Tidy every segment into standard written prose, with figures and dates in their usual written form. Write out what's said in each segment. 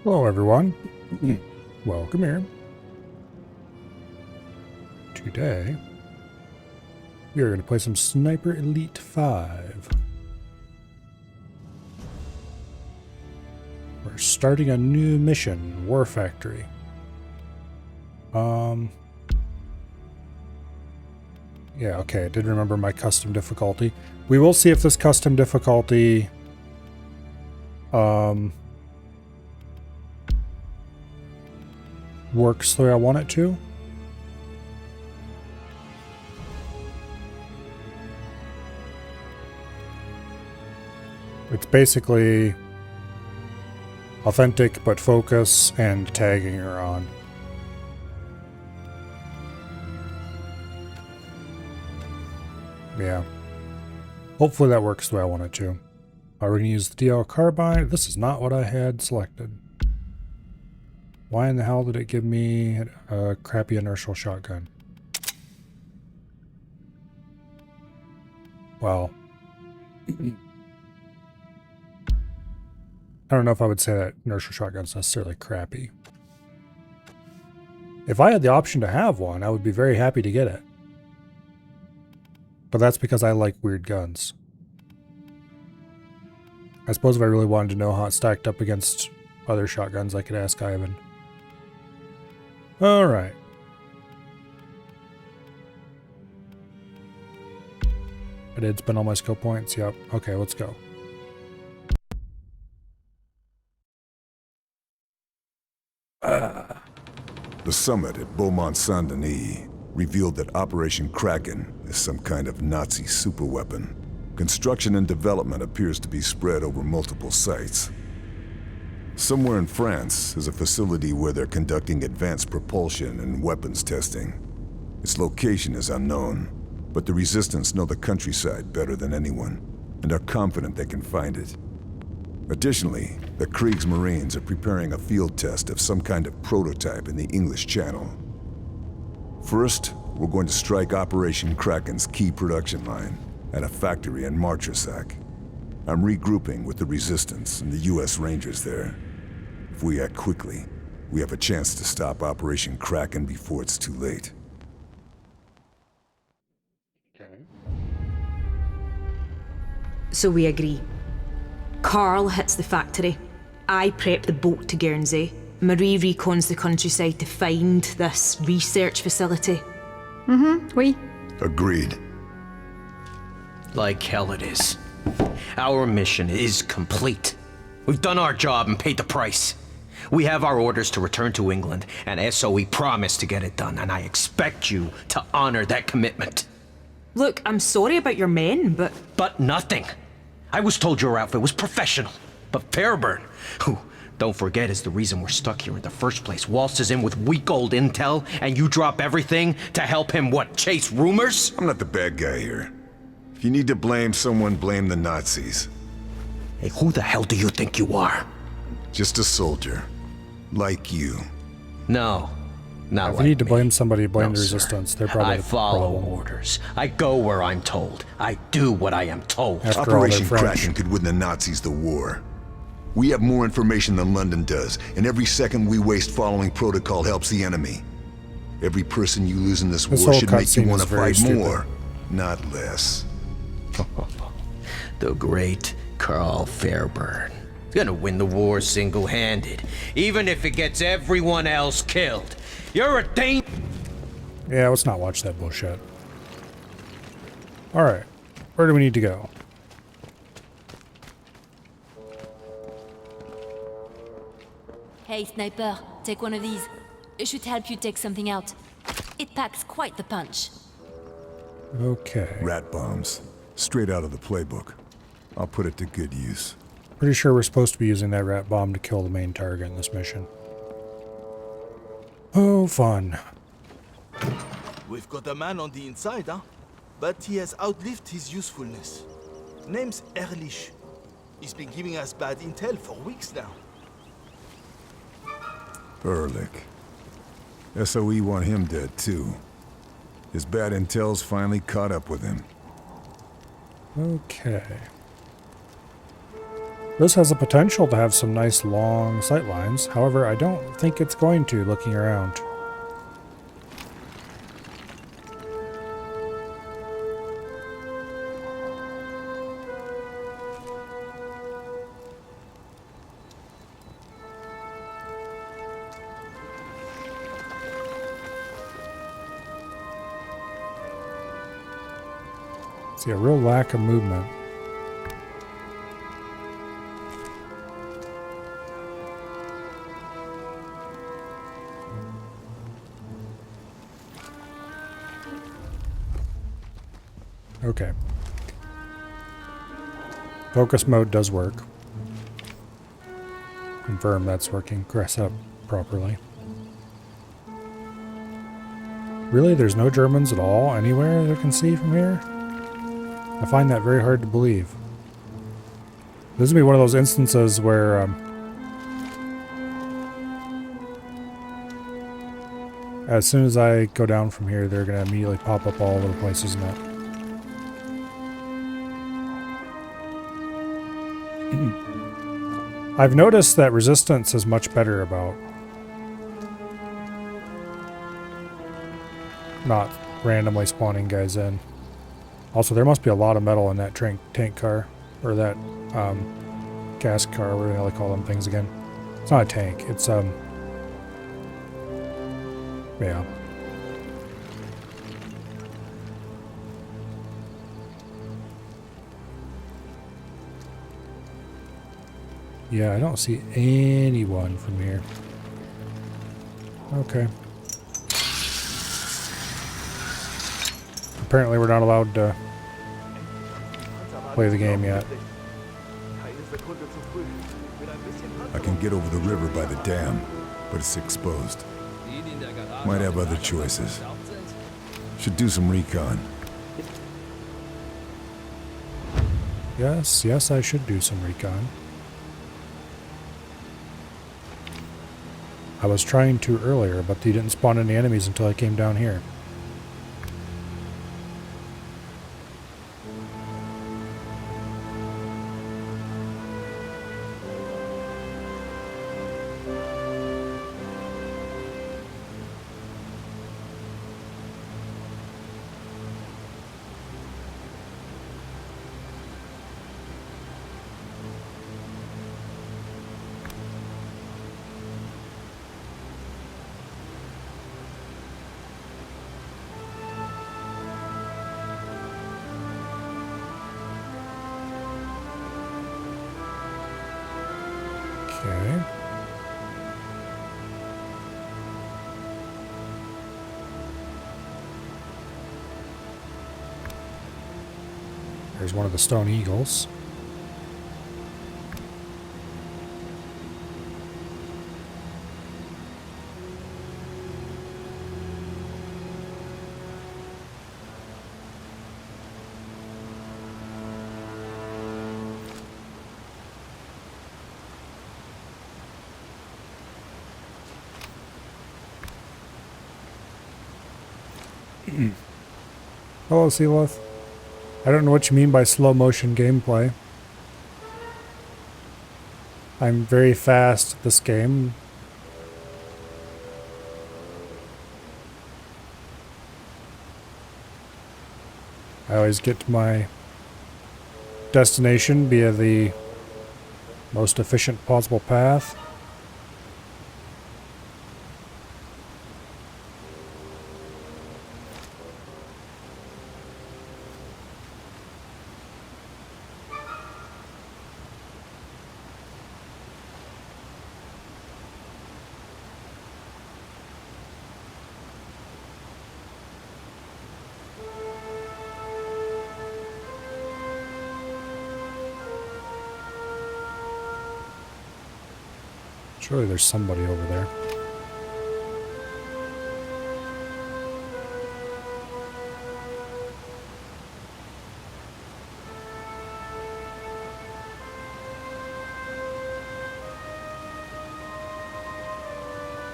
Hello, everyone. Welcome here. Today, we are going to play some Sniper Elite 5. We're starting a new mission, War Factory. Yeah, okay, I did remember my custom difficulty. We will see if this custom difficulty works the way I want it to. It's basically authentic but focus and tagging are on. Yeah. Hopefully that works the way I want it to. We're going to use the DL carbine. This is not what I had selected. Why in the hell did it give me a crappy inertial shotgun? Well, I don't know if I would say that inertial shotgun's necessarily crappy. If I had the option to have one, I would be very happy to get it. But that's because I like weird guns. I suppose if I really wanted to know how it stacked up against other shotguns, I could ask Ivan. Alright. I did spend all my skill points. Yep. Okay, let's go. The summit at Beaumont-Saint-Denis revealed that Operation Kraken is some kind of Nazi superweapon. Construction and development appears to be spread over multiple sites. Somewhere in France is a facility where they're conducting advanced propulsion and weapons testing. Its location is unknown, but the Resistance know the countryside better than anyone, and are confident they can find it. Additionally, the Kriegsmarines are preparing a field test of some kind of prototype in the English Channel. First, we're going to strike Operation Kraken's key production line at a factory in Martresac. I'm regrouping with the Resistance and the U.S. Rangers there. If we act quickly, we have a chance to stop Operation Kraken before it's too late. Okay. So we agree. Carl hits the factory. I prep the boat to Guernsey. Marie recons the countryside to find this research facility. Oui. Agreed. Like hell it is. Our mission is complete. We've done our job and paid the price. We have our orders to return to England, and SOE promised to get it done, and I expect you to honor that commitment. Look, I'm sorry about your men, but... But nothing. I was told your outfit was professional. But Fairburn, who, don't forget, is the reason we're stuck here in the first place, waltzes in with weak old intel, and you drop everything to help him, what, chase rumors? I'm not the bad guy here. If you need to blame someone, blame the Nazis. Hey, who the hell do you think you are? Just a soldier. Like you. No. Not If like you need to me. blame somebody, blame No, the sir. Resistance. They're probably I the follow problem. orders. I go where I'm told. I do what I am told. After all, they're Operation French. Kraken could win the Nazis the war. We have more information than London does, and every second we waste following protocol helps the enemy. Every person you lose in this This war whole should make you cutscene want is to very fight stupid. more, not less. The great Carl Fairburn. He's gonna win the war single-handed, even if it gets everyone else killed. You're a danger. Yeah, let's not watch that bullshit. Alright. Where do we need to go? Hey, Sniper, take one of these. It should help you take something out. It packs quite the punch. Okay. Rat bombs. Straight out of the playbook. I'll put it to good use. Pretty sure we're supposed to be using that rat bomb to kill the main target in this mission. Oh, fun. We've got a man on the inside, huh? But he has outlived his usefulness. Name's Ehrlich. He's been giving us bad intel for weeks now. Ehrlich. SOE want him dead too. His bad intel's finally caught up with him. Okay. This has the potential to have some nice long sight lines. However, I don't think it's going to, looking around. See a real lack of movement. Okay. Focus mode does work. Confirm that's working. Set up properly. Really? There's no Germans at all anywhere that I can see from here? I find that very hard to believe. This is going to be one of those instances where as soon as I go down from here, they're going to immediately pop up all over the place, isn't it? I've noticed that resistance is much better about not randomly spawning guys in. Also, there must be a lot of metal in that tank car, or that gas car, whatever the hell they call them things again. It's not a tank, it's yeah. Yeah, I don't see anyone from here. Okay. Apparently we're not allowed to play the game yet. I can get over the river by the dam, but it's exposed. Might have other choices. Should do some recon. Yes, I should do some recon. I was trying to earlier, but he didn't spawn any enemies until I came down here. Okay. There's one of the stone eagles. Hello, Sealith. I don't know what you mean by slow motion gameplay. I'm very fast at this game. I always get to my destination via the most efficient possible path. Surely there's somebody over there.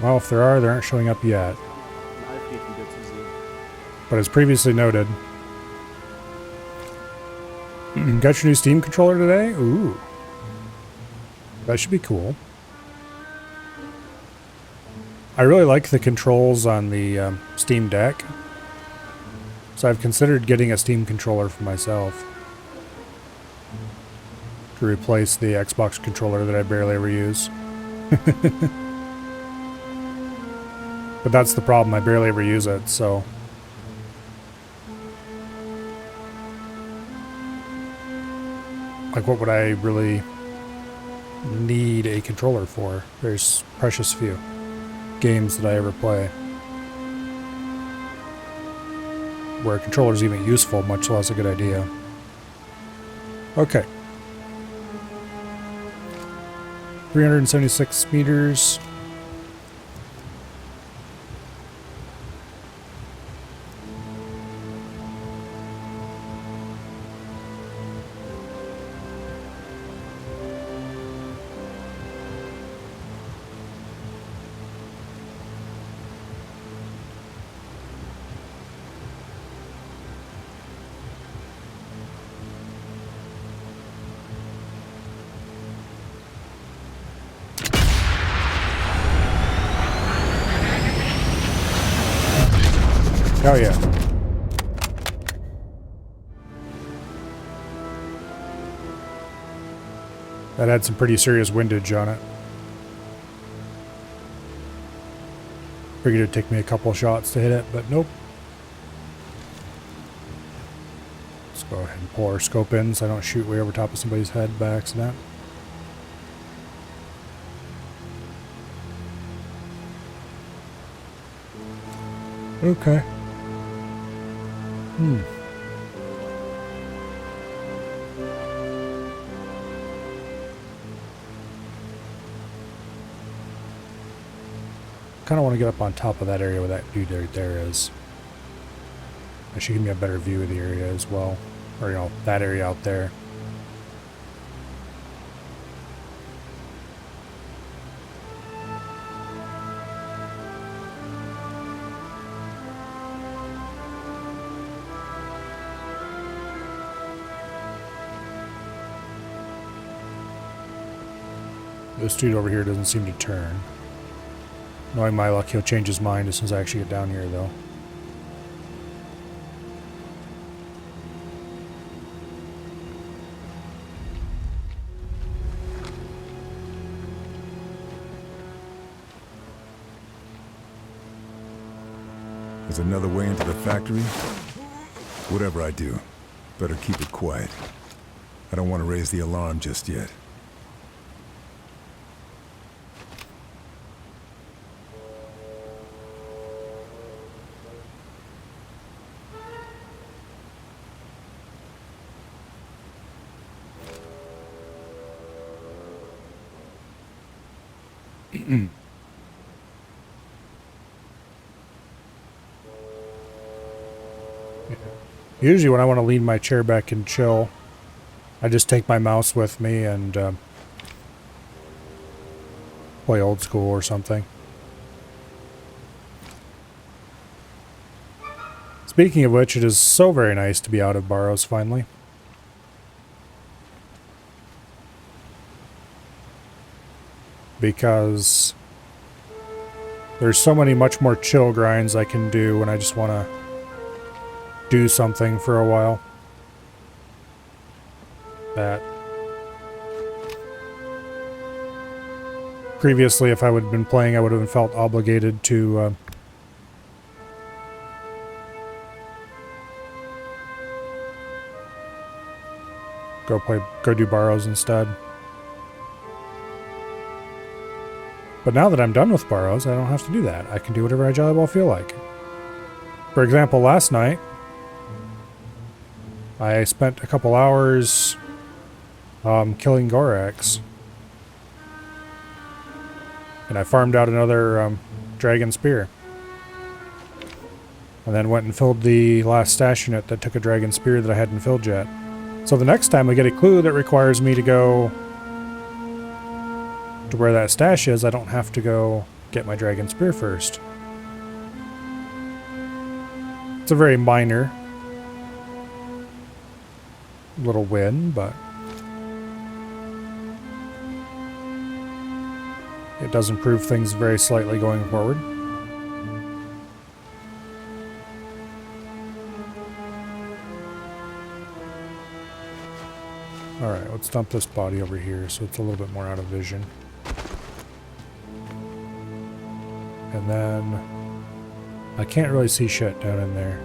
Well, if there are, they aren't showing up yet. But as previously noted, got your new Steam controller today? Ooh. That should be cool. I really like the controls on the Steam Deck. So I've considered getting a Steam controller for myself. To replace the Xbox controller that I barely ever use. But that's the problem, I barely ever use it, so... Like, what would I really need a controller for? There's precious few games that I ever play where a controller is even useful, much less a good idea. Okay. 376 meters. Oh yeah. That had some pretty serious windage on it. Figured it'd take me a couple shots to hit it, but nope. Let's go ahead and pull our scope in so I don't shoot way over top of somebody's head by accident. Okay. Kind of want to get up on top of that area where that dude right there is. That should give me a better view of the area as well. Or, you know, that area out there. This dude over here doesn't seem to turn. Knowing my luck, he'll change his mind as soon as I actually get down here, though. There's another way into the factory? Whatever I do, better keep it quiet. I don't want to raise the alarm just yet. Usually when I want to lean my chair back and chill, I just take my mouse with me and play old school or something. Speaking of which, it is so very nice to be out of Barrows finally. Because there's so many much more chill grinds I can do when I just want to do something for a while. That previously, if I would have been playing, I would have felt obligated to go do Barrows instead. But now that I'm done with Barrows, I don't have to do that. I can do whatever I jolly well feel like. For example, last night, I spent a couple hours killing Gorax. And I farmed out another dragon spear. And then went and filled the last stash unit that took a dragon spear that I hadn't filled yet. So the next time I get a clue that requires me to go to where that stash is, I don't have to go get my dragon spear first. It's a very minor little win, but It does improve things very slightly going forward. Alright, let's dump this body over here so it's a little bit more out of vision. And then I can't really see shit down in there.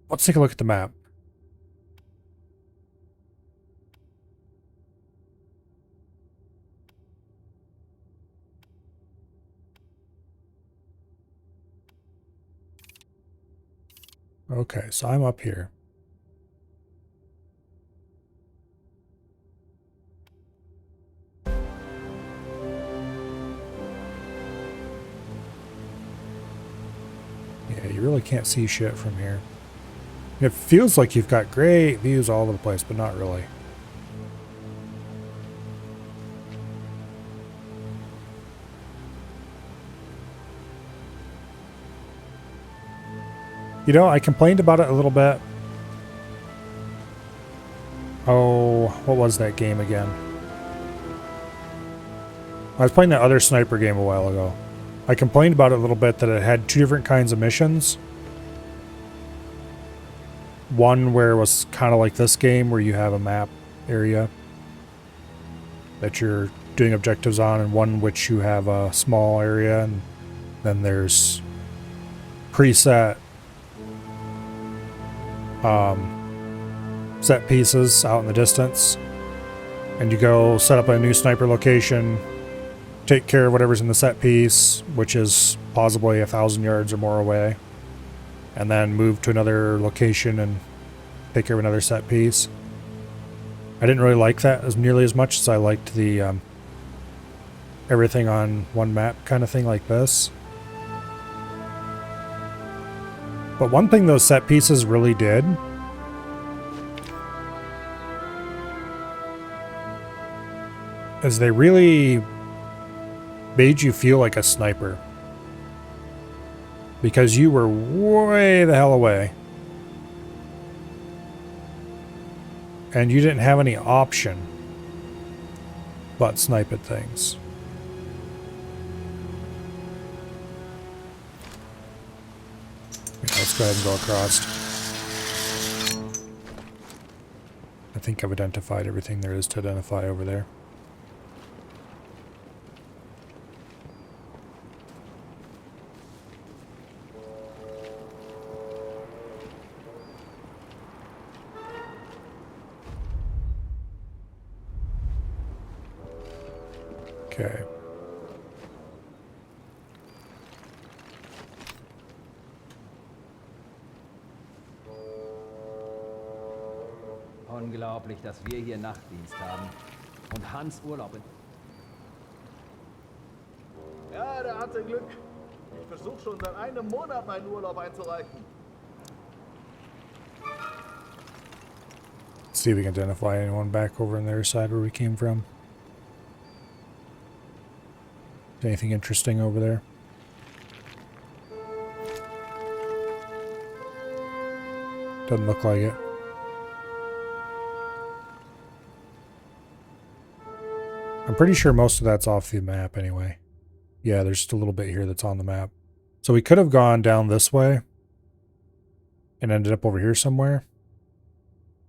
Let's take a look at the map. Okay, so I'm up here. Yeah, you really can't see shit from here. It feels like you've got great views all over the place, but not really. You know, I complained about it a little bit. Oh, what was that game again? I was playing that other sniper game a while ago. I complained about it a little bit that it had two different kinds of missions. One where it was kind of like this game where you have a map area that you're doing objectives on, and one which you have a small area, and then there's preset set pieces out in the distance, and you go set up a new sniper location, take care of whatever's in the set piece, which is possibly 1,000 yards or more away, and then move to another location and take care of another set piece. I didn't really like that as nearly as much as I liked the everything on one map kind of thing like this. But one thing those set pieces really did is they really made you feel like a sniper. Because you were way the hell away. And you didn't have any option but snipe at things. Let's go ahead and go across. I think I've identified everything there is to identify over there. Okay. Unglaublich, dass wir hier Nachtdienst haben und Hans Urlaub in... Ja, der hatte Glück. Ich versuche schon seit einem Monat meinen Urlaub einzureichen. Let's see if we can identify anyone back over on their side where we came from. Anything interesting over there? Doesn't look like it. I'm pretty sure most of that's off the map anyway. Yeah, there's just a little bit here that's on the map. So we could have gone down this way and ended up over here somewhere.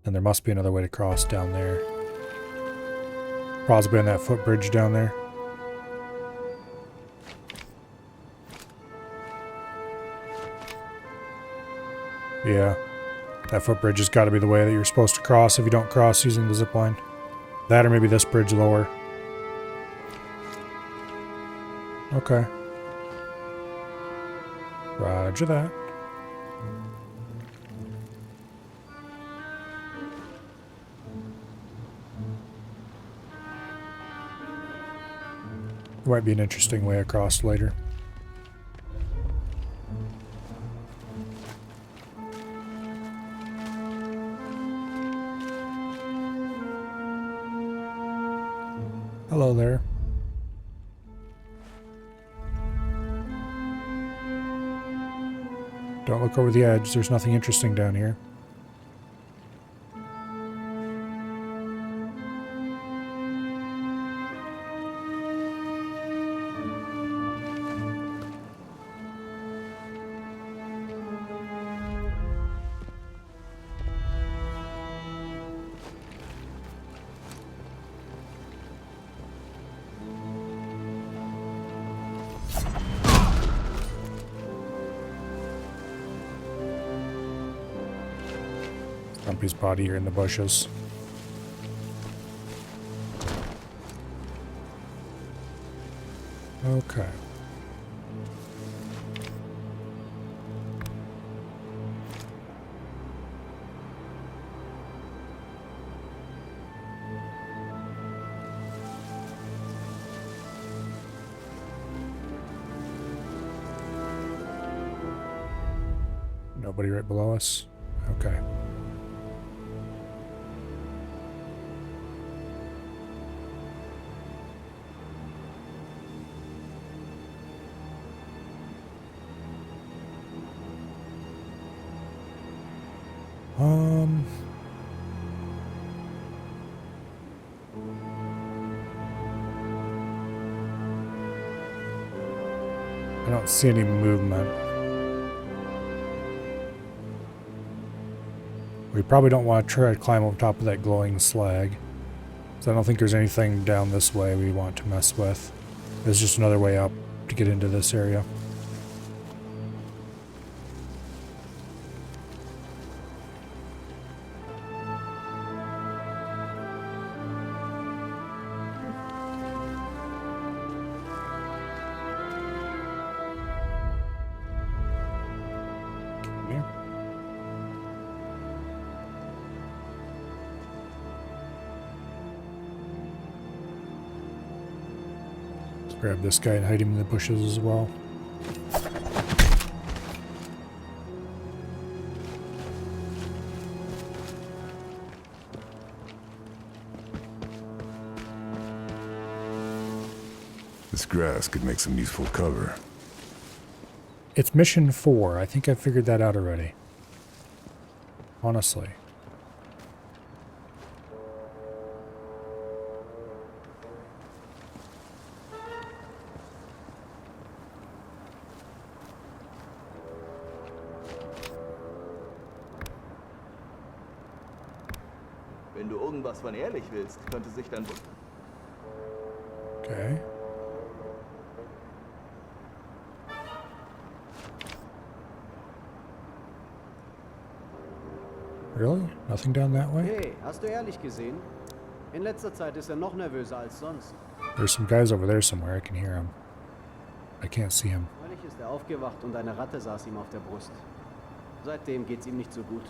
And there must be another way to cross down there. Possibly on that footbridge down there. Yeah, that footbridge has got to be the way that you're supposed to cross if you don't cross using the zipline. That or maybe this bridge lower. Okay. Roger that. Might be an interesting way across later. Hello there. Don't look over the edge. There's nothing interesting down here. Stumpy's body here in the bushes. Okay. Nobody right below us? Okay. I don't see any movement. We probably don't want to try to climb over top of that glowing slag. So I don't think there's anything down this way we want to mess with. There's just another way up to get into this area. Come here. Let's grab this guy and hide him in the bushes as well. This grass could make some useful cover. It's mission 4. I think I figured that out already. Honestly. Wenn du irgendwas von ehrlich willst, könnte sich dann... Okay. Really? Nothing down that way? Hey, hast du ehrlich gesehen? In letzter Zeit ist er noch nervöser als sonst. There's some guys over there somewhere. I can hear them. I can't see him. Neulich ist er aufgewacht und eine Ratte saß ihm auf der Brust. Seitdem geht's ihm nicht so gut.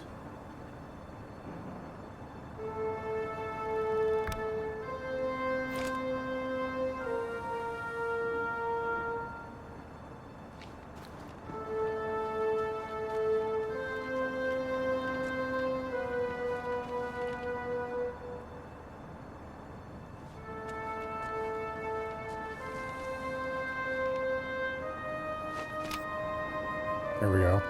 There we go.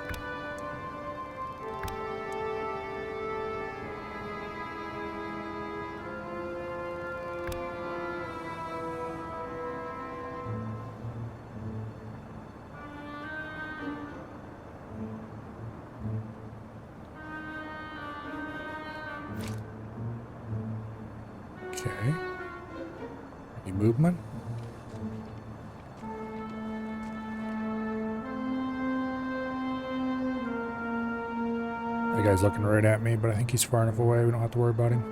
Okay. Any movement? That guy's looking right at me, but I think he's far enough away. We don't have to worry about him.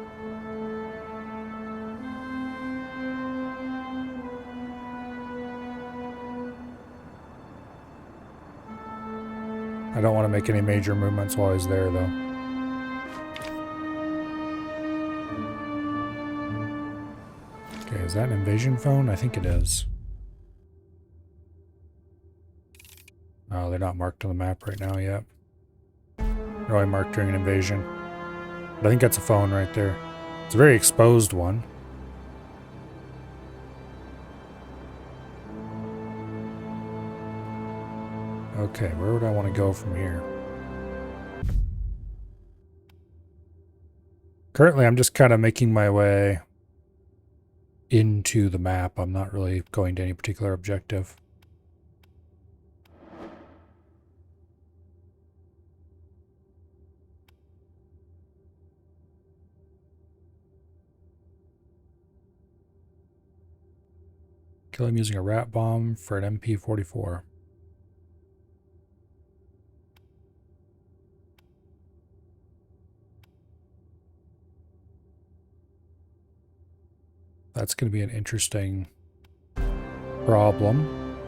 I don't want to make any major movements while he's there, though. Okay, is that an invasion phone? I think it is. Oh, they're not marked on the map right now yet. They're only marked during an invasion. But I think that's a phone right there. It's a very exposed one. Okay, where would I want to go from here? Currently, I'm just kind of making my way into the map. I'm not really going to any particular objective. Kill him using a rat bomb for an MP44. That's going to be an interesting problem.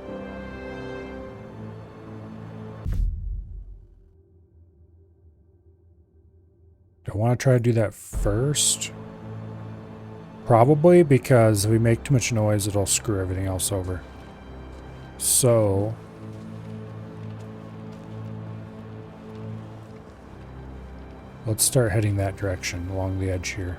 Do I want to try to do that first? Probably, because if we make too much noise, it'll screw everything else over. So... let's start heading that direction, along the edge here.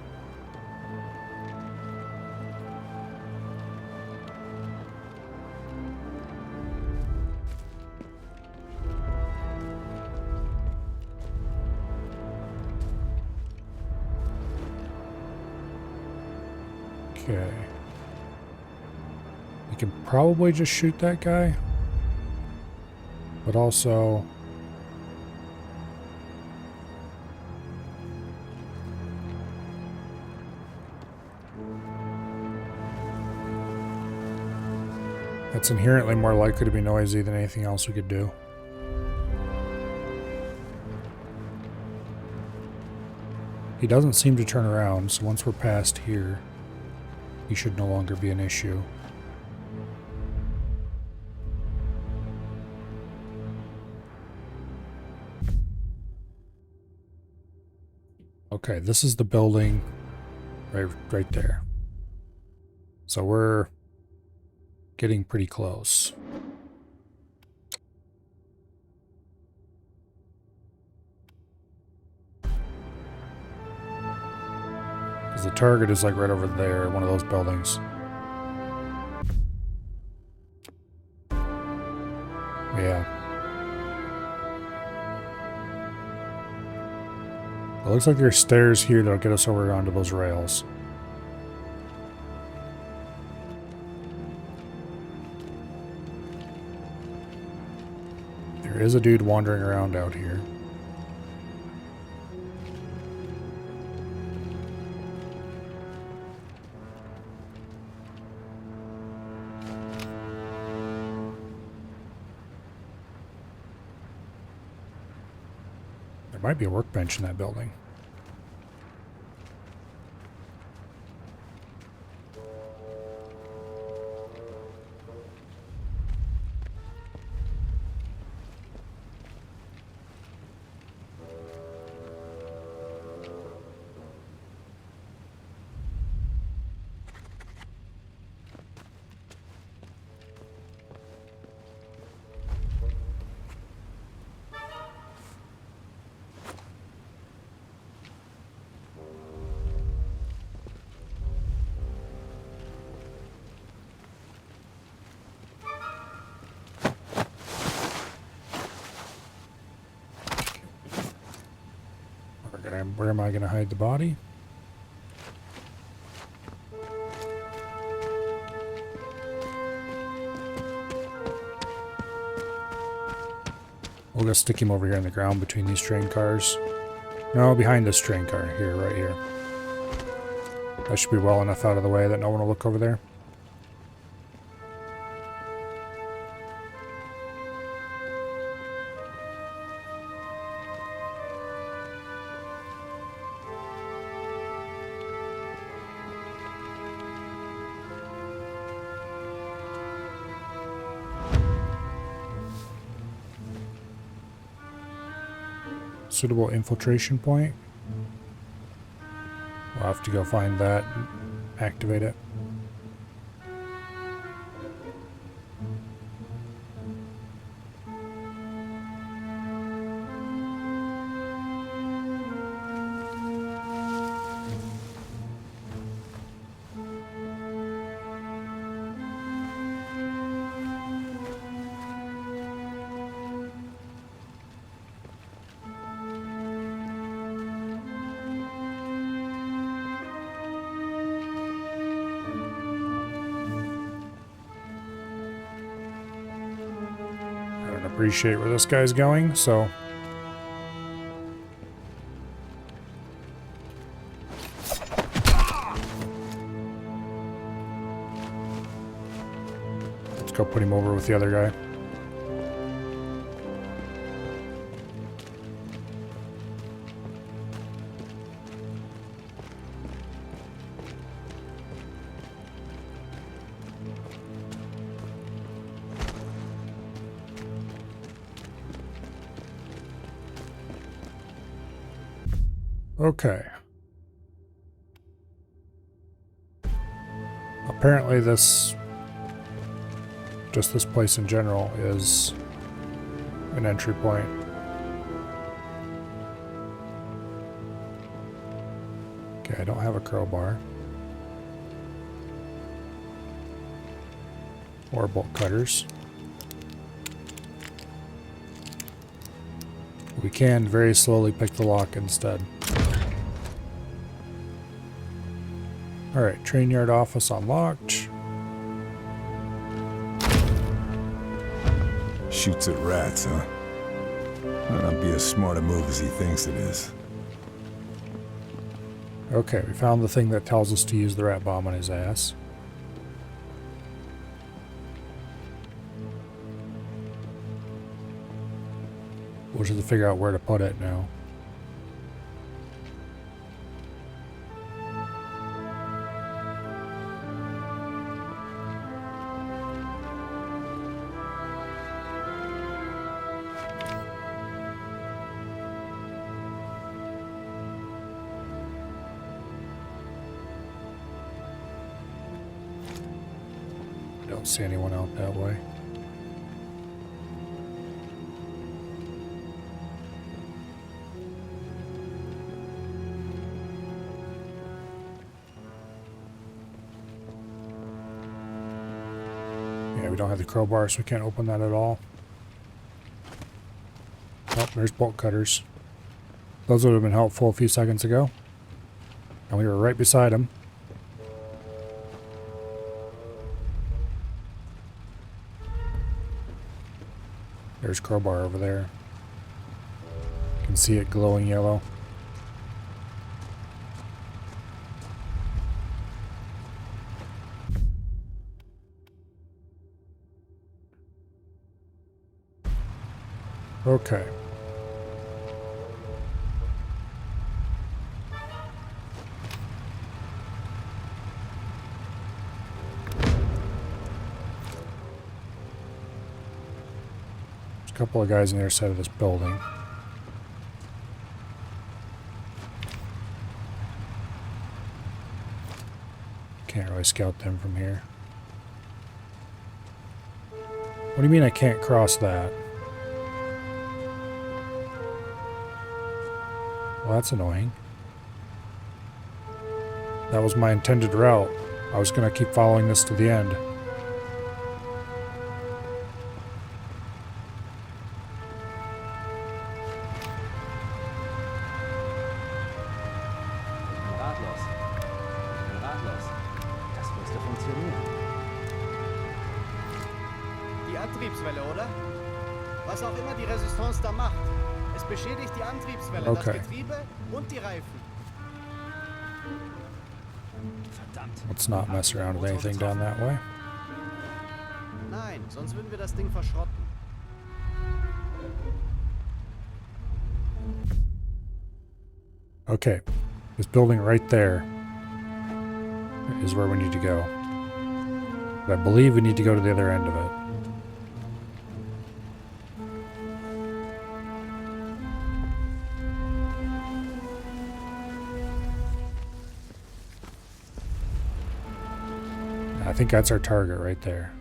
Okay. We can probably just shoot that guy. But also... that's inherently more likely to be noisy than anything else we could do. He doesn't seem to turn around, so once we're past here, he should no longer be an issue. Okay, this is the building right there. So we're getting pretty close. Because the target is like right over there, one of those buildings. Yeah. It looks like there's stairs here that'll get us over onto those rails. There is a dude wandering around out here. There might be a workbench in that building. Where am I going to hide the body? We'll go stick him over here in the ground between these train cars. No, behind this train car. Here, right here. That should be well enough out of the way that no one will look over there. Suitable infiltration point. We'll have to go find that and activate it. Appreciate where this guy's going, so let's go put him over with the other guy. Okay. Apparently this place in general is an entry point. Okay, I don't have a crowbar. Or bolt cutters. We can very slowly pick the lock instead. Alright, train yard office unlocked. Shoots at rats, huh? Might not be as smart a move as he thinks it is. Okay, we found the thing that tells us to use the rat bomb on his ass. We'll just have to figure out where to put it now. I don't see anyone out that way. Yeah, we don't have the crowbar, so we can't open that at all. Oh, there's bolt cutters. Those would have been helpful a few seconds ago. And we were right beside him. There's crowbar over there. You can see it glowing yellow. Okay. There's a couple of guys on the other side of this building. Can't really scout them from here. What do you mean I can't cross that? Well, that's annoying. That was my intended route. I was going to keep following this to the end. Ratlos. Ratlos. Das müsste funktionieren. Die Antriebswelle, oder? Was auch immer die Resistance da macht. Es beschädigt die Antriebswelle, Okay. das Getriebe und die Reifen. Verdammt. Let's not mess around with anything down that way. Nein, sonst würden wir das Ding verschrotten. Okay. This building right there is where we need to go. But I believe we need to go to the other end of it. I think that's our target right there.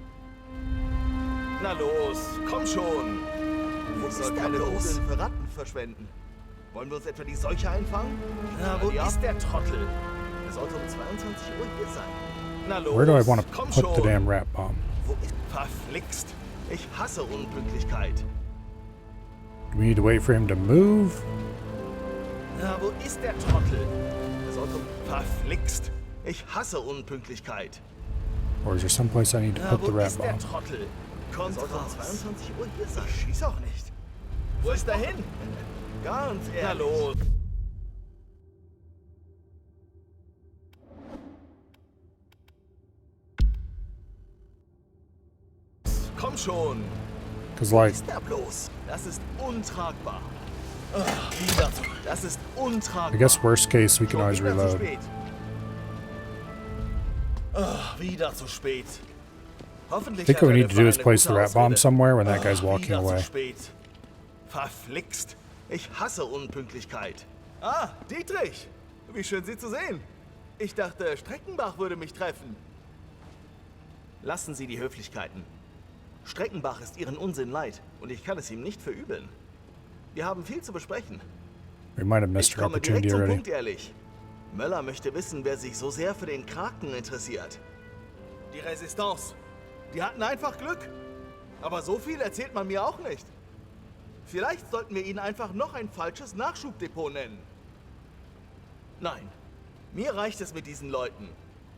Na los, komm schon! Ich soll keine Nudeln für Ratten verschwenden. Wollen wir uns etwa die Seuche einfangen? Na, wo ist der Trottel? Er sollte um 22 Uhr hier sein. Na los, Where do I want to komm put schon! the damn rat bomb? Wo ist... Verflixt! Ich hasse Unpünktlichkeit. Do we need to wait for him to move? Na, wo ist der Trottel? Er sollte... Verflixt! Ich hasse Unpünktlichkeit. Or is there someplace I need to Na, put wo the rat ist der bomb? Trottel? Kommt raus. 22 Uhr hier sein. Ich schieß auch nicht. Wo ist er hin? Ganz ehrlich. Na los. Komm schon. Because, like, Ist er bloß? Das ist untragbar. Wieder. Das ist untragbar. I guess worst case, we can always Wieder zu reload. spät. Wieder zu spät. Hoffentlich I think hat what we er need to do is eine place the gute rat bomb Ausrede. somewhere when that guy's walking Wieder away. zu spät. Verflixt. Ich hasse Unpünktlichkeit. Ah, Dietrich. Wie schön, Sie zu sehen. Ich dachte, Streckenbach würde mich treffen. Lassen Sie die Höflichkeiten. Streckenbach ist Ihren Unsinn leid und ich kann es ihm nicht verübeln. Wir haben viel zu besprechen. We might have missed Ich our komme direkt opportunity zum already. Punkt, ehrlich. Möller möchte wissen, wer sich so sehr für den Kraken interessiert. Die Resistance. Die hatten einfach Glück. Aber so viel erzählt man mir auch nicht. Vielleicht sollten wir ihnen einfach noch ein falsches Nachschubdepot nennen. Nein, mir reicht es mit diesen Leuten.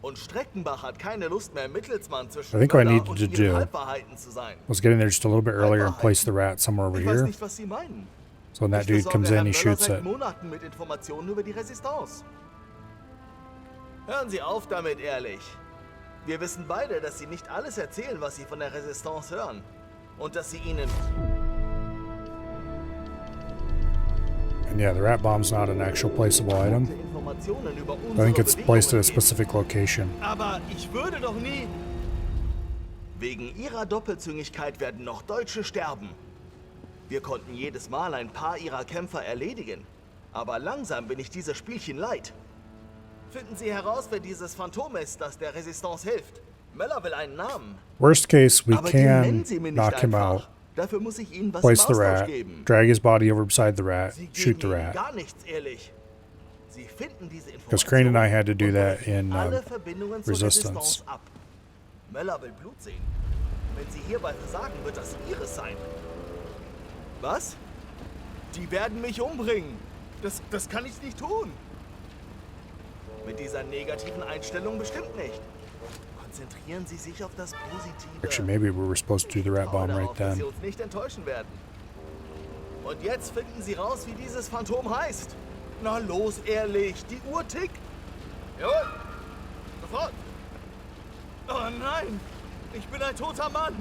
Und Streckenbach hat keine Lust mehr, Mittelsmann zwischen I think what I Möller needed und to ihren do Halbwahrheiten zu sein. was get in there just a little bit earlier and place the rat somewhere over Ich weiß here. nicht, was Sie meinen. So when that Ich dude versorge comes in, Herrn he Möller shoots seit it. Monaten mit Informationen über die Resistance. Hören Sie auf damit, ehrlich. Wir wissen beide, dass Sie nicht alles erzählen, was Sie von der Resistance hören. Und dass Sie ihnen... And yeah, the rat bomb's not an actual placeable item. Informationen über I think unsere it's placed at a Bewegungen geben. specific location. Aber ich würde doch nie... Wegen Ihrer Doppelzüngigkeit werden noch Deutsche sterben. Wir konnten jedes Mal ein paar Ihrer Kämpfer erledigen. Aber langsam bin ich dieses Spielchen leid. Finden Sie heraus, wer dieses Phantom ist, das der Resistance hilft. Möller will einen Namen. Worst case, we Aber den nennen can Sie mir nicht knock him einfach. out, Dafür muss ich Ihnen was place im the Austausch rat, geben. drag his body over beside the rat, Sie shoot the geben Ihnen rat. gar nichts, ehrlich. Sie finden diese Because Crane and I Informationen had to do und that brechen in alle Verbindungen zur Resistance. Resistance ab. Möller will Blut sehen. Wenn Sie hierbei versagen, wird das Ihres sein. Was? Die werden mich umbringen. Das kann ich nicht tun. Mit dieser negativen Einstellung bestimmt nicht. Konzentrieren Sie sich auf das Positive. Actually, maybe we were supposed to do the rat bomb Darauf, right dass then. Sie uns nicht enttäuschen werden. Und jetzt finden Sie raus, wie dieses Phantom heißt. Na los, ehrlich, die Uhr tickt. Jawohl, sofort. Oh nein, ich bin ein toter Mann.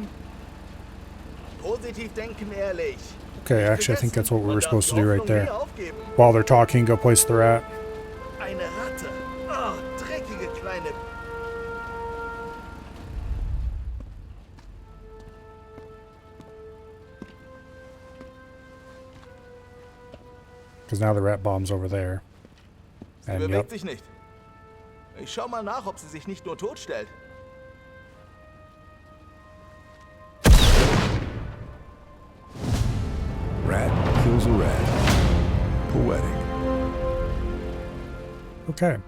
Positiv denken, ehrlich. Okay, Nicht actually, I think that's what we were vergessen, man supposed to do darf right die there. Hoffnung nie aufgeben. While they're talking, go place the rat. Eine Ratte. Ah, dreckige kleine... Because now the rat bomb's over there. Sie And bewegt yep, sich nicht. Ich schau mal nach, ob sie sich nicht nur totstellt. Rat kills a rat. Poetic. okay.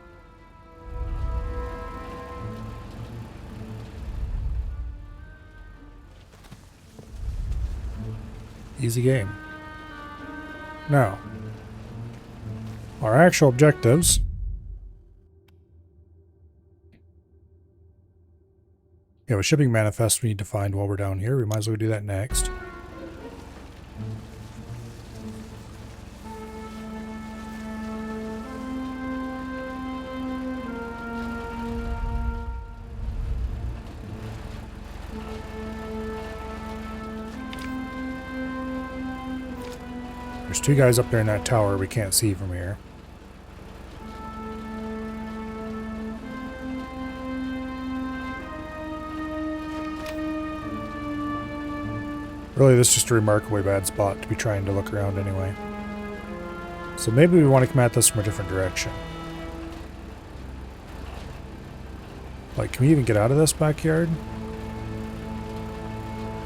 Easy game. Now, our actual objectives. We have a shipping manifest we need to find while we're down here. We might as well do that next. There's two guys up there in that tower we can't see from here. Really, this is just a remarkably bad spot to be trying to look around anyway. So maybe we want to come at this from a different direction. Like, can we even get out of this backyard?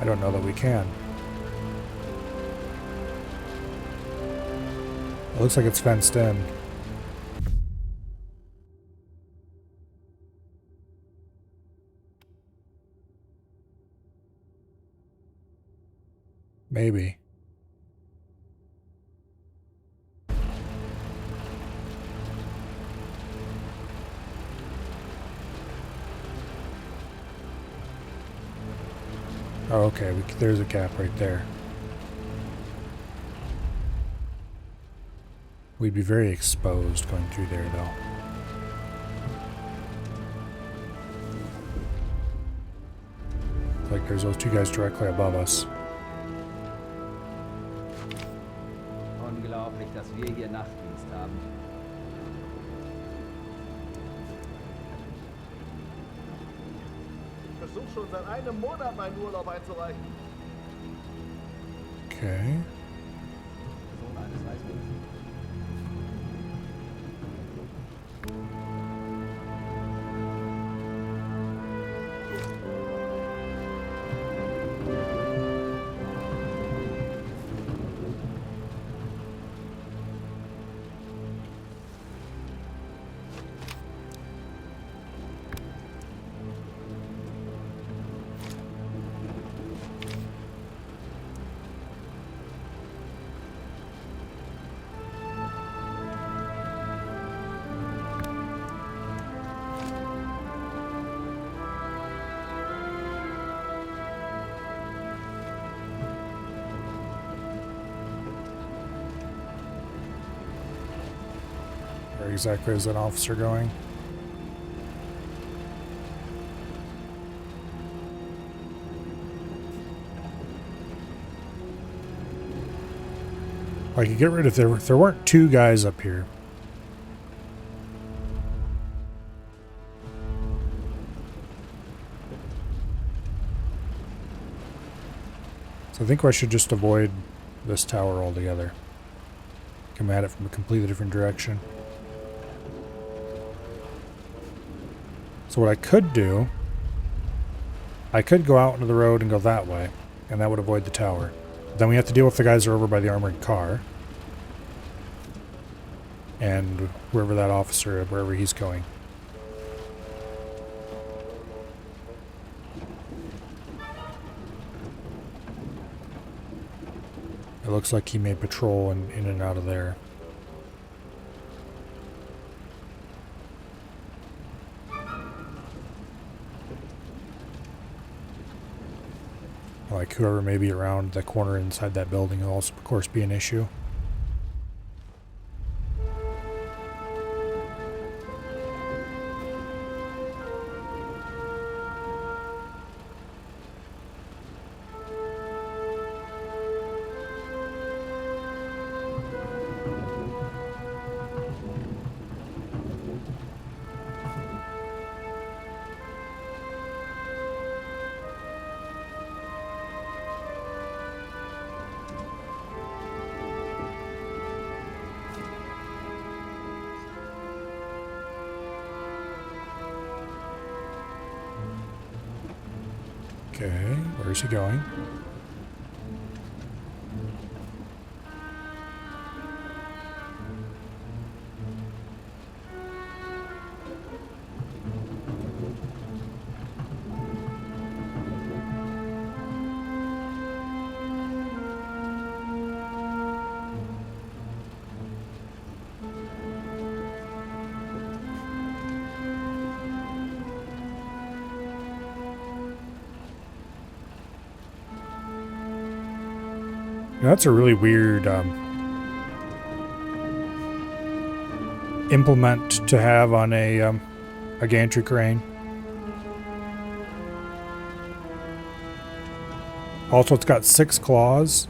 I don't know that we can. It looks like it's fenced in. Maybe. Oh, okay. There's a gap right there. We'd be very exposed going through there, though. Like there's those two guys directly above us. Unglaublich, dass wir hier Nachtdienst haben. Ich versuche schon seit einem Monat meinen Urlaub einzureichen. Okay. Sohn eines Weißbilds. Where exactly is that officer going? I could get rid of if there weren't two guys up here. So I think I should just avoid this tower altogether. Come at it from a completely different direction. So what I could do, I could go out into the road and go that way, and that would avoid the tower. Then we have to deal with the guys that are over by the armored car. And wherever that officer, wherever he's going. It looks like he may patrol in and out of there. Like whoever may be around the corner inside that building will also, of course, be an issue. Okay, where is he going? Now, that's a really weird implement to have on a gantry crane. Also, it's got 6 claws.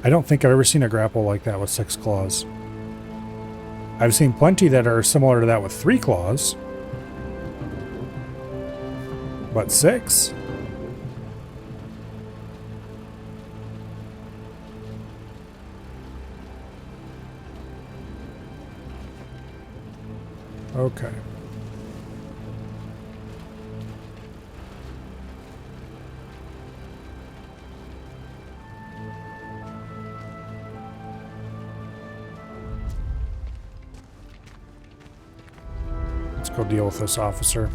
I don't think I've ever seen a grapple like that with 6 claws. I've seen plenty that are similar to that with 3 claws. But 6? Okay. Let's go deal with this officer.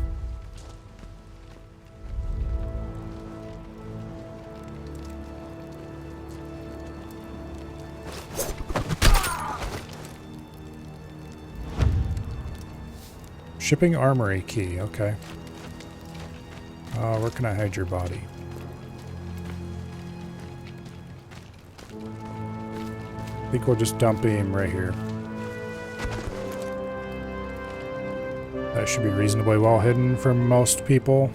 Shipping armory key, okay. Where can I hide your body? I think we'll just dump him right here. That should be reasonably well hidden from most people.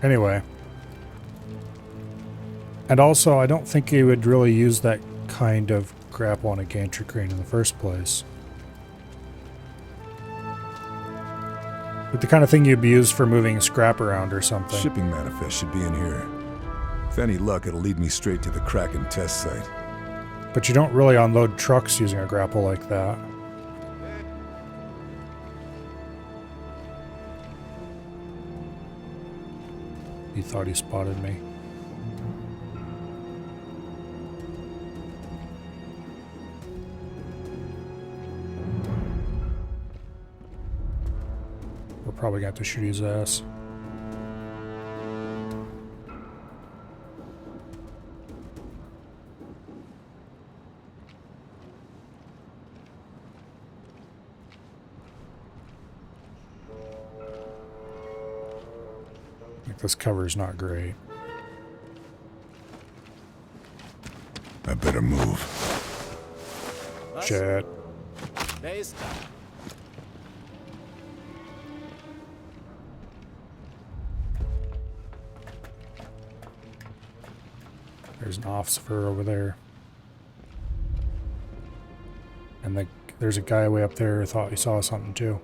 Anyway. And also, I don't think he would really use that kind of grapple on a gantry crane in the first place. But the kind of thing you'd use for moving scrap around or something. Shipping manifest should be in here. With any luck, it'll lead me straight to the Kraken test site. But you don't really unload trucks using a grapple like that. He thought he spotted me. We're probably going to have to shoot his ass. I think this cover's not great. I better move. Was? Shit. Wer ist da? There's an officer over there. And there's a guy way up there who thought he saw something too.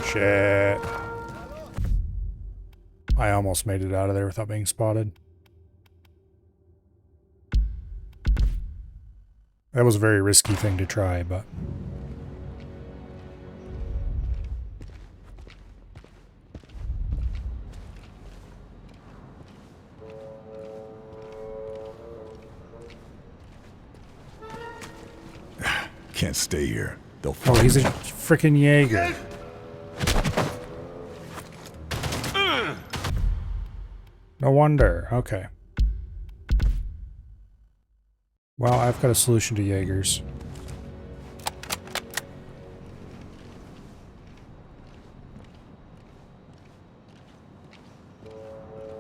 Shit. I almost made it out of there without being spotted. That was a very risky thing to try, but... Can't stay here. They'll Oh, find he's a me. freaking Jaeger. No wonder. Okay. Well, I've got a solution to Jaegers.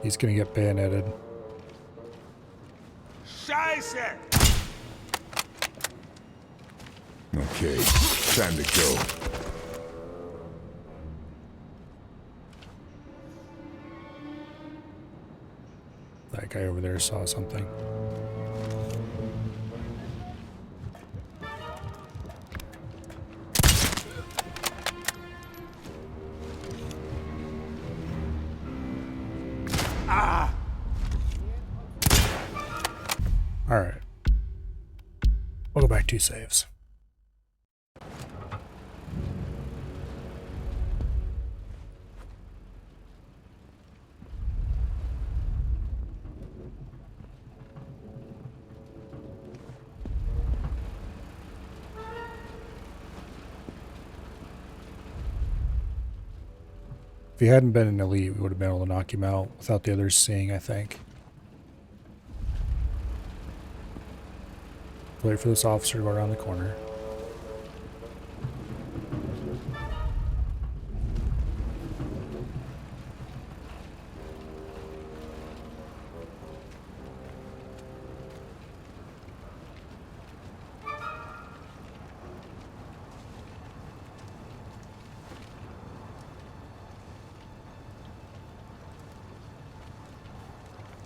He's gonna get bayoneted. Scheiße! Okay, time to go. That guy over there saw something. Alright. We'll go back to saves. If he hadn't been an elite, we would have been able to knock him out without the others seeing, I think. Wait for this officer to go around the corner.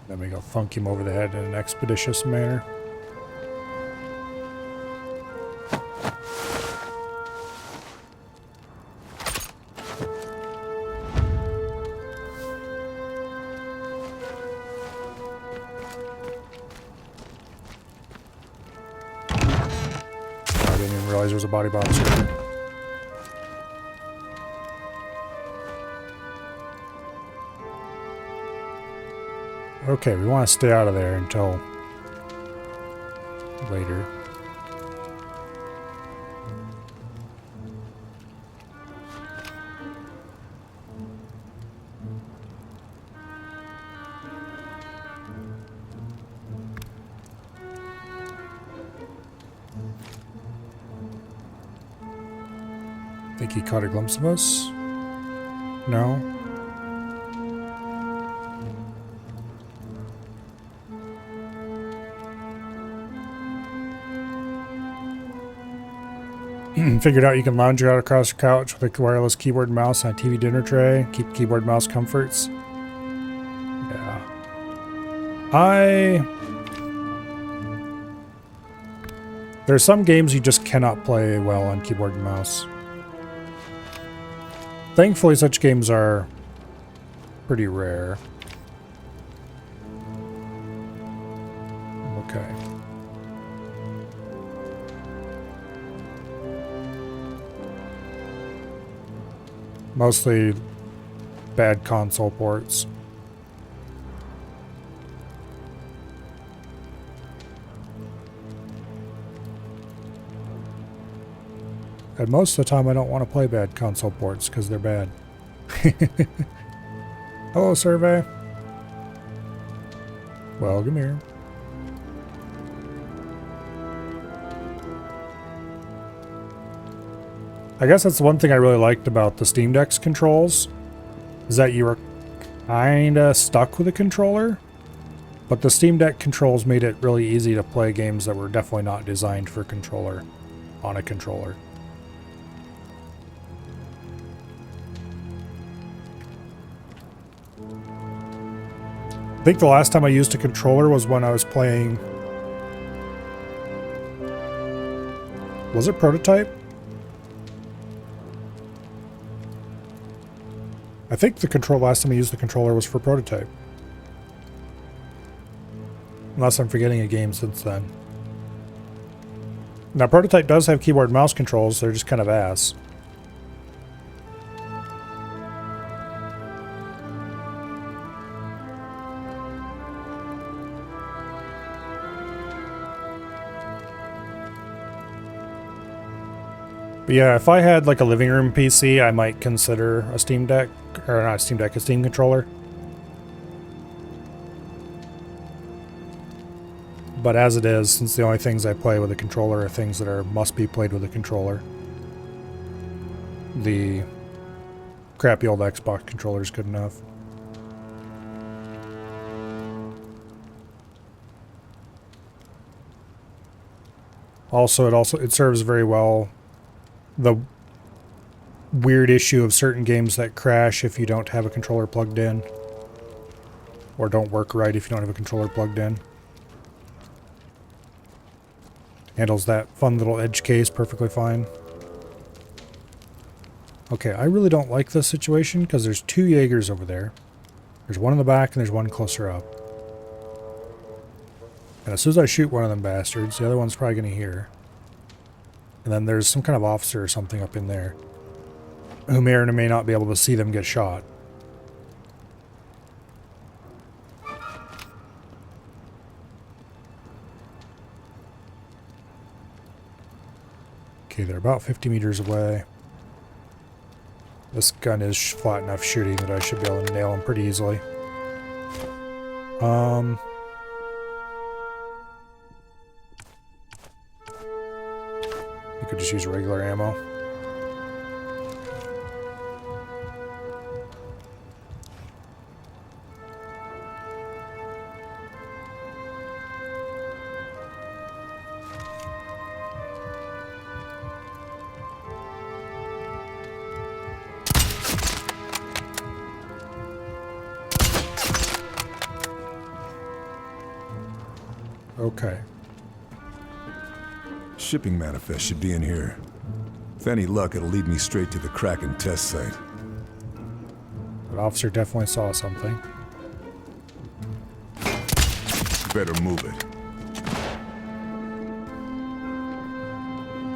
Then we go thunk him over the head in an expeditious manner. I didn't even realize there was a body boxer there. Okay, we want to stay out of there until later. Think he caught a glimpse of us? No? Figured out you can lounge out across your couch with a wireless keyboard and mouse and a TV dinner tray. Keep keyboard and mouse comforts. Yeah. There's some games you just cannot play well on keyboard and mouse. Thankfully, such games are pretty rare. Okay. Mostly bad console ports. And most of the time I don't want to play bad console ports because they're bad. Hello, survey. Welcome here. I guess that's one thing I really liked about the Steam Deck's controls, is that you were kinda stuck with a controller, but the Steam Deck controls made it really easy to play games that were definitely not designed for controller on a controller. I think the last time I used a controller was when I was playing... Was it Prototype? I think the last time I used the controller was for Prototype. Unless I'm forgetting a game since then. Now, Prototype does have keyboard and mouse controls, they're just kind of ass. But yeah, if I had like a living room PC, I might consider a Steam Deck, or not a Steam Deck, a Steam controller. But as it is, since the only things I play with a controller are things that are must be played with a controller, the crappy old Xbox controller is good enough. Also, it serves very well the weird issue of certain games that crash if you don't have a controller plugged in, or don't work right if you don't have a controller plugged in. Handles that fun little edge case perfectly fine. Okay, I really don't like this situation because there's two Jaegers over there. There's one in the back and there's one closer up. And as soon as I shoot one of them bastards, the other one's probably going to hear. And then there's some kind of officer or something up in there who may or may not be able to see them get shot. Okay, they're about 50 meters away. This gun is flat enough shooting that I should be able to nail them pretty easily. You could just use regular ammo. Okay. Shipping manifest should be in here. With any luck, it'll lead me straight to the Kraken test site. That officer definitely saw something. Better move it.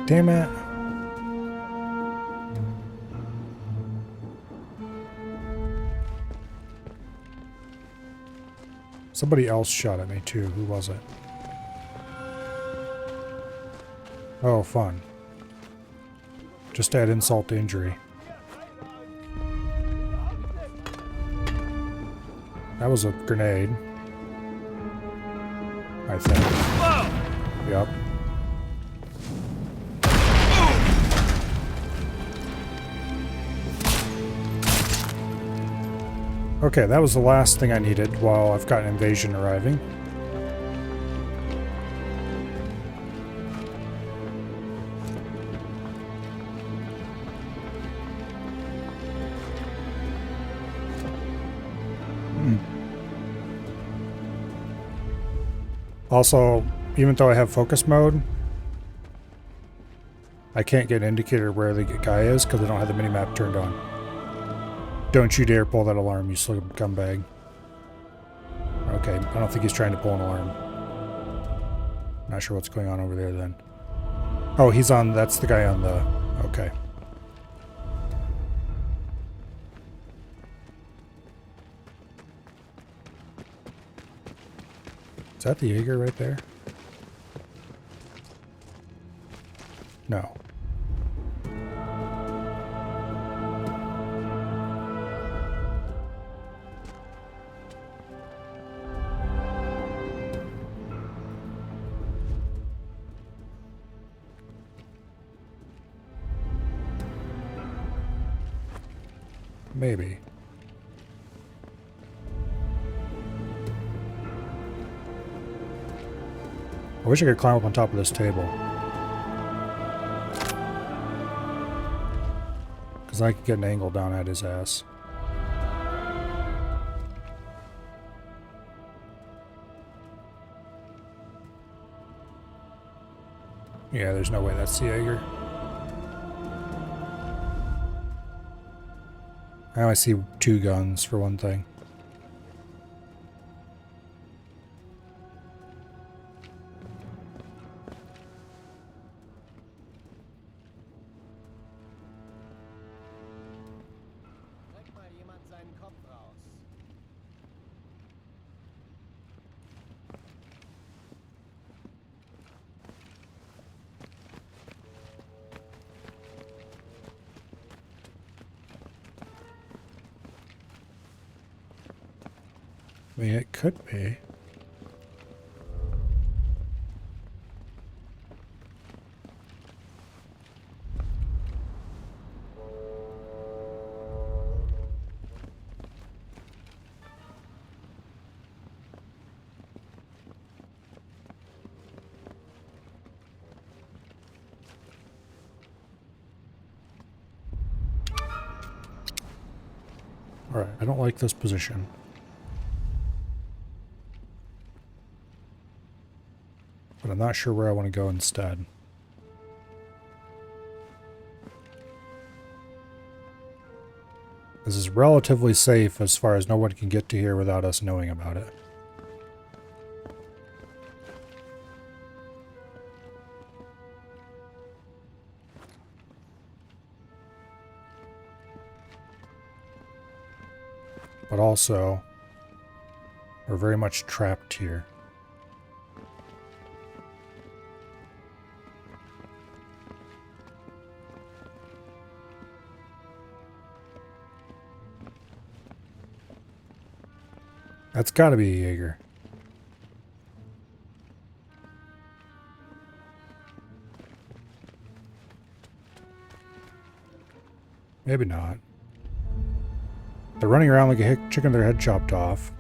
Damn it. Somebody else shot at me too. Who was it? Oh, fun. Just add insult to injury. That was a grenade. I think. Yep. Okay, that was the last thing I needed while I've got an invasion arriving. Also, even though I have focus mode, I can't get an indicator where the guy is because I don't have the minimap turned on. Don't you dare pull that alarm, you scumbag. Okay, I don't think he's trying to pull an alarm. Not sure what's going on over there then. Oh, he's on, that's the guy on the, okay. Is that the Jaeger right there? No. Maybe. I wish I could climb up on top of this table. Because I could get an angle down at his ass. Yeah, there's no way that's the Jaeger. Now I see two guns for one thing. Streck mal jemand seinen Kopf raus. I mean, it could be. Alright, I don't like this position. But I'm not sure where I want to go instead. This is relatively safe as far as no one can get to here without us knowing about it. But also, we're very much trapped here. That's gotta be a Jaeger. Maybe not. They're running around like a chicken with their head chopped off.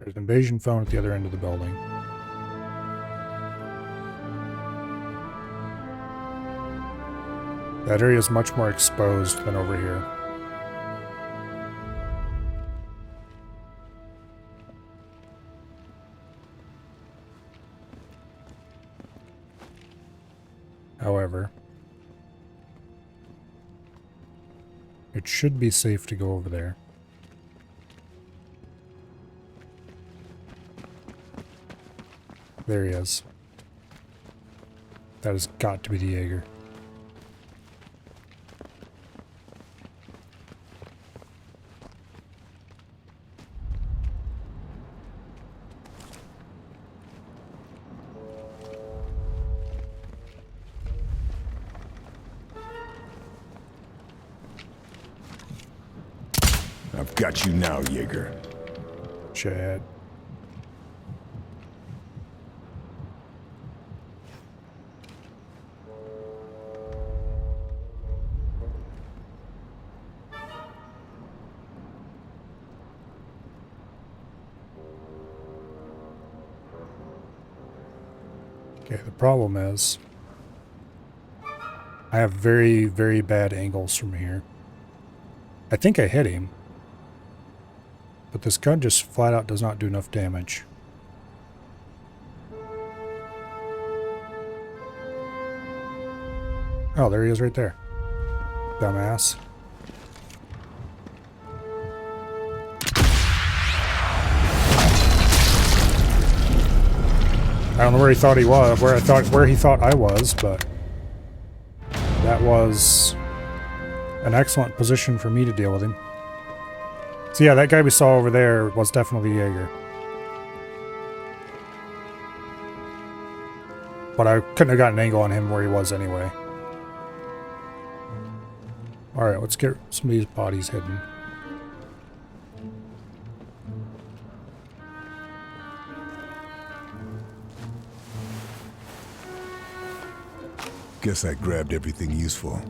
There's an invasion phone at the other end of the building. That area is much more exposed than over here. However, it should be safe to go over there. There he is. That has got to be the Jaeger. I've got you now, Jaeger. Chad. Okay, the problem is I have very, very bad angles from here. I think I hit him, but this gun just flat out does not do enough damage. Oh, there he is right there. Dumbass. I don't know where he thought he was, where he thought I was, but that was an excellent position for me to deal with him. So yeah, that guy we saw over there was definitely Jaeger. But I couldn't have got an angle on him where he was anyway. Alright, let's get some of these bodies hidden. Guess I grabbed everything useful.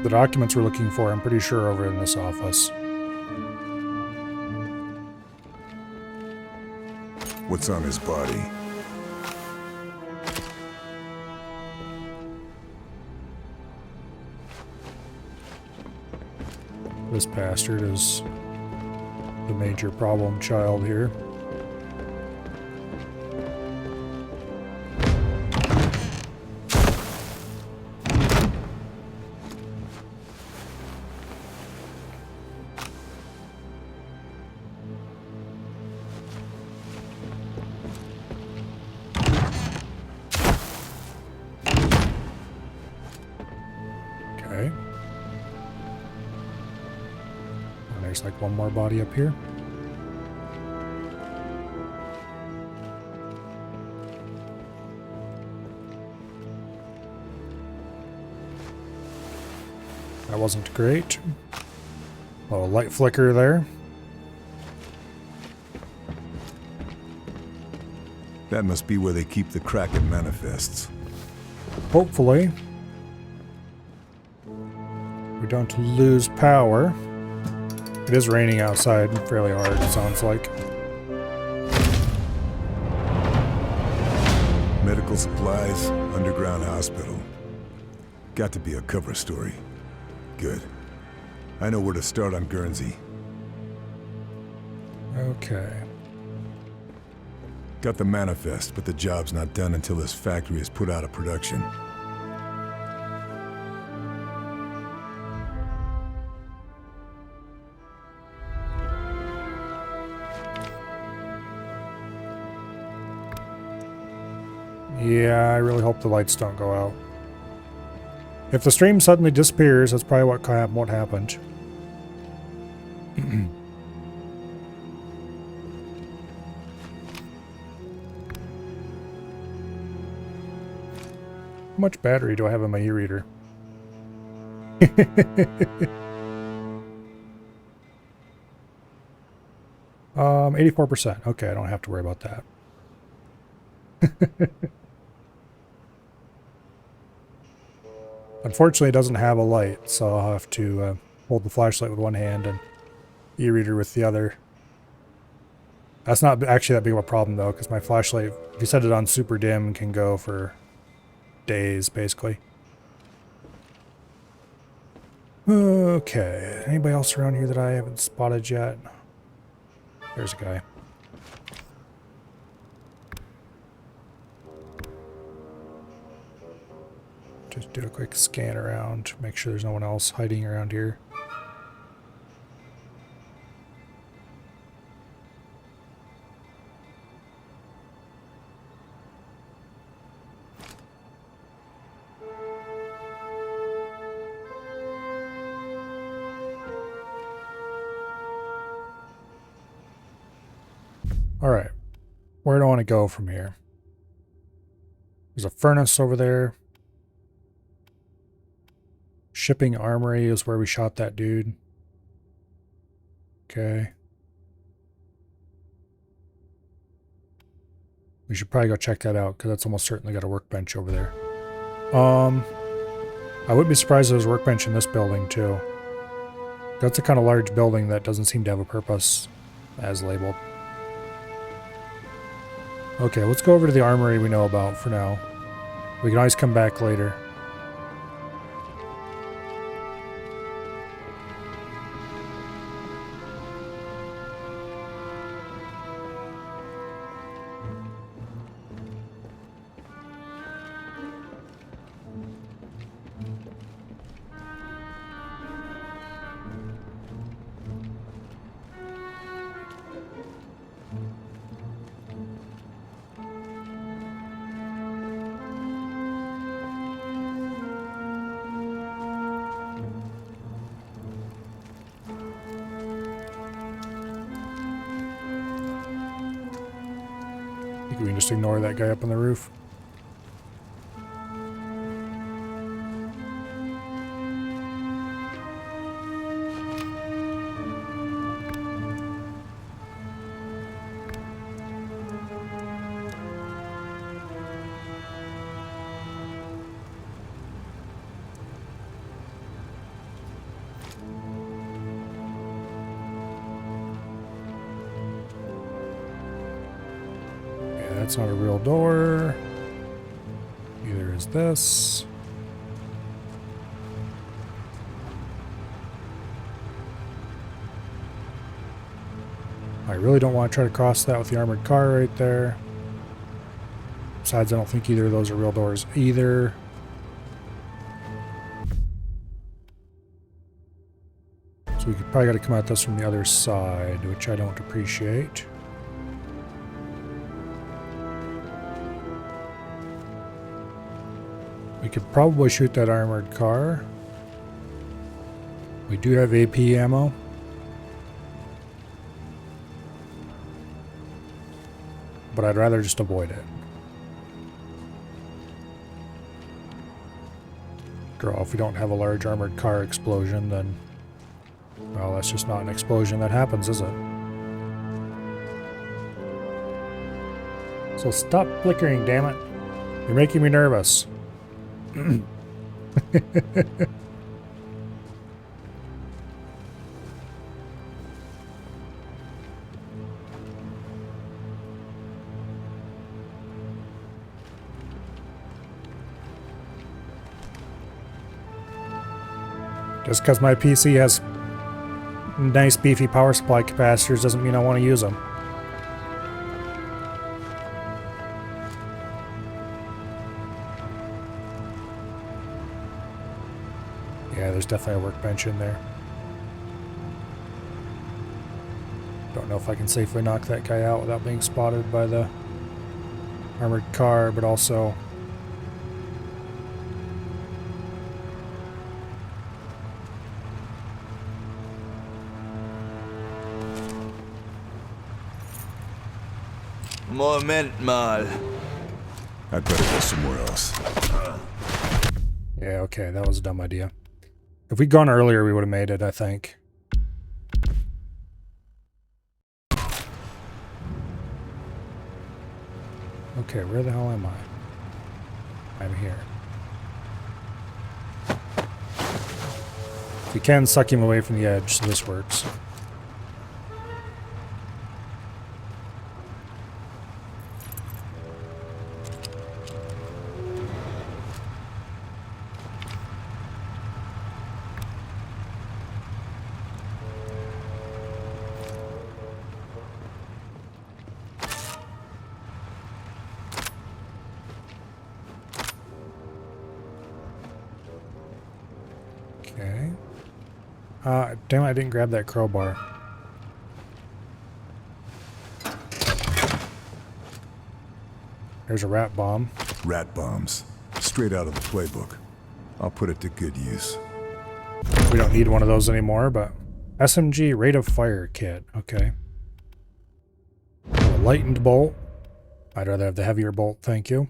The documents we're looking for, I'm pretty sure, over in this office. What's on his body? This bastard is the major problem child here. Okay. And there's like one more body up here. That wasn't great. A little light flicker there. That must be where they keep the Kraken manifests. Hopefully, we don't lose power. It is raining outside fairly hard, it sounds like. Medical supplies, underground hospital. Got to be a cover story. Good. I know where to start on Guernsey. Okay. Got the manifest, but the job's not done until this factory is put out of production. Yeah, I really hope the lights don't go out. If the stream suddenly disappears, that's probably what happened. How much battery do I have in my e-reader? 84%. Okay, I don't have to worry about that. Unfortunately, it doesn't have a light, so I'll have to hold the flashlight with one hand and e-reader with the other. That's not actually that big of a problem, though, because my flashlight, if you set it on super dim, can go for days, basically. Okay, anybody else around here that I haven't spotted yet? There's a guy. Just do a quick scan around, make sure there's no one else hiding around here. Alright, where do I want to go from here? There's a furnace over there. Shipping Armory is where we shot that dude. Okay. We should probably go check that out, because that's almost certainly got a workbench over there. I wouldn't be surprised if there's a workbench in this building, too. That's a kind of large building that doesn't seem to have a purpose, as labeled. Okay, let's go over to the armory we know about for now. We can always come back later. We can just ignore that guy up on the roof. That's not a real door. Neither is this. I really don't want to try to cross that with the armored car right there. Besides, I don't think either of those are real doors either. So we could probably got to come at this from the other side, which I don't appreciate. We could probably shoot that armored car. We do have AP ammo. But I'd rather just avoid it. After all, if we don't have a large armored car explosion, then... well, that's just not an explosion that happens, is it? So stop flickering, damn it. You're making me nervous. Just because my PC has nice beefy power supply capacitors doesn't mean I want to use them. Yeah, there's definitely a workbench in there. Don't know if I can safely knock that guy out without being spotted by the armored car, but also... Moment mal. I'd better go somewhere else. yeah, okay, that was a dumb idea. If we'd gone earlier, we would have made it, I think. Okay, where the hell am I? I'm here. We can suck him away from the edge, so this works. Damn it, I didn't grab that crowbar. There's a rat bomb. Rat bombs. Straight out of the playbook. I'll put it to good use. We don't need one of those anymore, but... SMG rate of fire kit. Okay. A lightened bolt. I'd rather have the heavier bolt, thank you.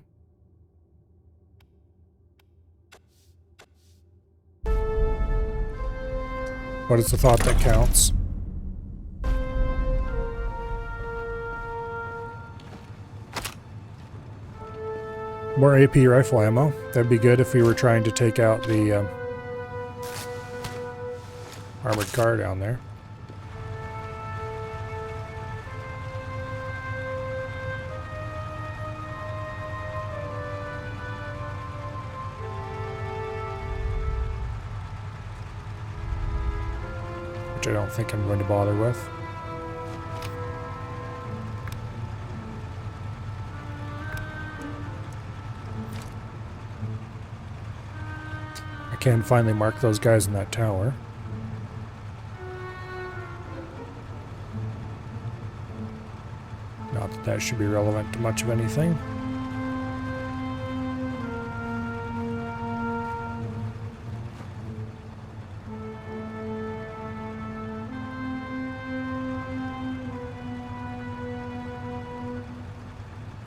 But it's the thought that counts. More AP rifle ammo. That'd be good if we were trying to take out the armored car down there. Which I don't think I'm going to bother with. I can finally mark those guys in that tower. Not that that should be relevant to much of anything.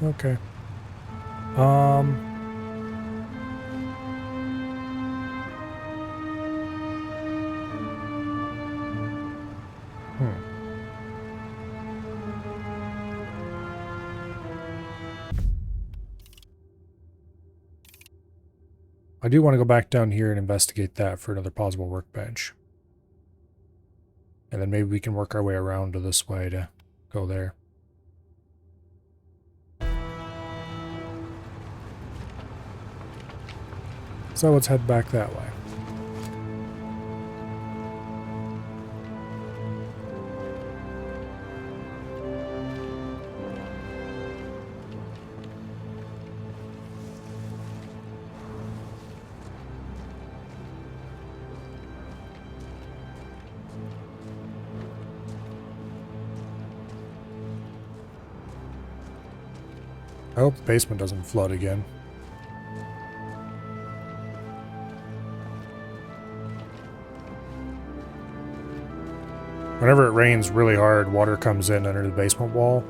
Okay. I do want to go back down here and investigate that for another possible workbench. And then maybe we can work our way around to this way to go there. So let's head back that way. I hope the basement doesn't flood again. Whenever it rains really hard, water comes in under the basement wall.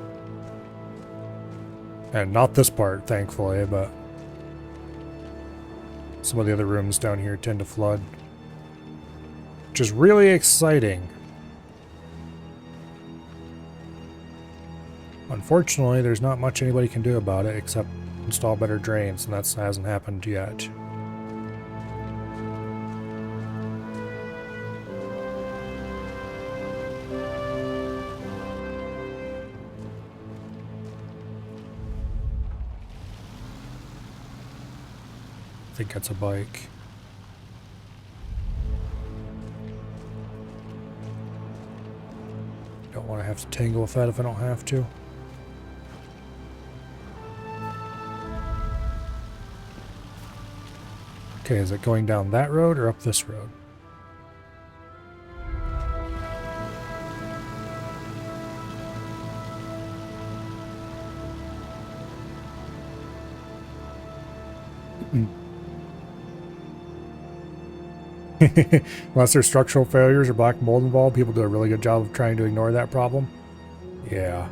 And not this part, thankfully, but some of the other rooms down here tend to flood. Which is really exciting. Unfortunately, there's not much anybody can do about it except install better drains, and that hasn't happened yet. I think that's a bike. Don't want to have to tangle with that if I don't have to. Okay, is it going down that road or up this road? Unless there's structural failures or black mold involved, people do a really good job of trying to ignore that problem. Yeah.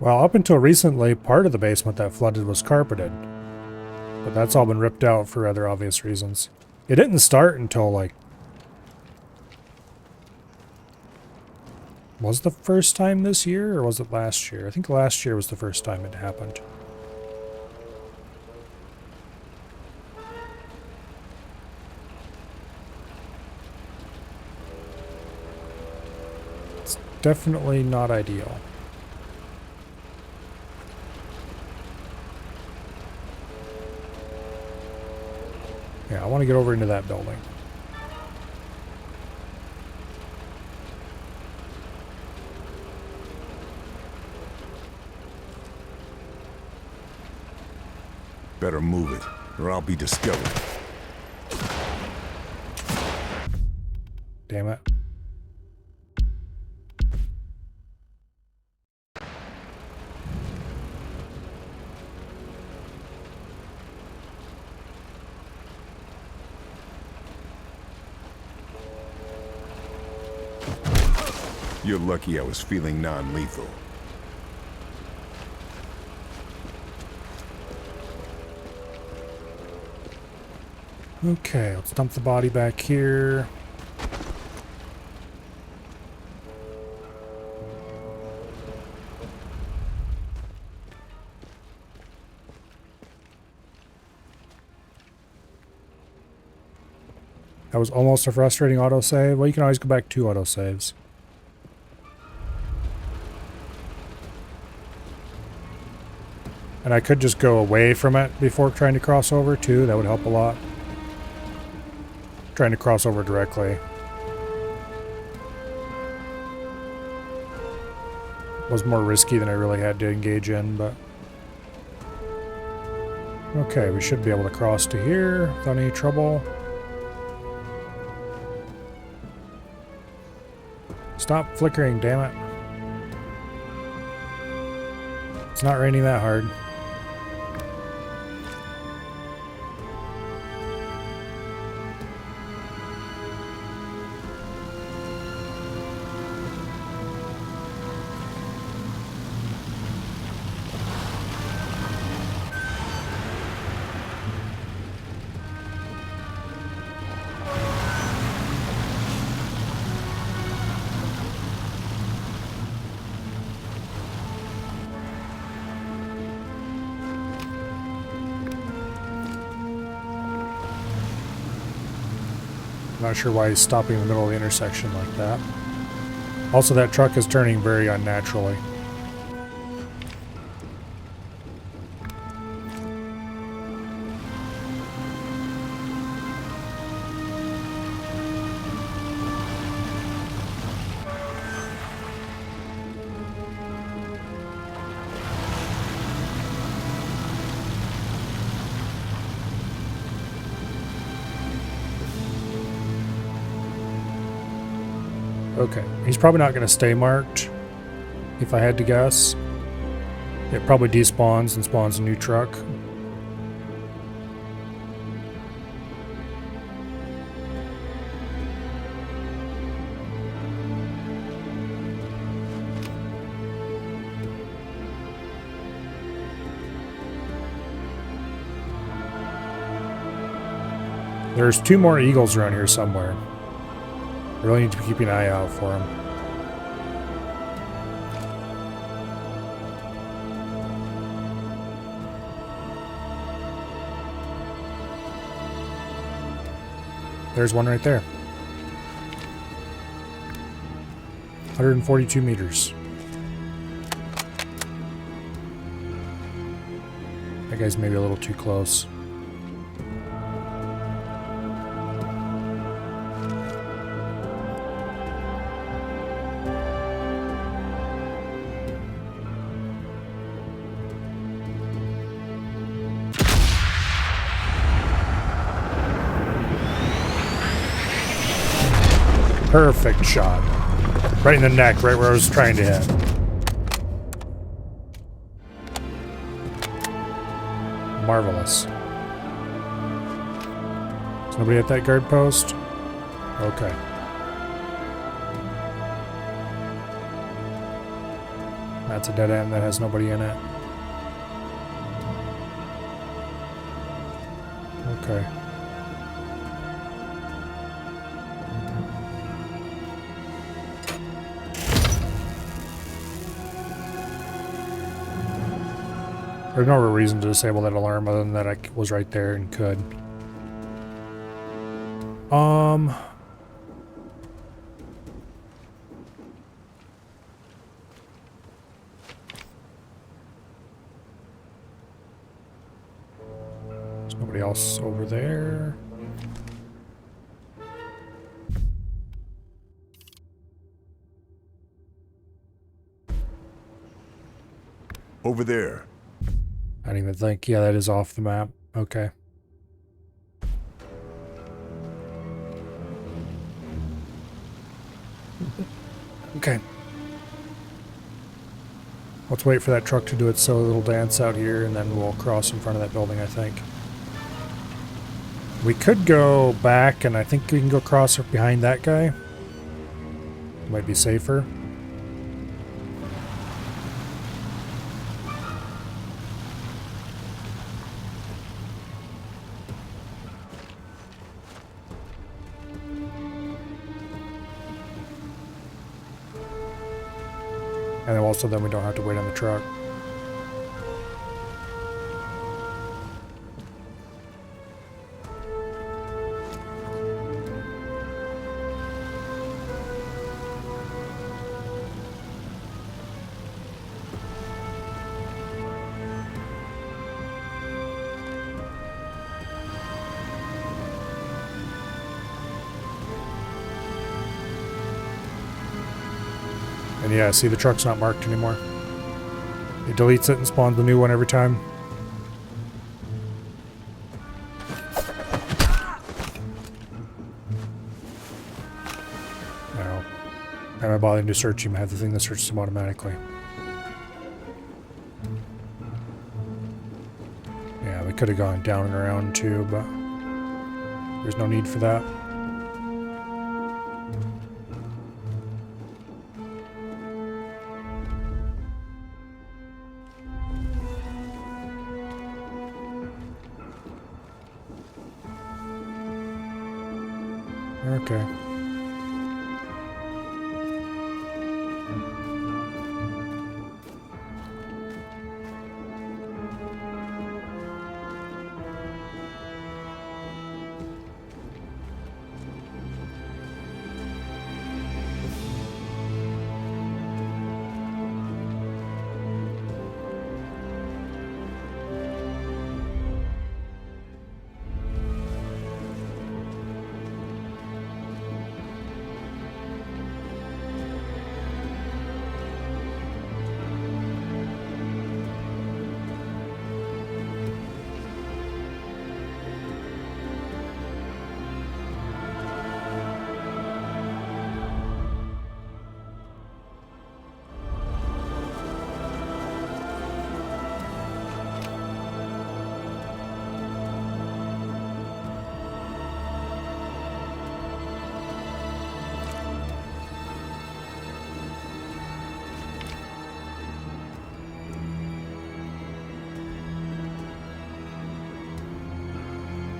Well, up until recently, part of the basement that flooded was carpeted. But that's all been ripped out for other obvious reasons. It didn't start until, like... Was the first time this year, or was it last year? I think last year was the first time it happened. It's definitely not ideal. Yeah, I want to get over into that building. Better move it, or I'll be discovered. damn it. You're lucky I was feeling non-lethal. Okay, let's dump the body back here. That was almost a frustrating autosave. Well, you can always go back to autosaves. And I could just go away from it before trying to cross over too. That would help a lot. Trying to cross over directly was more risky than I really had to engage in, but okay, we should be able to cross to here without any trouble. Stop flickering, damn it. It's not raining that hard. Not sure why he's stopping in the middle of the intersection like that. Also, that truck is turning very unnaturally. Okay, he's probably not going to stay marked, if I had to guess. It probably despawns and spawns a new truck. There's 2 more eagles around here somewhere. Really need to be keeping an eye out for him. There's one right there. 142 meters. That guy's maybe a little too close. Perfect shot. Right in the neck, right where I was trying to hit. Marvelous. Is nobody at that guard post? Okay. That's a dead end that has nobody in it. Okay. There's no real reason to disable that alarm other than that I was right there and could. There's nobody else over there. Over there. I didn't even think. Yeah, that is off the map. Okay. Okay. Let's wait for that truck to do its silly little dance out here, and then we'll cross in front of that building, I think. We could go back, and I think we can go cross behind that guy. Might be safer. And also then we don't have to wait on the truck. And yeah, see, the truck's not marked anymore. It deletes it and spawns the new one every time. Now, am I bothering to search him? I have the thing that searches him automatically. Yeah, we could have gone down and around too, but there's no need for that. Okay.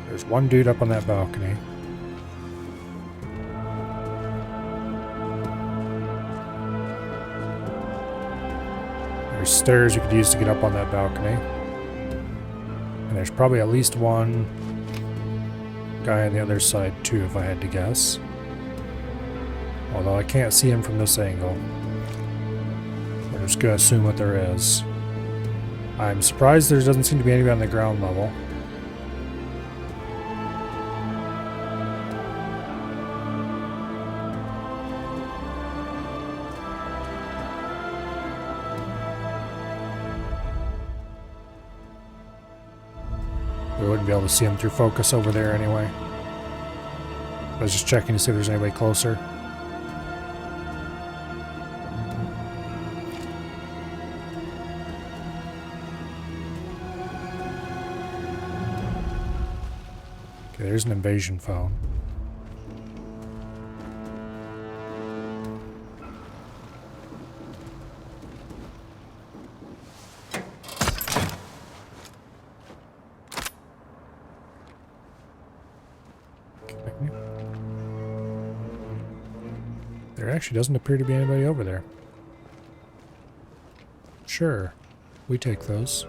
There's one dude up on that balcony. There's stairs you could use to get up on that balcony. And there's probably at least one guy on the other side too, if I had to guess. Although I can't see him from this angle. We're just gonna assume what there is. I'm surprised there doesn't seem to be anybody on the ground level. We wouldn't be able to see him through focus over there anyway. I was just checking to see if there's anybody closer. Okay, there's an invasion phone. There actually doesn't appear to be anybody over there. Sure, we take those.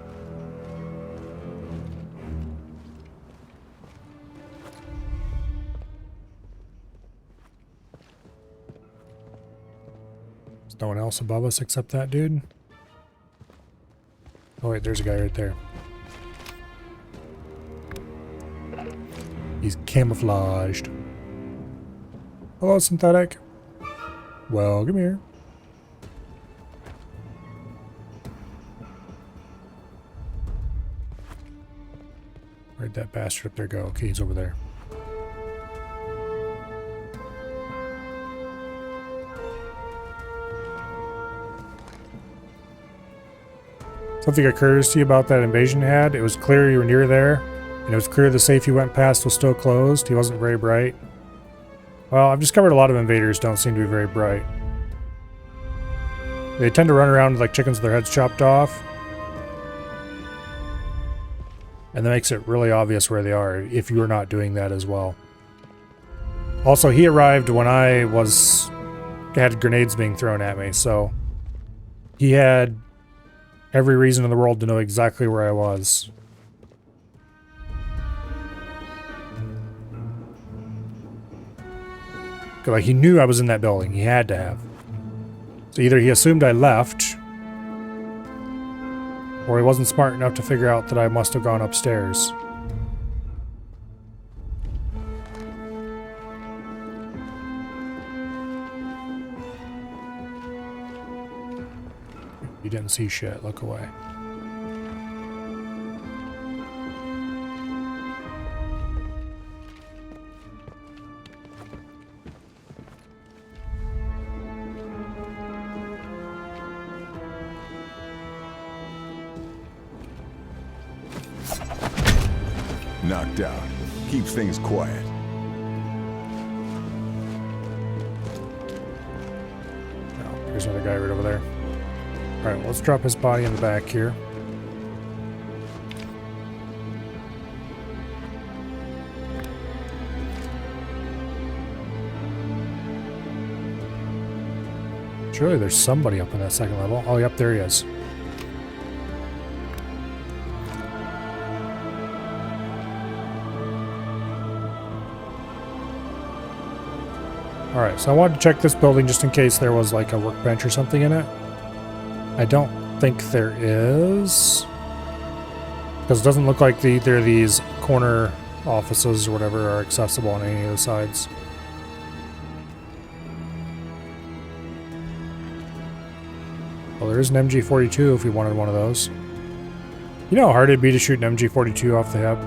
There's no one else above us except that dude. Oh wait, there's a guy right there. He's camouflaged. Hello, synthetic. Well, come here. Where'd that bastard up there go? Okay, he's over there. Something occurs to you about that invasion had? It was clear you were near there, and it was clear the safe you went past was still closed. He wasn't very bright. Well, I've discovered a lot of invaders don't seem to be very bright. They tend to run around like chickens with their heads chopped off. And that makes it really obvious where they are if you are not doing that as well. Also, he arrived when I had grenades being thrown at me, so he had every reason in the world to know exactly where I was. Like, he knew I was in that building. He had to have. So either he assumed I left, or he wasn't smart enough to figure out that I must have gone upstairs. You didn't see shit. Look away. Knocked out. Keeps things quiet. Oh, there's another guy right over there. Alright, let's drop his body in the back here. Surely there's somebody up on that second level. Oh, yep, there he is. Alright, so I wanted to check this building just in case there was like a workbench or something in it. I don't think there is. Because it doesn't look like either of these corner offices or whatever are accessible on any of the sides. Well, there is an MG42 if we wanted one of those. You know how hard it'd be to shoot an MG42 off the hip?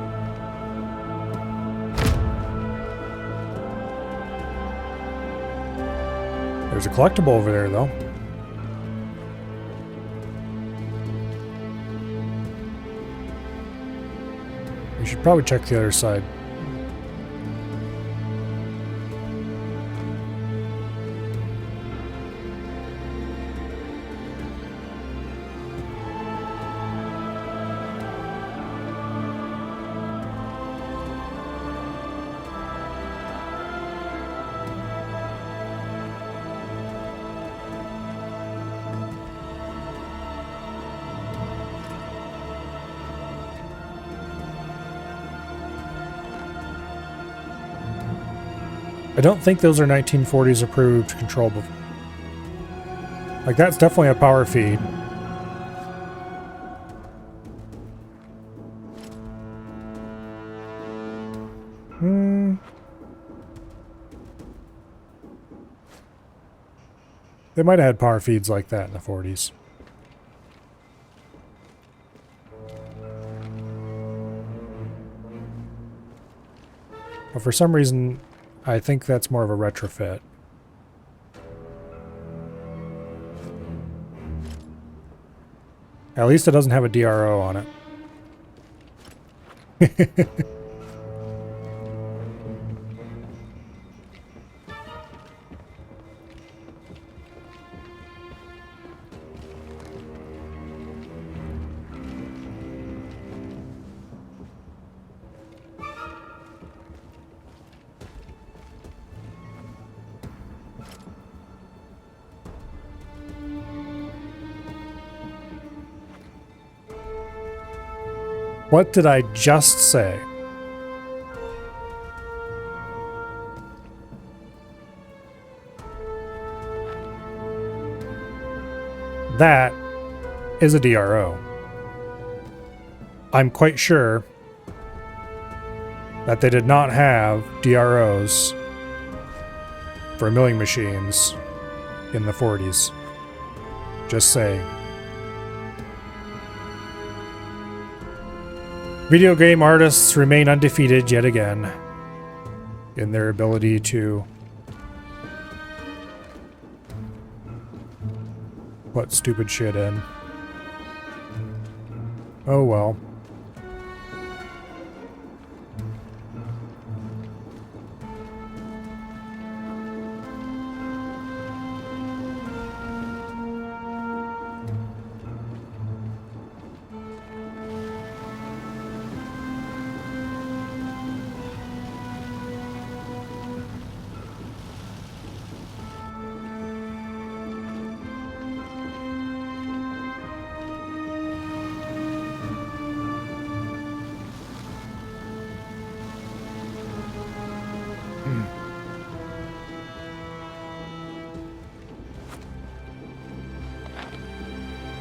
There's a collectible over there, though. We should probably check the other side. I don't think those are 1940s approved control. Like, that's definitely a power feed. They might have had power feeds like that in the 40s. But for some reason, I think that's more of a retrofit. At least it doesn't have a DRO on it. What did I just say? That is a DRO. I'm quite sure that they did not have DROs for milling machines in the 40s. Just saying. Video game artists remain undefeated yet again in their ability to put stupid shit in. Oh well.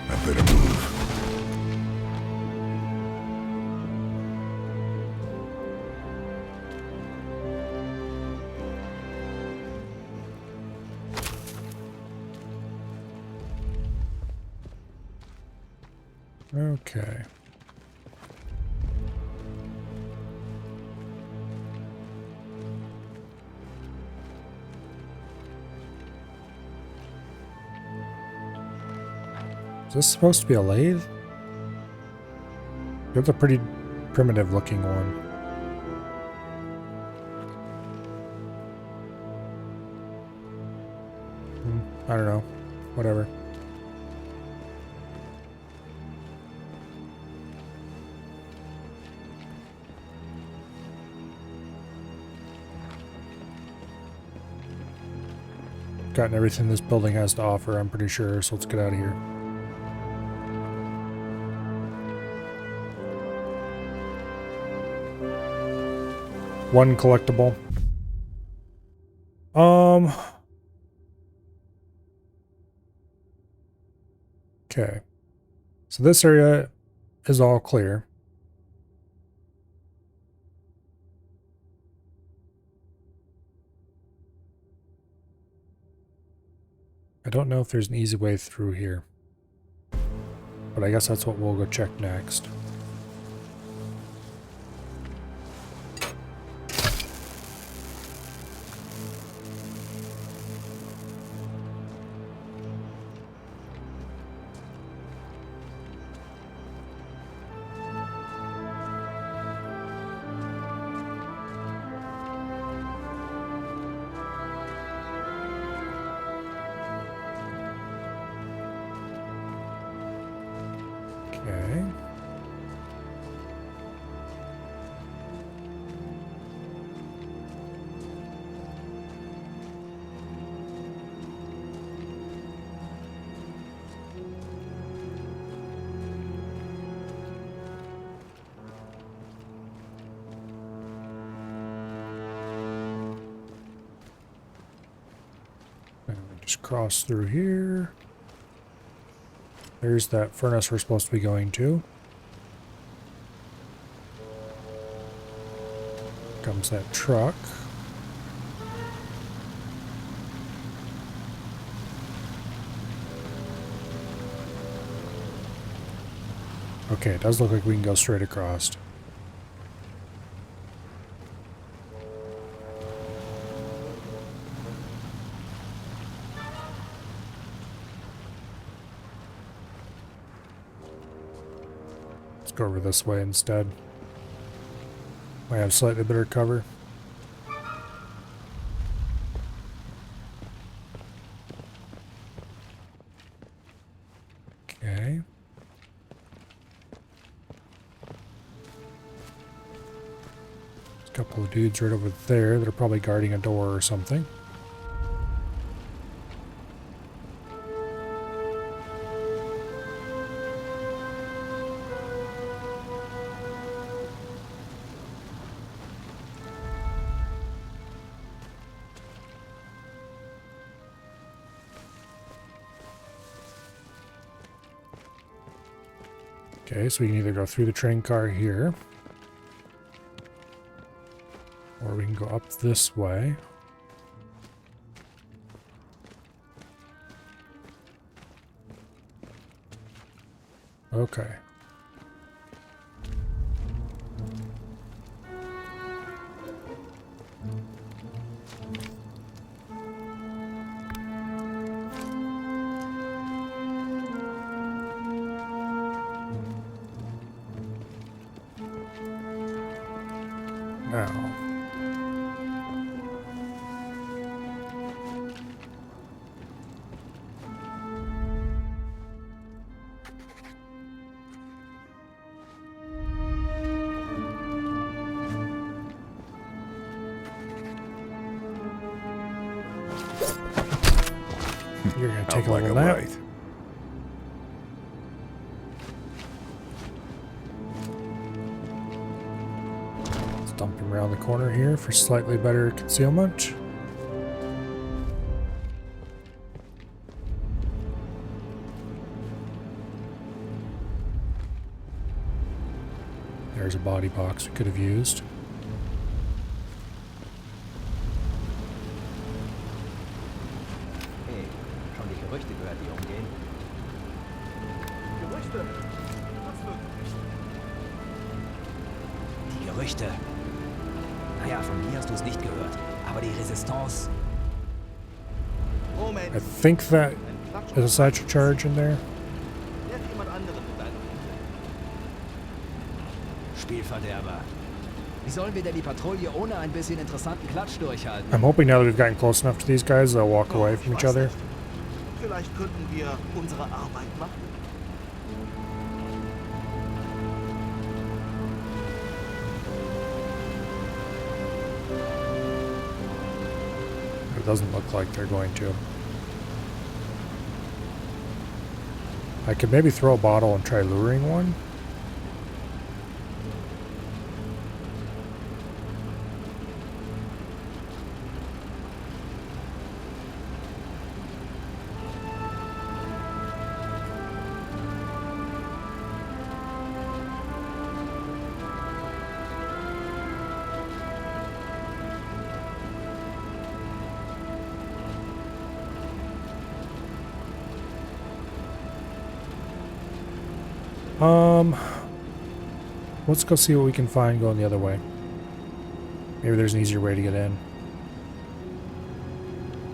I better move. Okay. Is this supposed to be a lathe? It's a pretty primitive looking one. I don't know. Whatever. Gotten everything this building has to offer, I'm pretty sure, so let's get out of here. One collectible. Okay. So this area is all clear. I don't know if there's an easy way through here, but I guess that's what we'll go check next. Okay. And we just cross through here. There's that furnace we're supposed to be going to. Comes that truck. Okay, it does look like we can go straight across. Let's go over this way instead. Might have slightly better cover. Okay. There's a couple of dudes right over there that are probably guarding a door or something. Okay, so we can either go through the train car here, or we can go up this way. Okay. now. You're gonna take Out a like little a nap. light. Let's dump him around the corner here for slightly better concealment. There's a body box we could have used. Hey, schon die Gerüchte gehört, die umgehen? Gerüchte? Was für Gerüchte? Die Gerüchte. Naja, von mir hast du es nicht gehört. Aber die Resistance... Moment. I think that Ein Klatsch. is a satchel charge in there. Nerv jemand anderen mit deinem Spielverderber. Wie sollen wir denn die Patrouille ohne ein bisschen interessanten Klatsch durchhalten? I'm hoping now that we've gotten close enough to these guys, they'll walk away from each other. Vielleicht könnten wir unsere Arbeit machen. It doesn't look like they're going to. I could maybe throw a bottle and try luring one. Let's go see what we can find going the other way. Maybe there's an easier way to get in.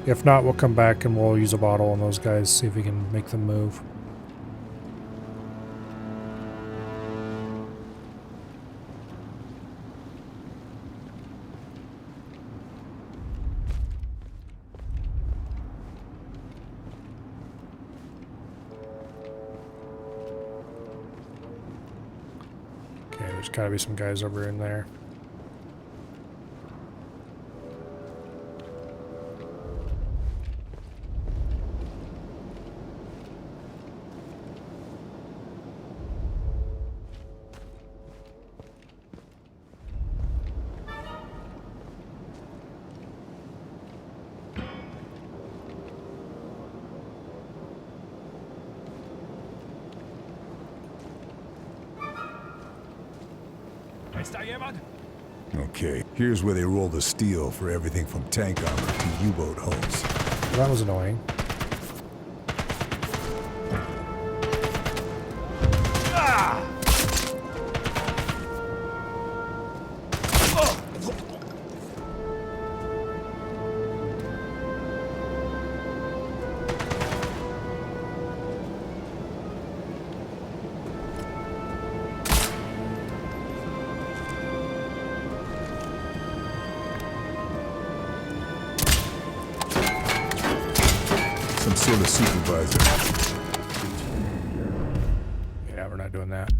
If not, we'll come back and we'll use a bottle on those guys, see if we can make them move. There's gotta be some guys over in there. Okay, here's where they roll the steel for everything from tank armor to U-boat hulls. That was annoying. Some sort of supervisor. Yeah, we're not doing that.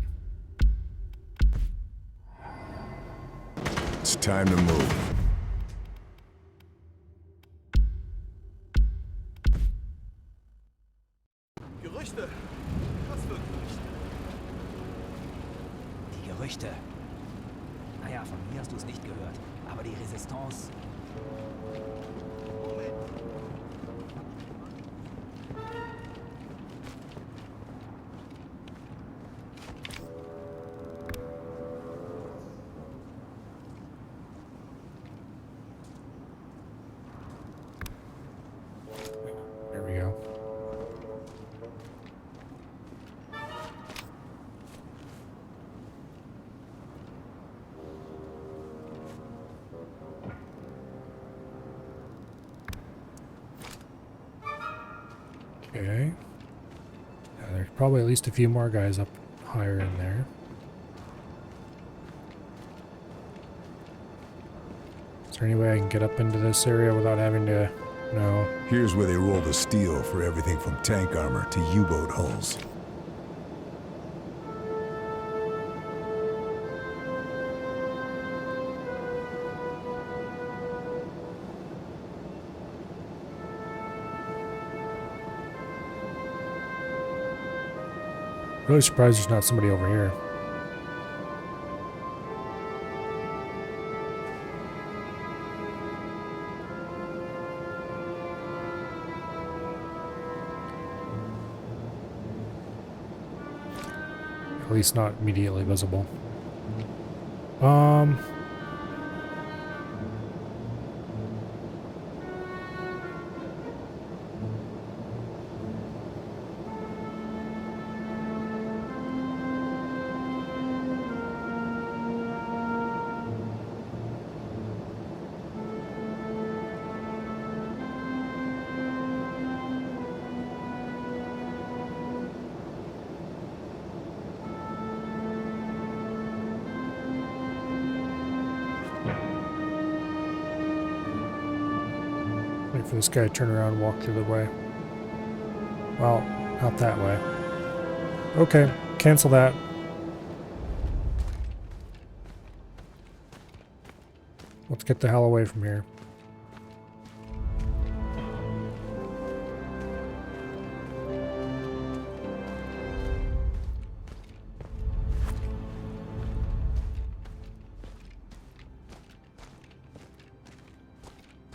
It's time to move. Gerüchte? Was für Gerüchte? Die Gerüchte. Naja, von mir hast du es nicht gehört. Aber die Resistance... Moment. There we go. Okay. Yeah, there's probably at least a few more guys up higher in there. there any way I can get up into this area without having to... No. Here's where they roll the steel for everything from tank armor to U-boat hulls. Really surprised there's not somebody over here. At least not immediately visible. Wait for this guy to turn around and walk the other way. Well, not that way. Okay, cancel that. Let's get the hell away from here.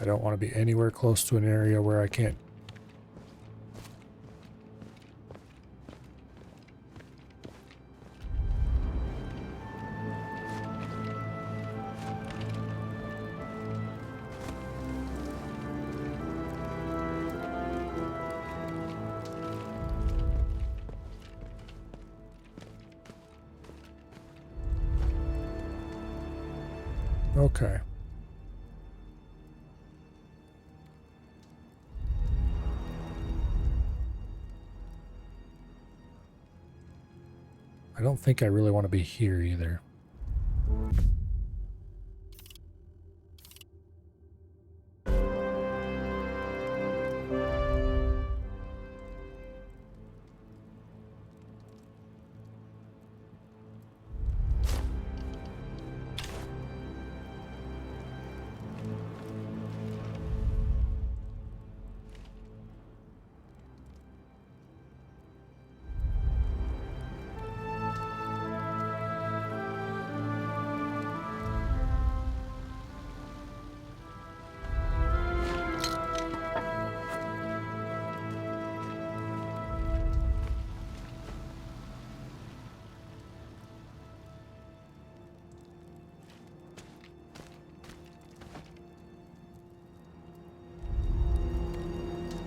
I don't want to be anywhere close to an area where I can't. Okay. I don't think I really want to be here either.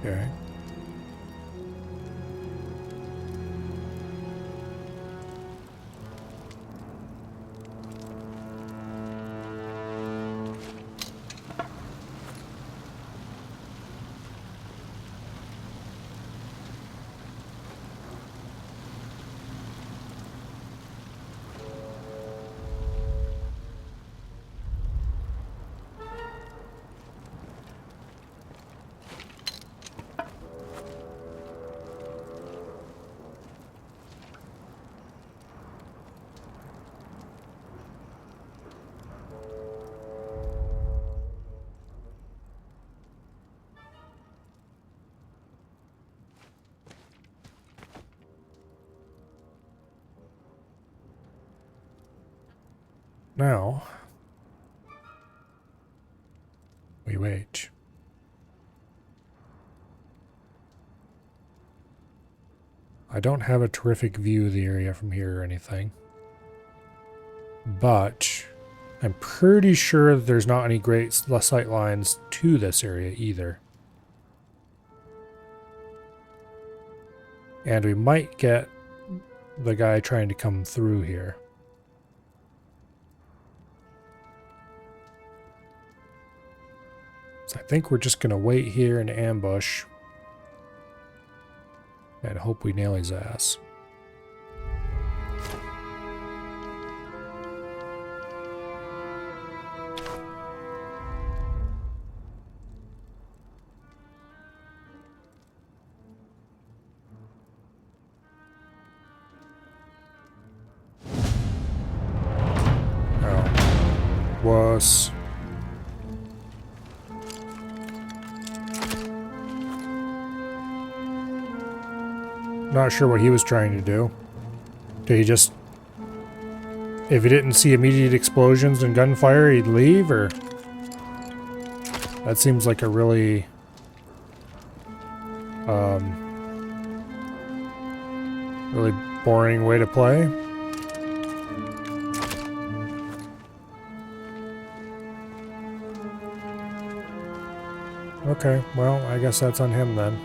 Okay. Now, we wait. I don't have a terrific view of the area from here or anything, but I'm pretty sure that there's not any great sight lines to this area either. And we might get the guy trying to come through here. So I think we're just going to wait here and ambush and hope we nail his ass. was. Not sure what he was trying to do. Did he just... If he didn't see immediate explosions and gunfire, he'd leave, or... That seems like a really... really boring way to play. Okay, well, I guess that's on him then.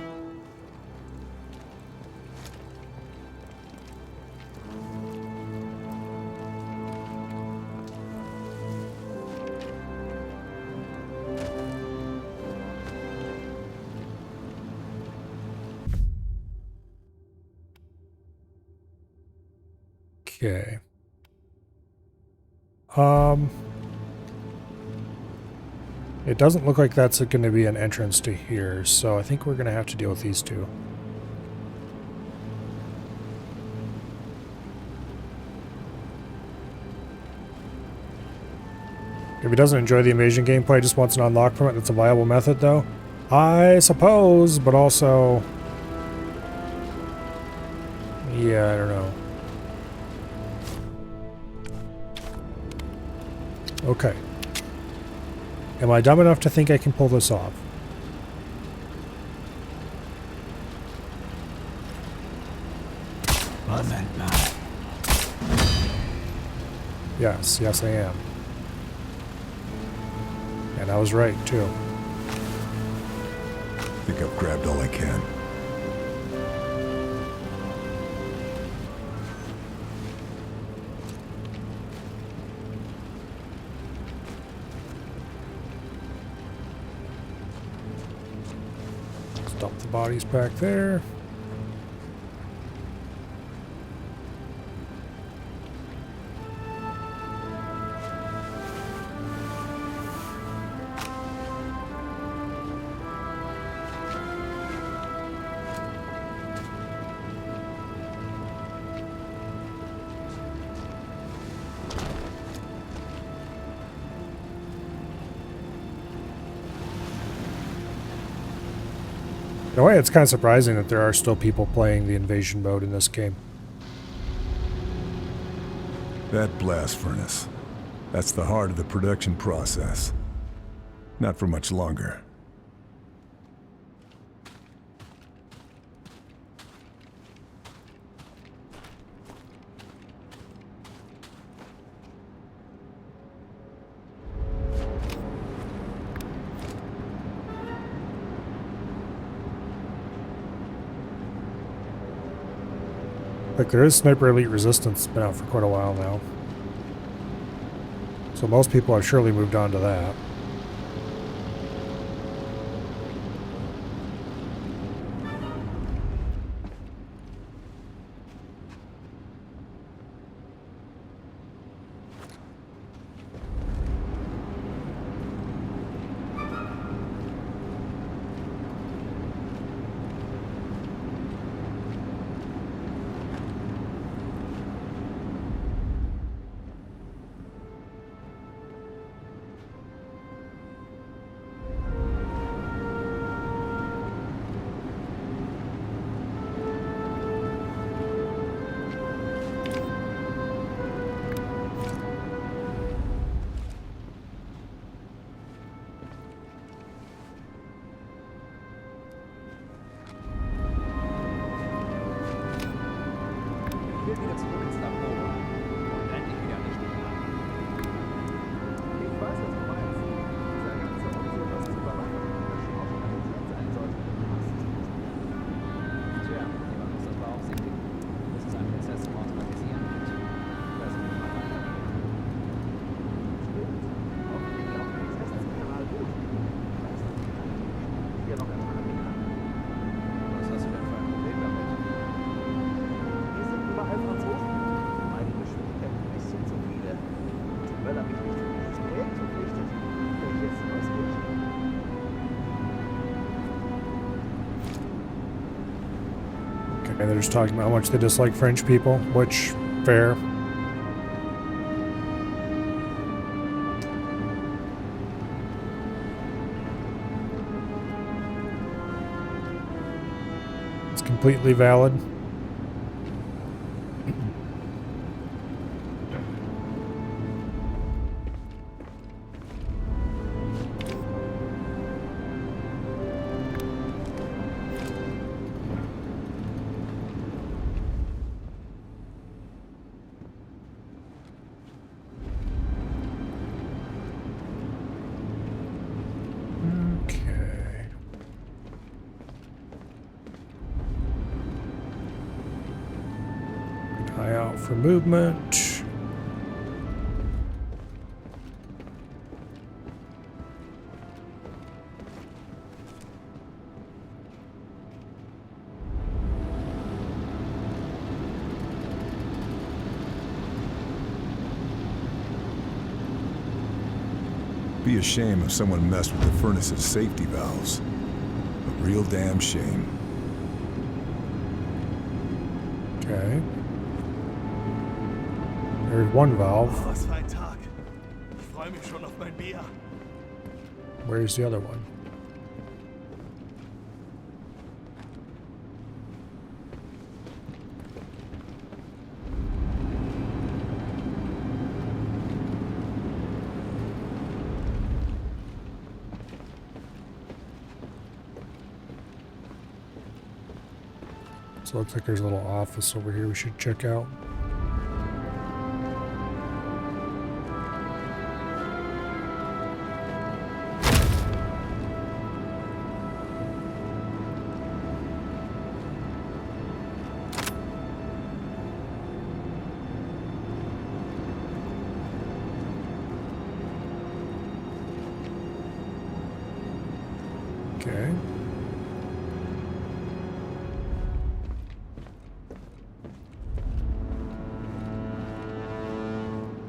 Okay. It doesn't look like that's going to be an entrance to here, so I think we're going to have to deal with these two. If he doesn't enjoy the invasion gameplay, just wants an unlock from it, that's a viable method, though. I suppose, but also... Yeah, I don't know. Okay. Am I dumb enough to think I can pull this off? Yes, yes I am. And I was right, too. I think I've grabbed all I can. Dump the bodies back there. In a way, it's kind of surprising that there are still people playing the invasion mode in this game. That blast furnace. That's the heart of the production process. Not for much longer. Like, there is Sniper Elite Resistance, been out for quite a while now. So most people have surely moved on to that. Okay, they're just talking about how much they dislike French people, which, fair. It's completely valid. Okay. Keep an eye out for movement. Be a shame if someone messed with the furnace's safety valves. A real damn shame. Okay. There's one valve. Was für ein Tag. Ich freue mich schon auf mein Bier. Where's the other one? So it looks like there's a little office over here we should check out. Okay.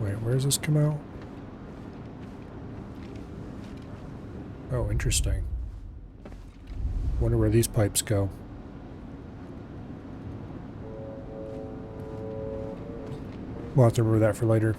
Wait, where does this come out? Oh, interesting. Wonder where these pipes go. We'll have to remember that for later.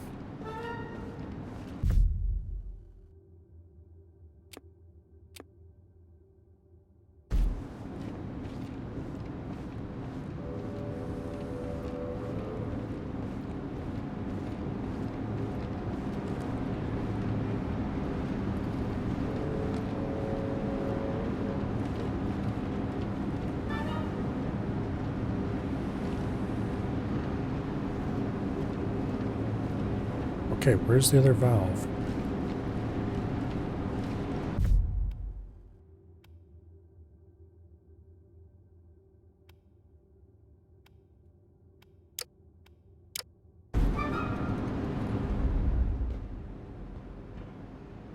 Okay, where's the other valve?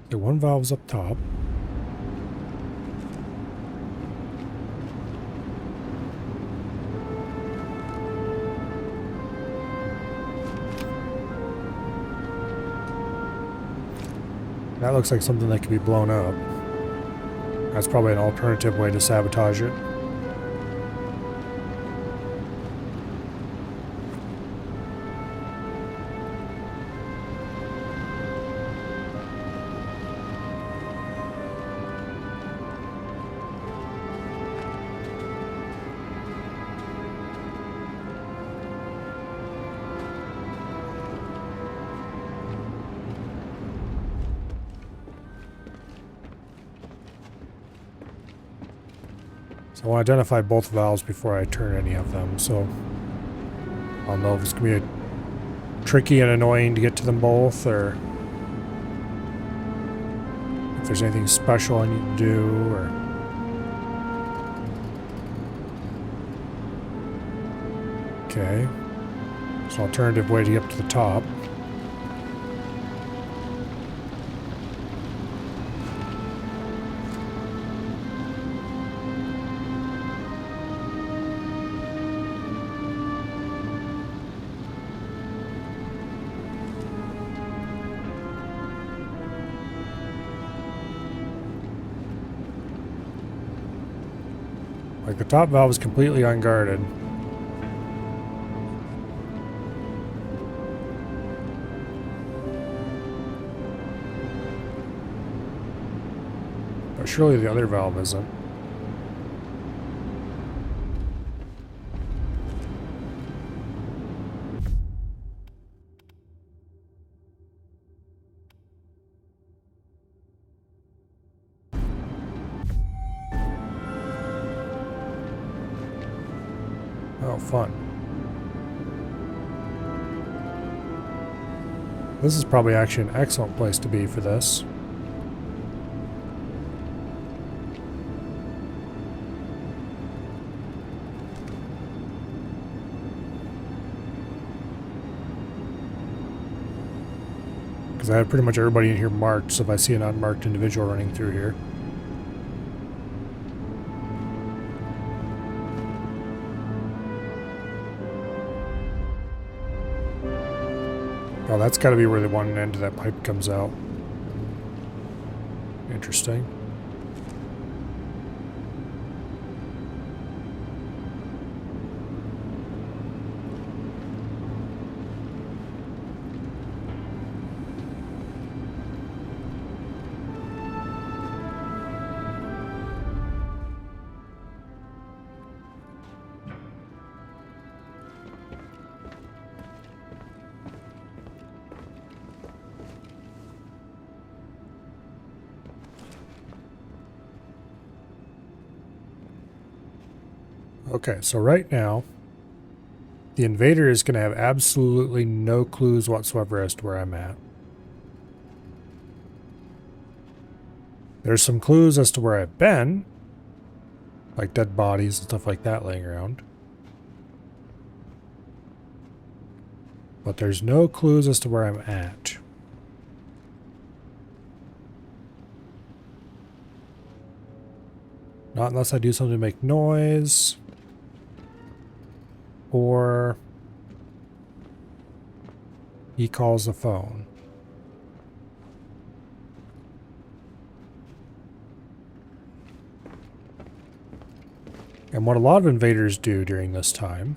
The one valve's up top. That looks like something that could be blown up. That's probably an alternative way to sabotage it. So I want to identify both valves before I turn any of them, so I'll know if it's going to be tricky and annoying to get to them both, or if there's anything special I need to do, or... Okay. It's an alternative way to get up to the top. Like, the top valve is completely unguarded. But surely the other valve isn't. Oh, fun. This is probably actually an excellent place to be for this. Because I have pretty much everybody in here marked, so if I see an unmarked individual running through here. Oh, that's got to be where the one end of that pipe comes out. Interesting. Okay, so right now, the invader is going to have absolutely no clues whatsoever as to where I'm at. There's some clues as to where I've been, like dead bodies and stuff like that laying around. But there's no clues as to where I'm at. Not unless I do something to make noise. Or he calls the phone. And what a lot of invaders do during this time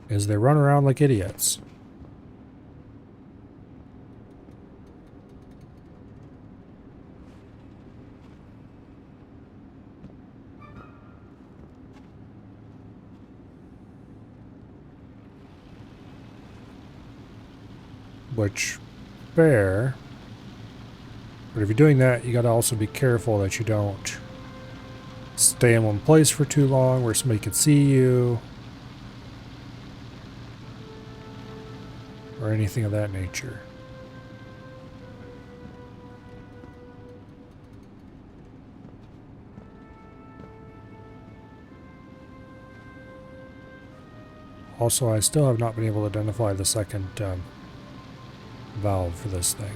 is they run around like idiots. Which, fair. But if you're doing that, you gotta also be careful that you don't stay in one place for too long where somebody can see you. Or anything of that nature. Also, I still have not been able to identify the second valve for this thing.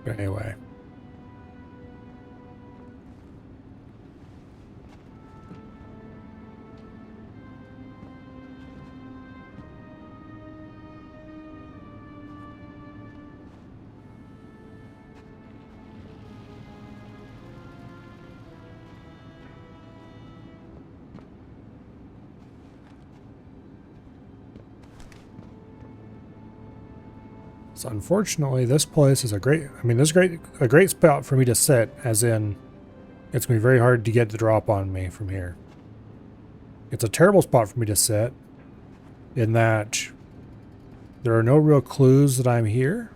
But anyway. So unfortunately, this place is a great, this is a great spot for me to sit, as in, it's going to be very hard to get the drop on me from here. It's a terrible spot for me to sit, in that there are no real clues that I'm here.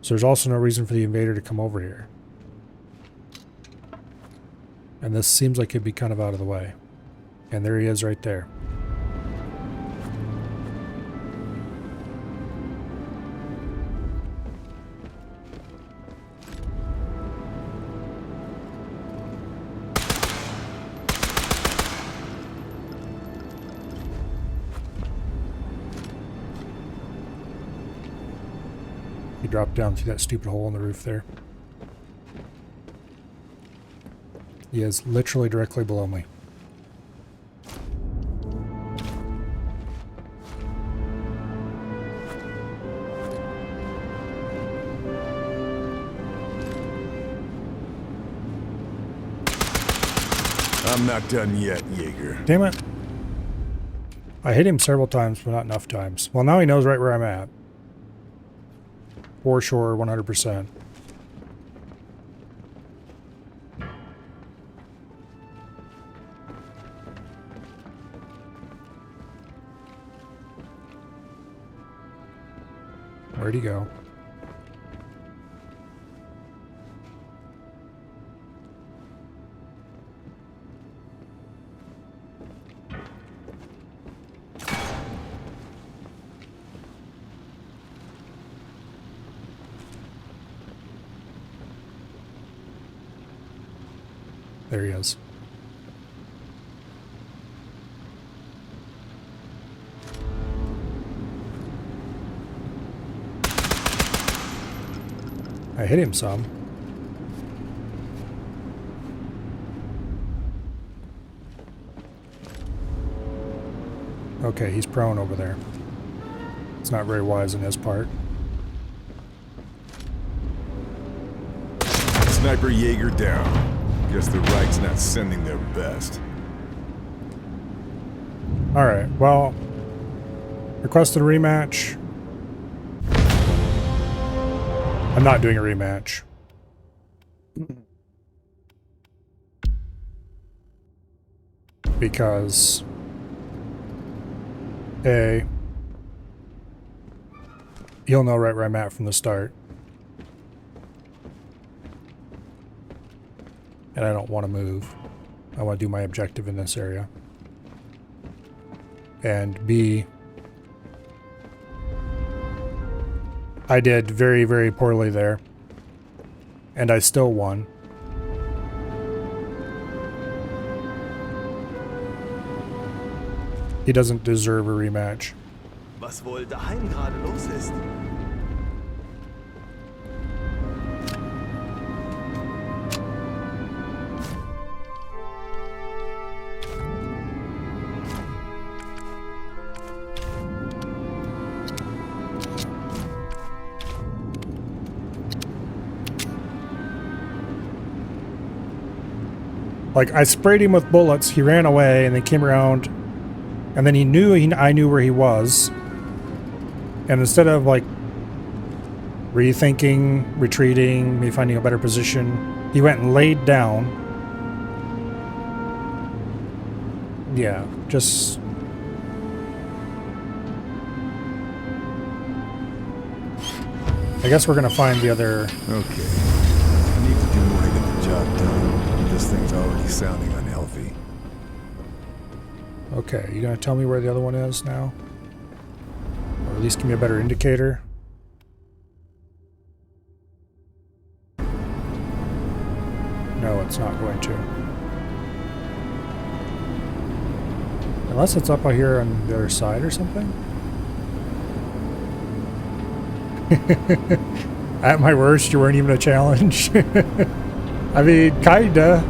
So there's also no reason for the invader to come over here. And this seems like it'd be kind of out of the way. And there he is right there. He dropped down through that stupid hole in the roof there. He is literally directly below me. I'm not done yet, Jaeger. Damn it. I hit him several times, but not enough times. Well, now he knows right where I'm at. For sure, 100%. Where'd he go? There he is. I hit him some. Okay, he's prone over there. It's not very wise on his part. Sniper Jaeger down. Guess the Reich's not sending their best. Alright, well, requested a rematch. I'm not doing a rematch. Because A, he'll know right where I'm at from the start. And I don't want to move. I want to do my objective in this area. And B, I did very, very poorly there. And I still won. He doesn't deserve a rematch. Was wohl daheim gerade los ist? Like, I sprayed him with bullets, he ran away, and they came around, and then he knew I knew where he was. And instead of, like, rethinking, retreating, me finding a better position, he went and laid down. Yeah, just... I guess we're gonna find the other... Okay. I need to do more to get the job done. This thing's already sounding unhealthy. Okay, you gonna tell me where the other one is now? Or at least give me a better indicator? No, it's not going to. Unless it's up out here on the other side or something? At my worst, you weren't even a challenge. I mean, kinda.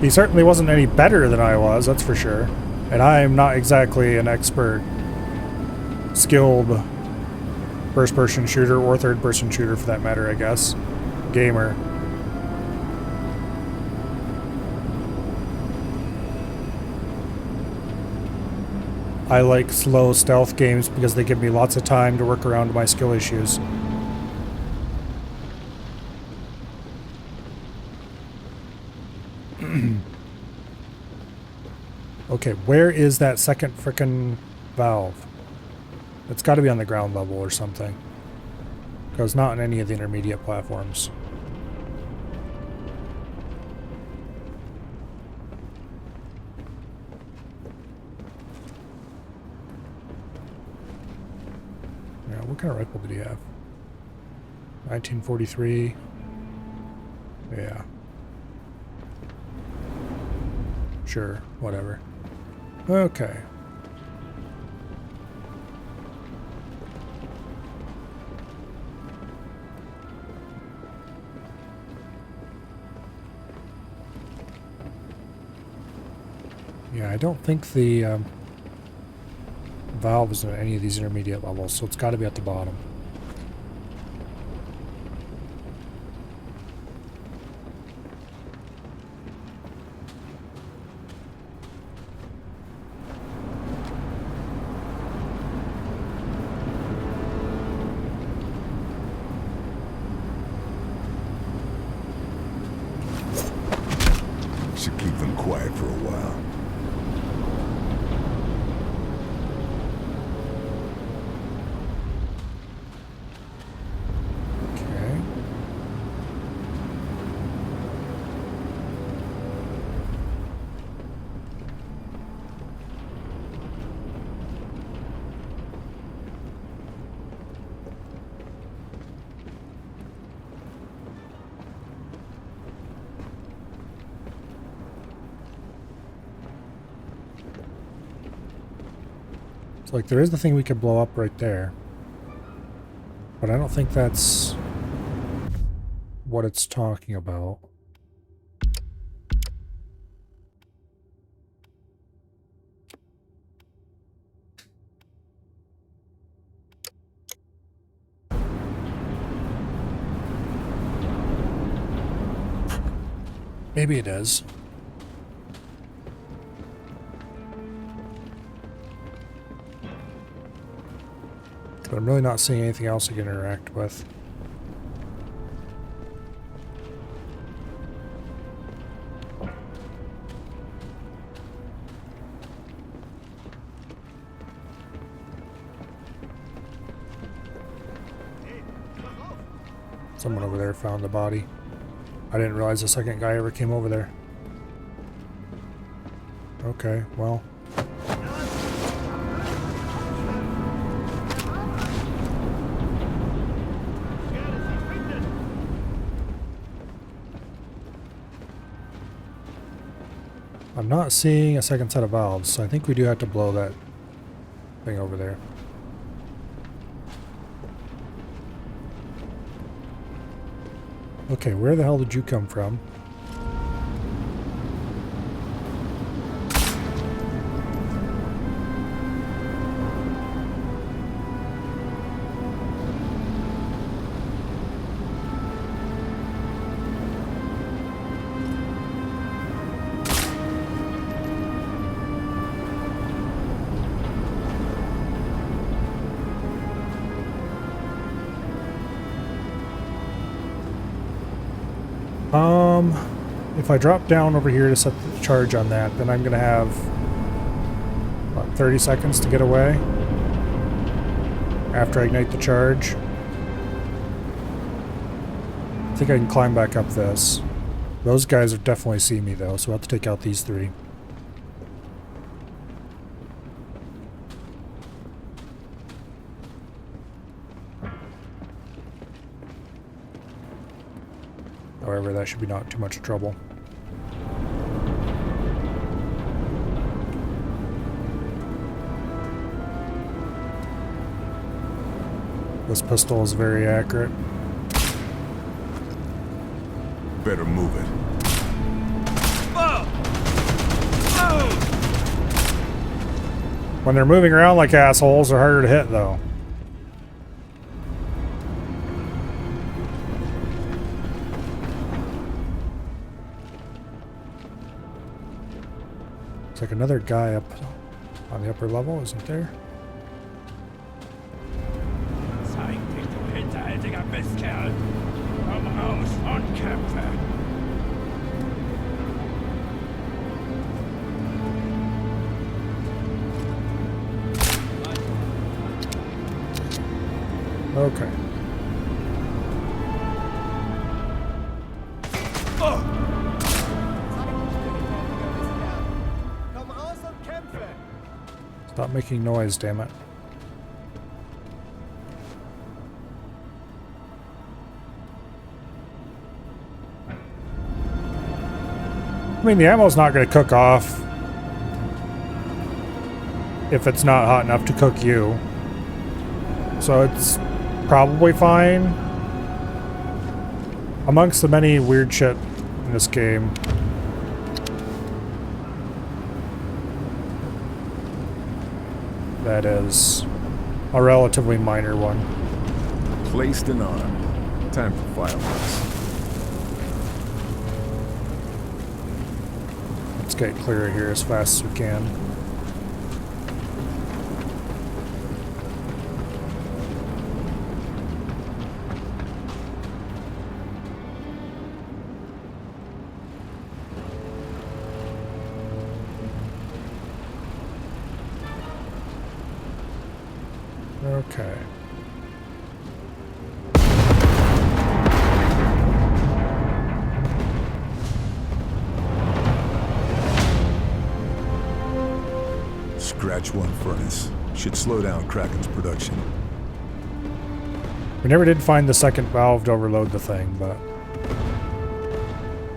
He certainly wasn't any better than I was, that's for sure. And I'm not exactly an expert, skilled first-person shooter, or third-person shooter for that matter, I guess. Gamer. I like slow stealth games because they give me lots of time to work around my skill issues. Okay, where is that second frickin' valve? It's got to be on the ground level or something. Because not on any of the intermediate platforms. Yeah, what kind of rifle did he have? 1943. Yeah. Sure, whatever. Okay. Yeah, I don't think the valve is in any of these intermediate levels, so it's got to be at the bottom. Should keep them quiet for a while. Okay. So, like, there is the thing we could blow up right there. But I don't think that's what it's talking about. Maybe it is. But I'm really not seeing anything else I can interact with. Someone over there found the body. I didn't realize the second guy ever came over there. Okay, well. I'm not seeing a second set of valves, so I think we do have to blow that thing over there. Okay, where the hell did you come from? If I drop down over here to set the charge on that, then I'm going to have, what, 30 seconds to get away after I ignite the charge. I think I can climb back up this. Those guys have definitely seen me though, so we'll have to take out these three. However, that should be not too much trouble. This pistol is very accurate. Better move it. When they're moving around like assholes, they're harder to hit though. Looks like another guy up on the upper level, isn't there? Zeig dich, du hinterhältiger Mistkerl! Komm raus und kämpfe! Okay. Komm raus und kämpfe! Stop making noise, damn it. I mean, the ammo's not going to cook off if it's not hot enough to cook you. So it's probably fine. Amongst the many weird shit in this game, that is a relatively minor one. Placed and armed. Time for fireworks. Let's get clear of here as fast as we can. Okay. Scratch one furnace. Should slow down Kraken's production. We never did find the second valve to overload the thing, but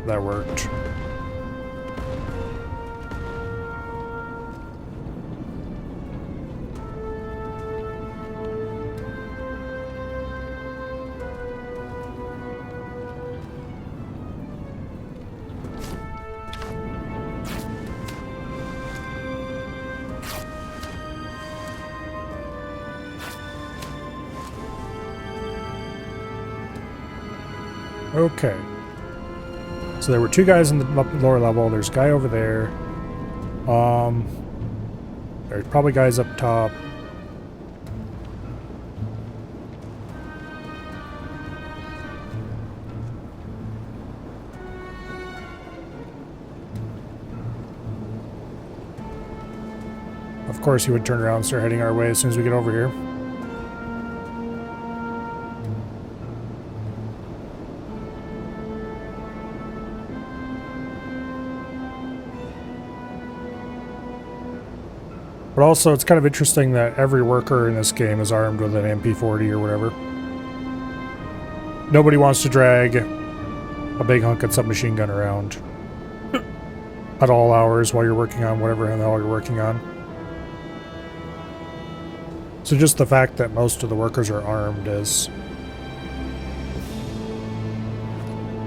that worked. Okay. So there were two guys in the lower level. There's a guy over there. There's probably guys up top. Of course, he would turn around and start heading our way as soon as we get over here. But also, it's kind of interesting that every worker in this game is armed with an MP40 or whatever. Nobody wants to drag a big hunk of submachine gun around at all hours while you're working on whatever the hell you're working on. So just the fact that most of the workers are armed is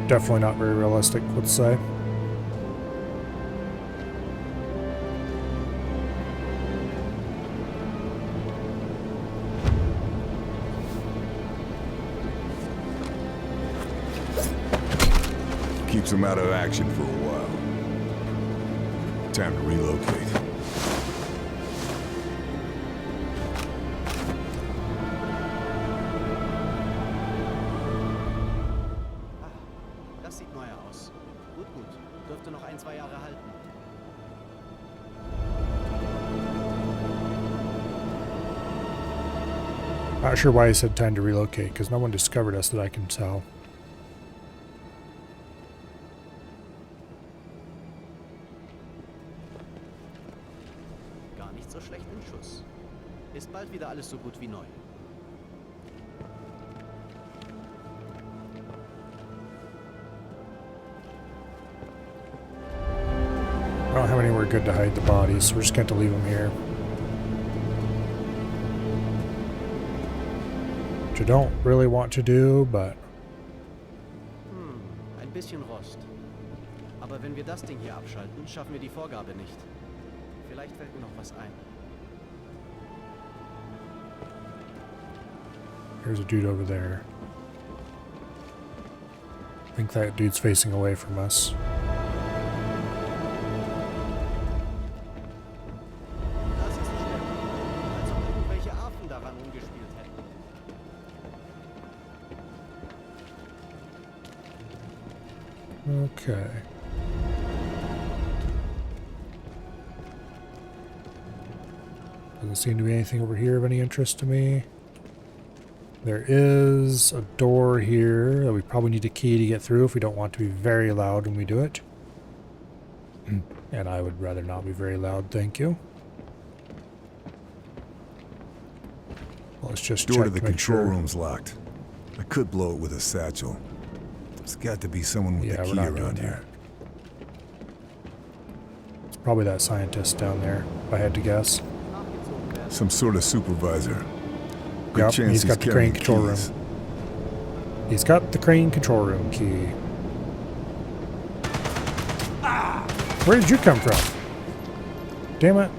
definitely not very realistic, let's say. Keeps them out of action for a while. Time to relocate. Das sieht neuer aus. Gut, gut. Dürfte noch 1-2 Jahre halten. Not sure why he said time to relocate, because no one discovered us that I can tell. Gar nicht so schlecht im Schuss. Ist bald wieder alles so gut wie neu. I don't have anywhere good to hide the bodies, so we're just going to leave them here. Which I don't really want to do, but... Ein bisschen Rost. Aber wenn wir das Ding hier abschalten, schaffen wir die Vorgabe nicht. Vielleicht fällt mir noch was ein. There's a dude over there. I think that dude's facing away from us. Das ist schlimm. Als ob irgendwelche Affen daran rumgespielt hätten. Okay. Doesn't seem to be anything over here of any interest to me. There is a door here that we probably need a key to get through if we don't want to be very loud when we do it. And I would rather not be very loud, thank you. Let's just Door check to the make control sure. room's locked. I could blow it with a satchel. There's got to be someone with Yeah, the we're key not doing around that. here. It's probably that scientist down there, if I had to guess. Some sort of supervisor. Good Yep, chance he's got the crane carrying control room. keys. He's got the crane control room key. Where did you come from? Damn it.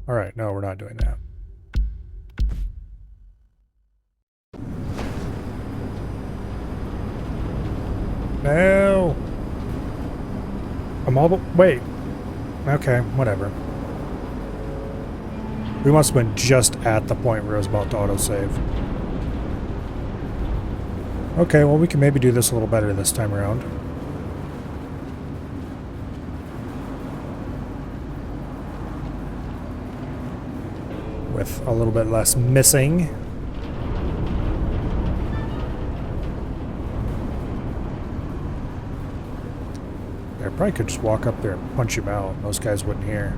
Alright, no, we're not doing that. No! I'm all the... Wait. Okay, whatever. We must have been just at the point where I was about to autosave. Okay, well we can maybe do this a little better this time around. With a little bit less missing. I probably could just walk up there and punch him out. Those guys wouldn't hear.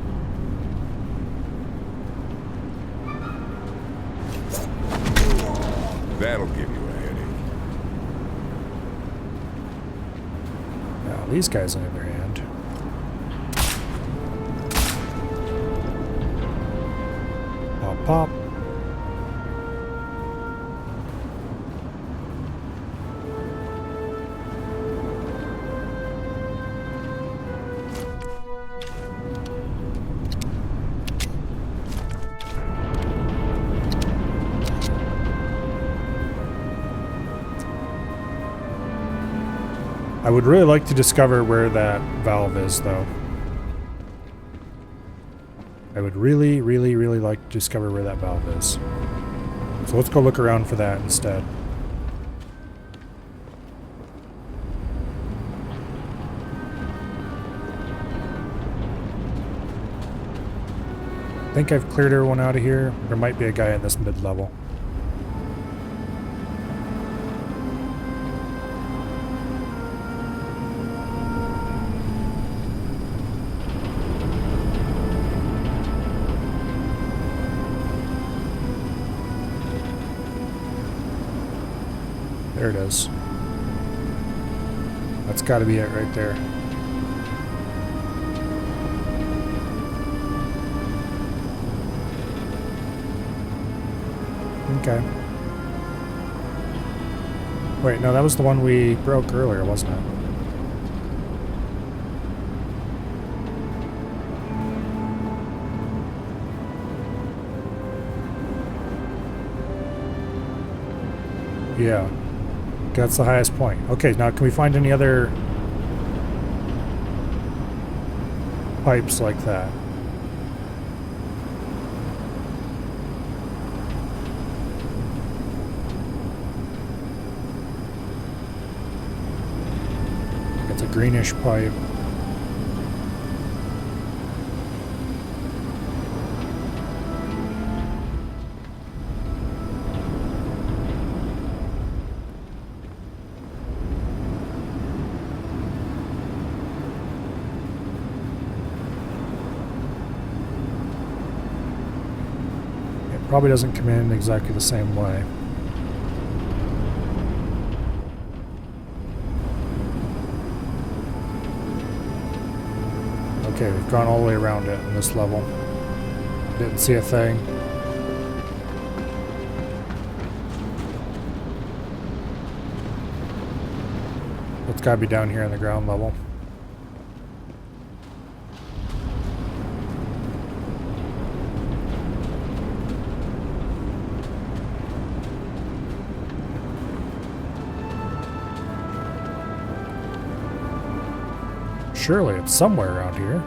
That'll give you a headache. Now, these guys, on the other hand. Pop, pop. I would really like to discover where that valve is, though. I would really, really, really like to discover where that valve is. So let's go look around for that instead. I think I've cleared everyone out of here. There might be a guy in this mid-level. There it is. That's got to be it right there. Okay. Wait, no, that was the one we broke earlier, wasn't it? Yeah. That's the highest point. Okay, now can we find any other pipes like that? It's a greenish pipe. Probably doesn't come in exactly the same way. Okay, we've gone all the way around it in this level. Didn't see a thing. It's gotta be down here in the ground level. Surely it's somewhere around here.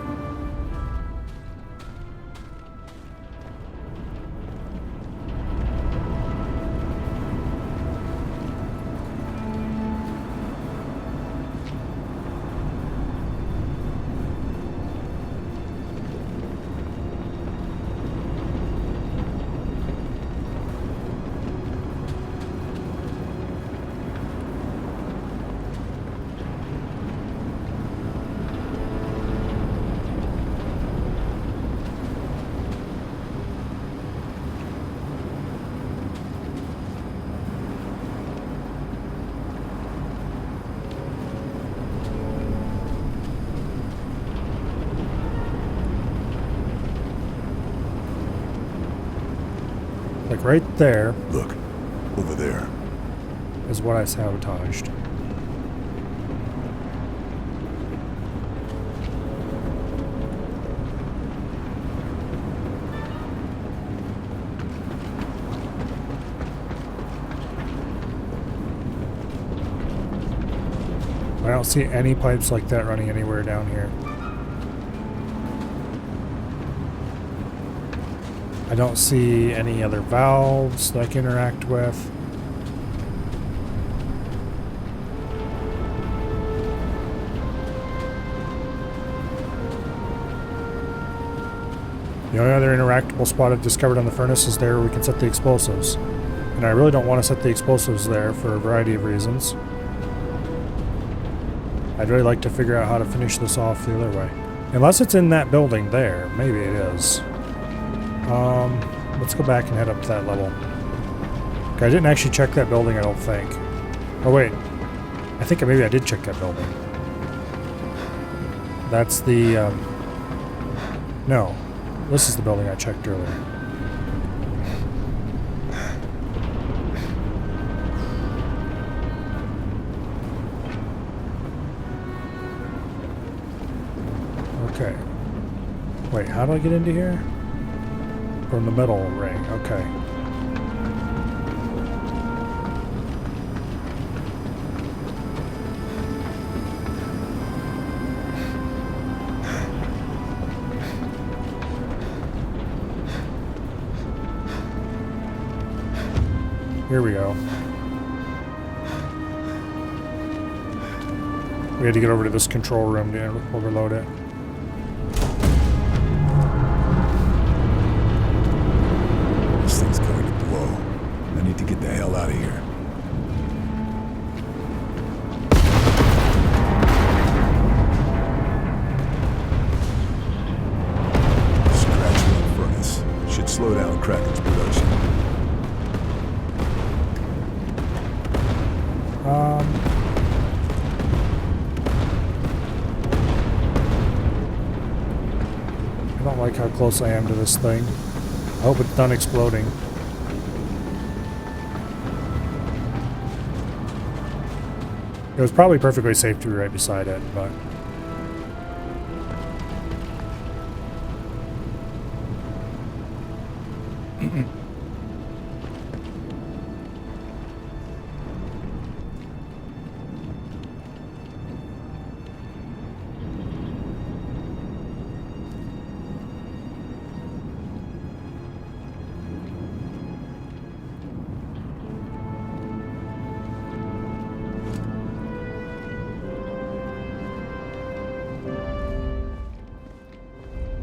Like right there. Look, over there. Is what I sabotaged. I don't see any pipes like that running anywhere down here. I don't see any other valves that I can interact with. The only other interactable spot I've discovered on the furnace is there where we can set the explosives. And I really don't want to set the explosives there for a variety of reasons. I'd really like to figure out how to finish this off the other way. Unless it's in that building there. Maybe it is. Let's go back and head up to that level. Okay, I didn't actually check that building, I don't think. Oh wait. I think maybe I did check that building. That's the, no. This is the building I checked earlier. Okay. Wait, how do I get into here? From the metal ring, okay. Here we go. We had to get over to this control room to overload it. This thing's going to blow. I need to get the hell out of here. Scratch one furnace. Should slow down Kraken's production. I don't like how close I am to this thing. I hope it's done exploding. It was probably perfectly safe to be right beside it, but...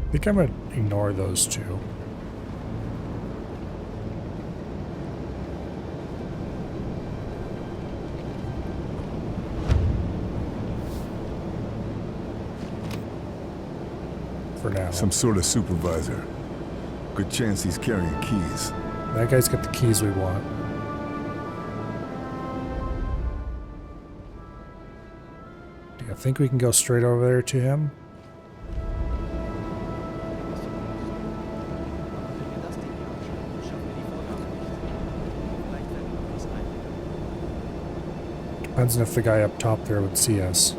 I think I'm going to ignore those two. For now. Some sort of supervisor. Good chance he's carrying keys. That guy's got the keys we want. Do you think we can go straight over there to him? Depends on if the guy up top there would see us.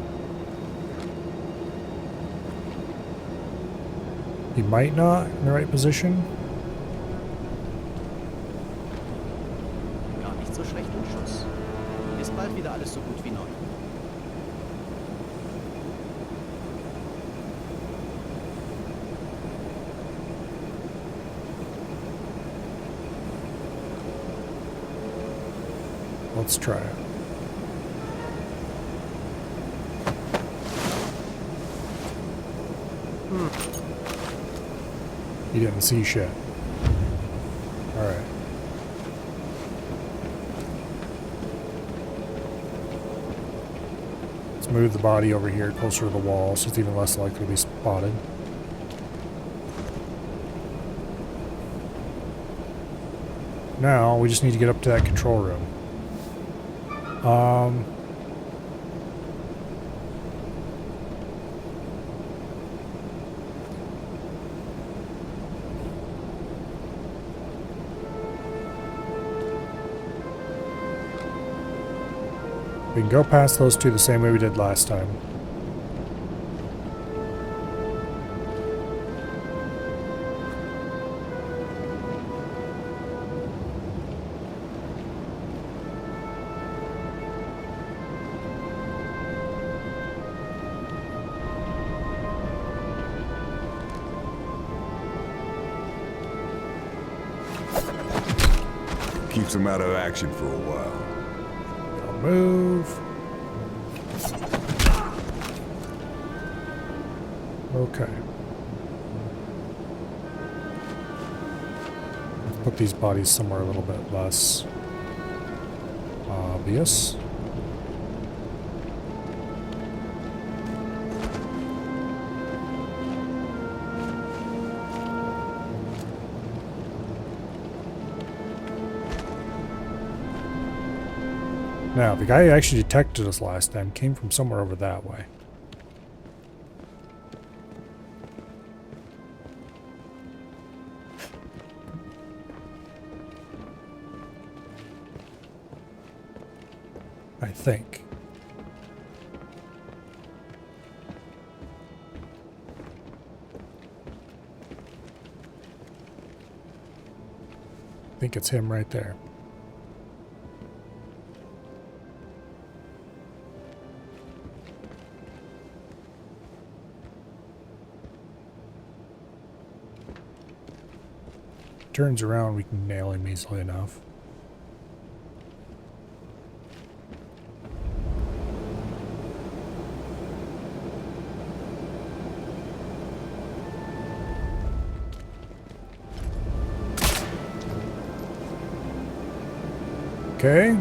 He might not in the right position. Gar nicht so schlecht im Schuss. Ist bald wieder alles so gut wie neu. Let's try it. He didn't see shit. Alright. Let's move the body over here closer to the wall so it's even less likely to be spotted. Now, we just need to get up to that control room. We can go past those two the same way we did last time. Keeps him out of action for a while. I'll move. Okay. Put these bodies somewhere a little bit less obvious. Now, the guy who actually detected us last time came from somewhere over that way. I think. I think it's him right there. Turns around, we can nail him easily enough. Okay.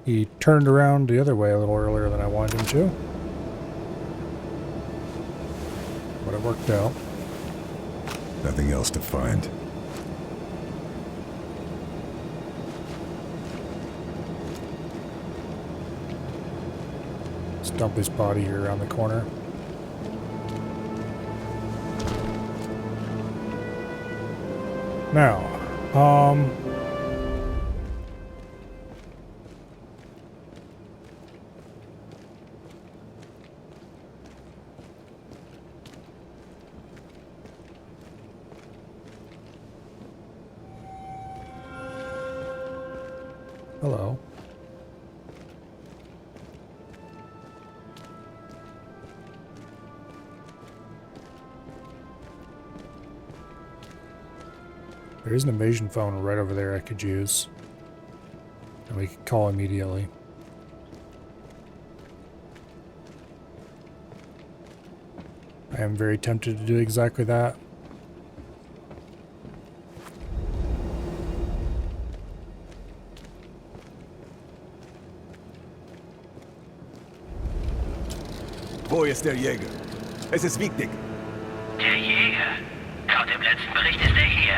He turned around the other way a little earlier than I wanted him to. But it worked out. Nothing else to find. Let's dump his body here around the corner. Now, hello. There is an invasion phone right over there I could use. And we could call immediately. I am very tempted to do exactly that. Wo ist der Jäger? Es ist wichtig. Der Jäger. Laut dem letzten Bericht ist er hier.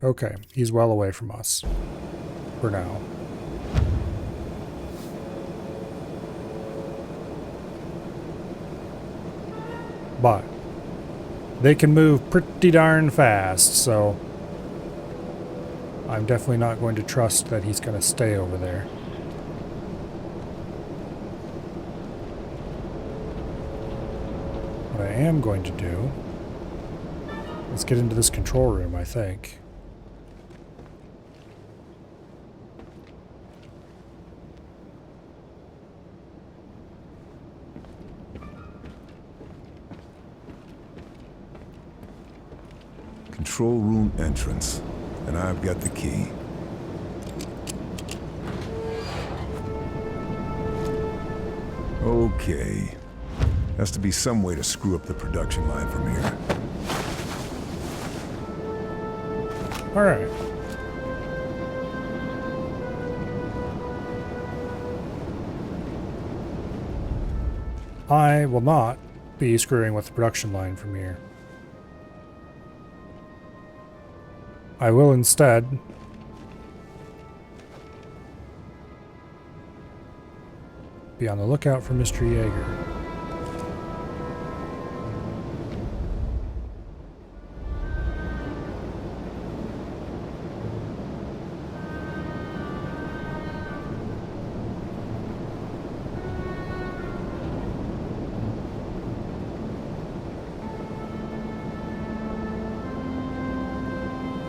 Okay, he's well away from us. For now. But they can move pretty darn fast, so I'm definitely not going to trust that he's going to stay over there. What I am going to do, let's get into this control room, I think. Control room entrance. And I've got the key. Okay. Has to be some way to screw up the production line from here. Alright. I will not be screwing with the production line from here. I will instead be on the lookout for Mr. Yeager.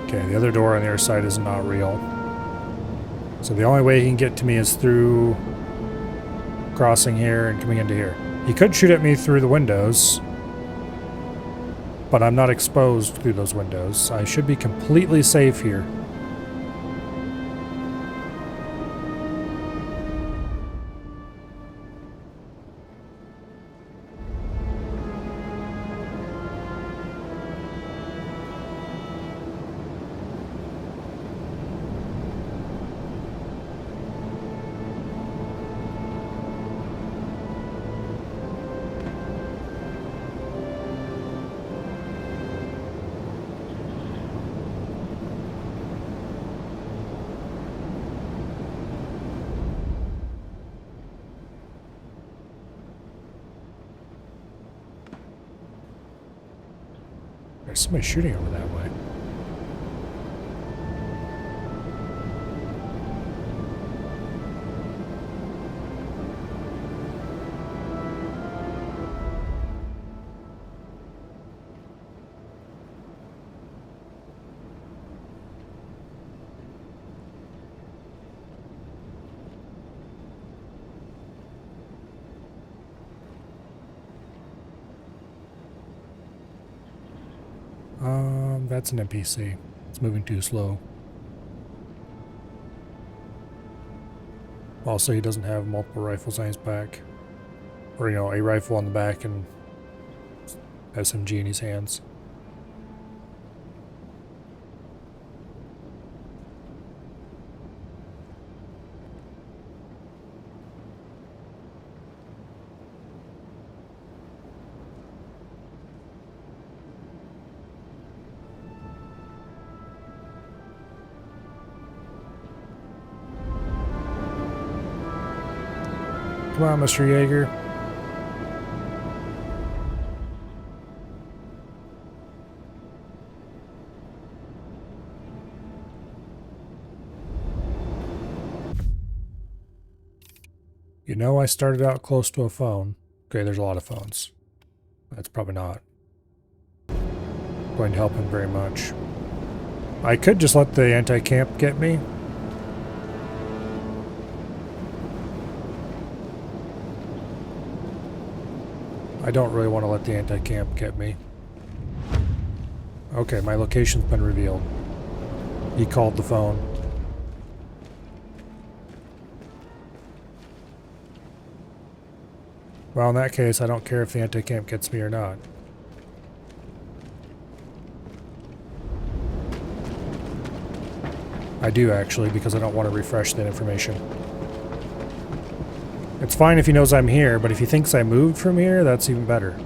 Okay, the other door on the other side is not real. So the only way he can get to me is through crossing here and coming into here. He could shoot at me through the windows. but I'm not exposed through those windows. I should be completely safe here. There's somebody shooting over that way. That's an NPC. It's moving too slow. Also, he doesn't have multiple rifles on his back. Or, you know, a rifle on the back and SMG in his hands. Come on, Mr. Yeager. You know, I started out close to a phone. Okay, there's a lot of phones. That's probably not going to help him very much. I could just let the anti-camp get me. I don't really want to let the anti-camp get me. Okay, my location's been revealed. He called the phone. Well, in that case, I don't care if the anti-camp gets me or not. I do, actually, because I don't want to refresh that information. It's fine if he knows I'm here, but if he thinks I moved from here, that's even better.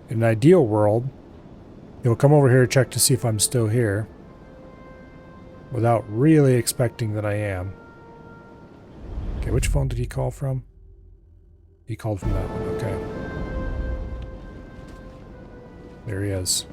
In an ideal world, he'll come over here to check to see if I'm still here, without really expecting that I am. Okay, which phone did he call from? He called from that one, okay. There he is.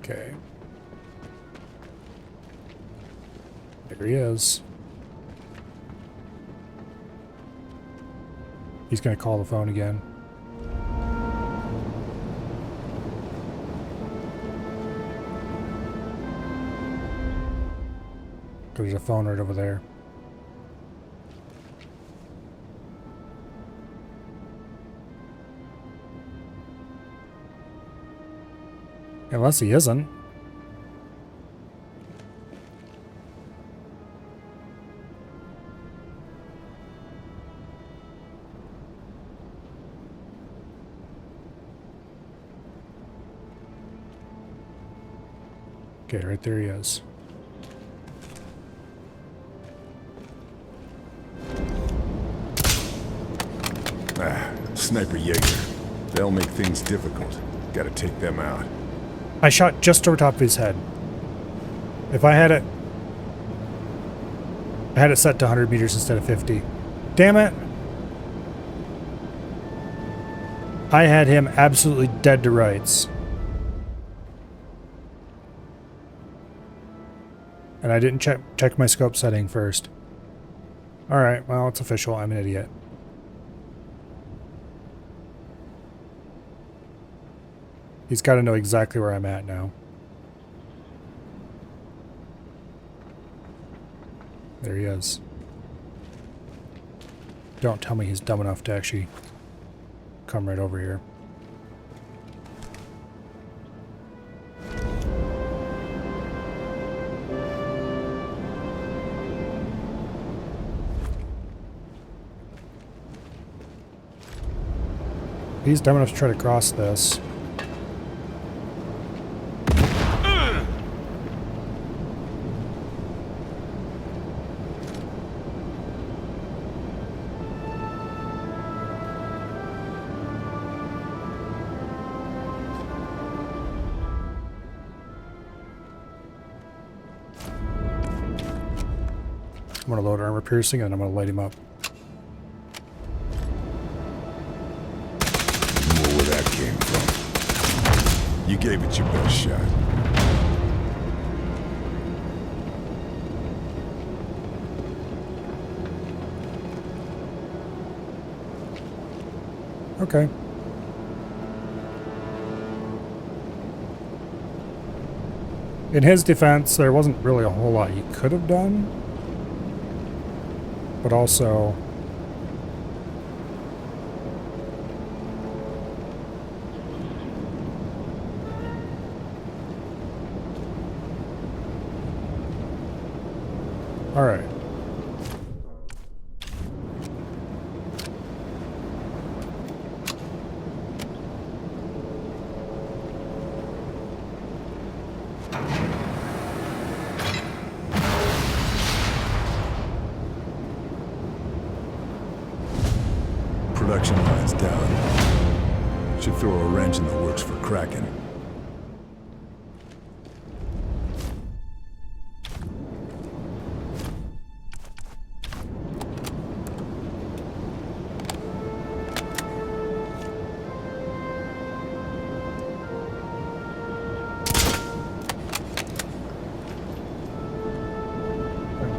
Okay. There he is. He's gonna call the phone again. There's a phone right over there. Unless he isn't. Okay, right there he is. Sniper Yeager. They'll make things difficult. Gotta take them out. I shot just over top of his head. If I had it set to 100 meters instead of 50. Damn it! I had him absolutely dead to rights. And I didn't check my scope setting first. Alright, well, it's official. I'm an idiot. He's got to know exactly where I'm at now. There he is. Don't tell me he's dumb enough to actually come right over here. He's dumb enough to try to cross this. I'm going to load armor piercing and I'm going to light him up. More where that came from. You gave it your best shot. Okay. In his defense, there wasn't really a whole lot he could have done. But also, all right. Production line's down. Should throw a wrench in the works for Kraken.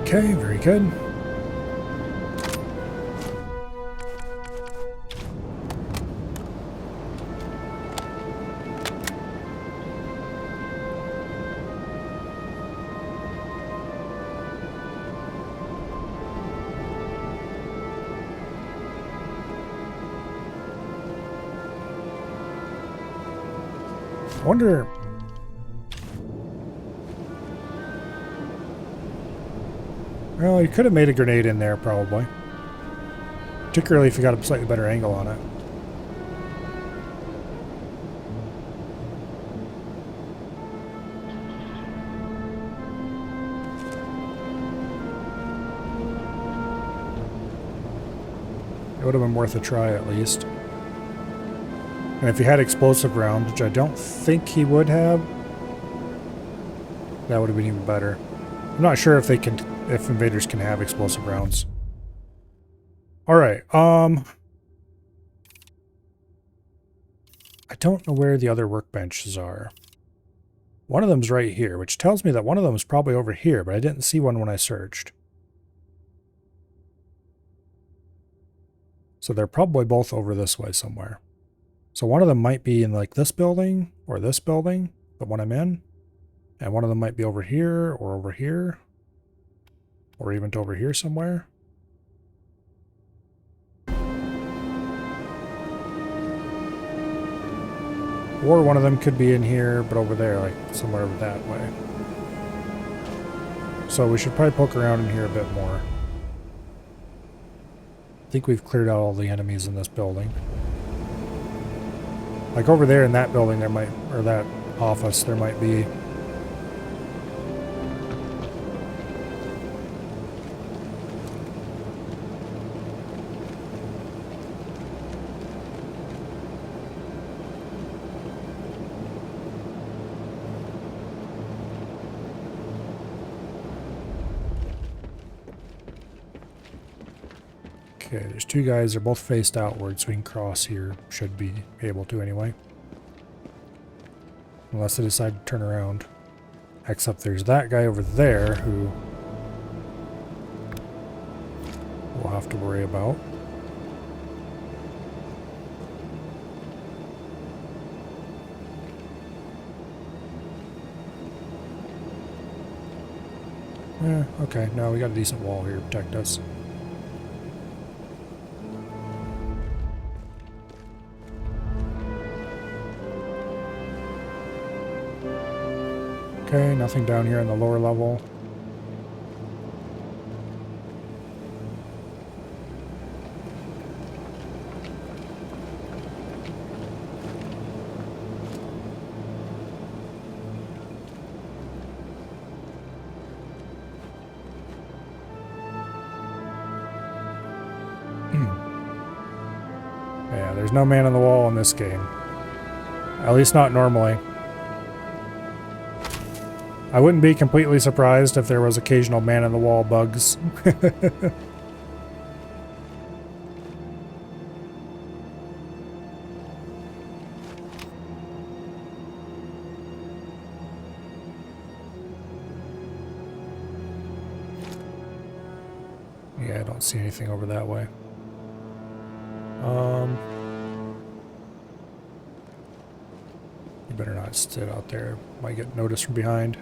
Okay, very good. I wonder. Well, you could have made a grenade in there, probably. Particularly if you got a slightly better angle on it. It would have been worth a try, at least. And if he had explosive rounds, which I don't think he would have, that would have been even better. I'm not sure if they can, if invaders can have explosive rounds. All right. I don't know where the other workbenches are. One of them's right here, which tells me that one of them is probably over here, but I didn't see one when I searched. So they're probably both over this way somewhere. So one of them might be in like this building or this building, the one I'm in. And one of them might be over here or over here. Or even to over here somewhere. Or one of them could be in here, but over there, like somewhere over that way. So we should probably poke around in here a bit more. I think we've cleared out all the enemies in this building. Like over there in that building there might, or that office, there might be. Okay, there's two guys. They're both faced outward, so we can cross here. Should be able to anyway. Unless they decide to turn around. Except there's that guy over there who we'll have to worry about. Yeah, okay. No, we got a decent wall here to protect us. Okay, nothing down here on the lower level. Yeah, there's no man on the wall in this game. At least not normally. I wouldn't be completely surprised if there was occasional man-on-the-wall bugs. Yeah, I don't see anything over that way. You better not sit out there. Might get noticed from behind.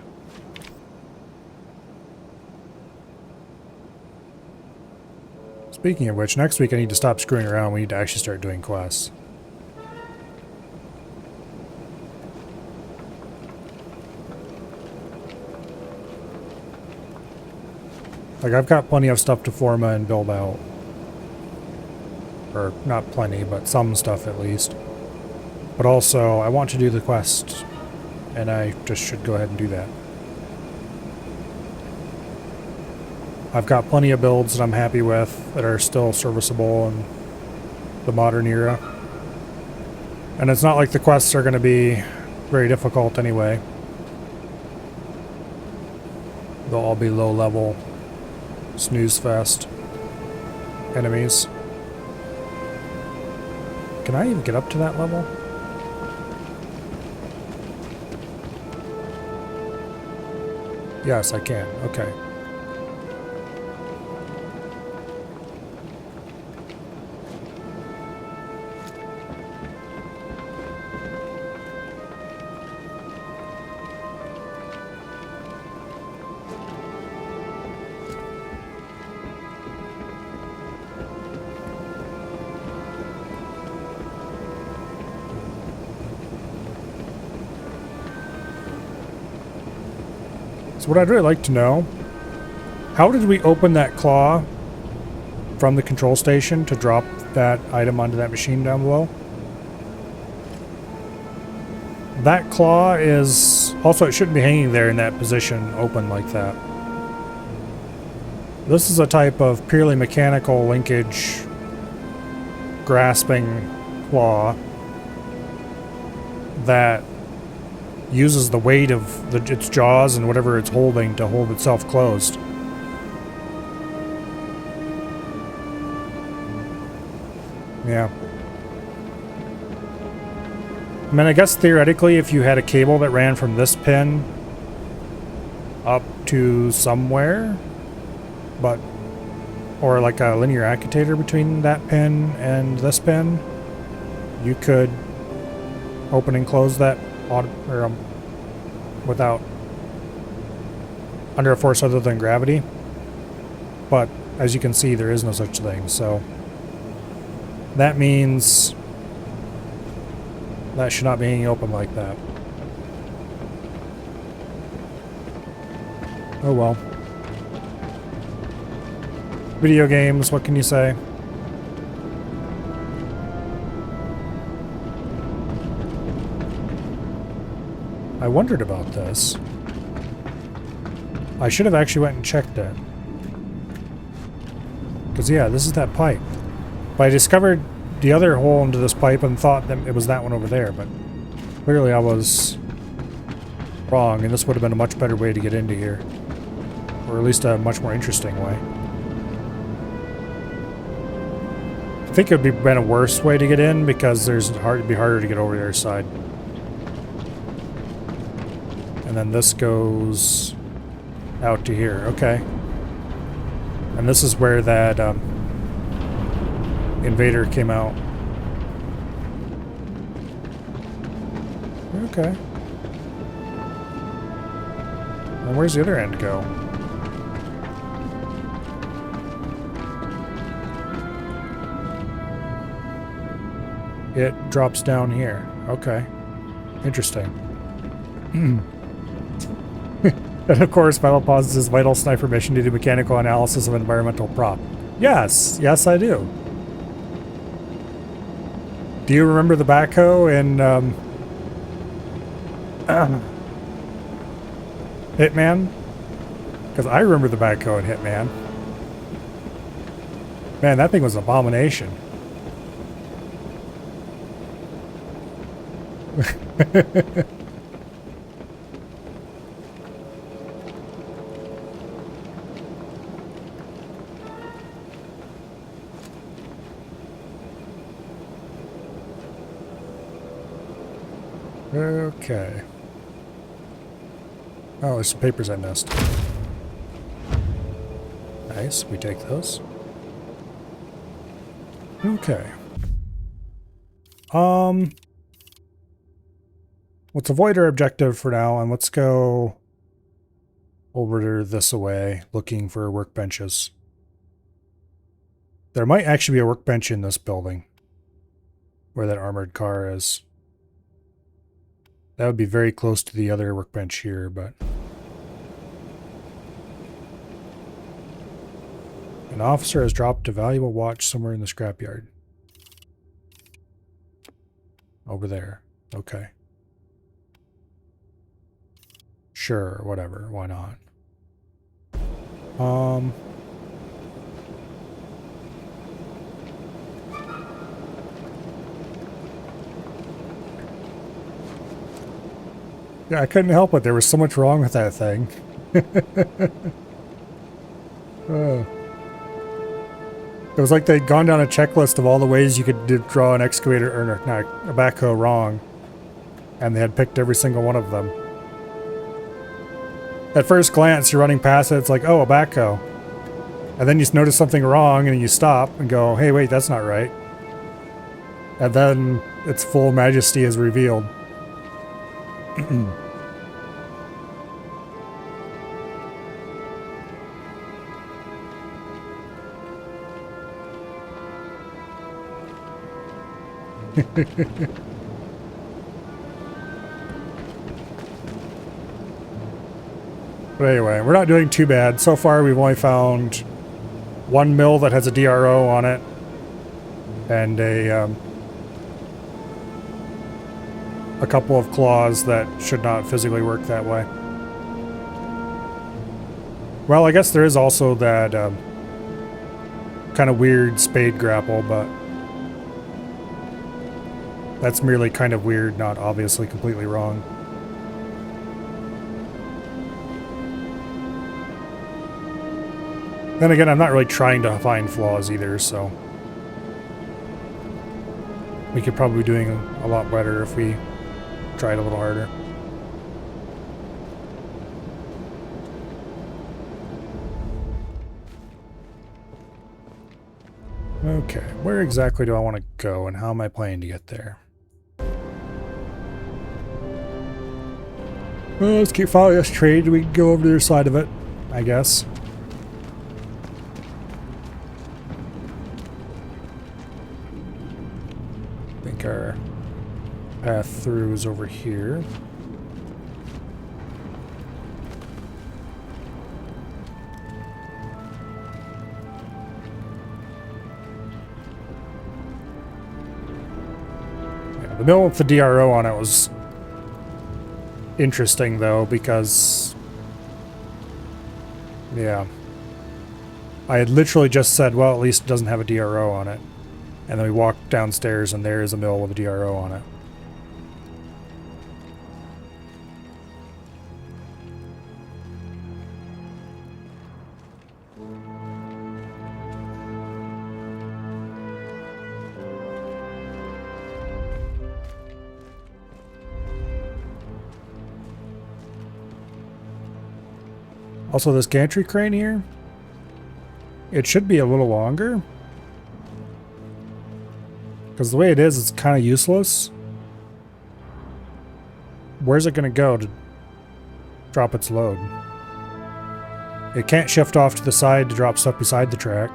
Speaking of which, next week I need to stop screwing around. We need to actually start doing quests. Like, I've got plenty of stuff to forma and build out. Or, not plenty, but some stuff at least. But also, I want to do the quest, and I just should go ahead and do that. I've got plenty of builds that I'm happy with that are still serviceable in the modern era. And it's not like the quests are going to be very difficult anyway. They'll all be low level snooze fest enemies. Can I even get up to that level? Yes, I can. Okay. So what I'd really like to know, how did we open that claw from the control station to drop that item onto that machine down below? That claw is... Also, it shouldn't be hanging there in that position, open like that. This is a type of purely mechanical linkage grasping claw that uses the weight of its jaws and whatever it's holding to hold itself closed. Yeah. I mean, I guess theoretically if you had a cable that ran from this pin up to somewhere, but... or like a linear actuator between that pin and this pin, you could open and close that without under a force other than gravity, but as you can see there is no such thing, so that means that should not be hanging open like that. Oh well. Video games, what can you say? I wondered about this. I should have actually went and checked it. Because yeah, this is that pipe. But I discovered the other hole into this pipe and thought that it was that one over there, but clearly I was wrong, and this would have been a much better way to get into here. Or at least a much more interesting way. I think it would be been a worse way to get in because it'd be harder to get over the other side. And then this goes out to here. Okay. And this is where that invader came out. Okay. And where's the other end go? It drops down here. Okay. Interesting. And of course, Vital pauses his vital sniper mission to do mechanical analysis of environmental prop. Yes. Yes, I do. Do you remember the backhoe in Hitman? Because I remember the backhoe in Hitman. Man, that thing was an abomination. Okay. Oh, there's some papers I missed. Nice, we take those. Okay. Let's avoid our objective for now, and let's go over this away, looking for workbenches. There might actually be a workbench in this building, where that armored car is. That would be very close to the other workbench here, but... An officer has dropped a valuable watch somewhere in the scrapyard. Over there. Okay. Sure, whatever. Why not? Yeah, I couldn't help it. There was so much wrong with that thing. It was like they'd gone down a checklist of all the ways you could draw an excavator, or not, a backhoe wrong. And they had picked every single one of them. At first glance, you're running past it, it's like, oh, a backhoe. And then you notice something wrong, and you stop and go, hey, wait, that's not right. And then its full majesty is revealed. But anyway, we're not doing too bad. So far, we've only found one mill that has a DRO on it, and a couple of claws that should not physically work that way. Well, I guess there is also that kind of weird spade grapple, but that's merely kind of weird, not obviously completely wrong. Then again, I'm not really trying to find flaws either, so we could probably be doing a lot better if we tried a little harder. Okay, where exactly do I want to go, and how am I planning to get there? Well, let's keep following this trade. We can go over to the other side of it, I guess. I think our path through is over here. Yeah, the mill with the DRO on it was interesting, though, because, yeah, I had literally just said, well, at least it doesn't have a DRO on it. And then we walked downstairs, and there is a mill with a DRO on it. Also, this gantry crane here, it should be a little longer. Because the way it is, it's kind of useless. Where's it going to go to drop its load? It can't shift off to the side to drop stuff beside the track.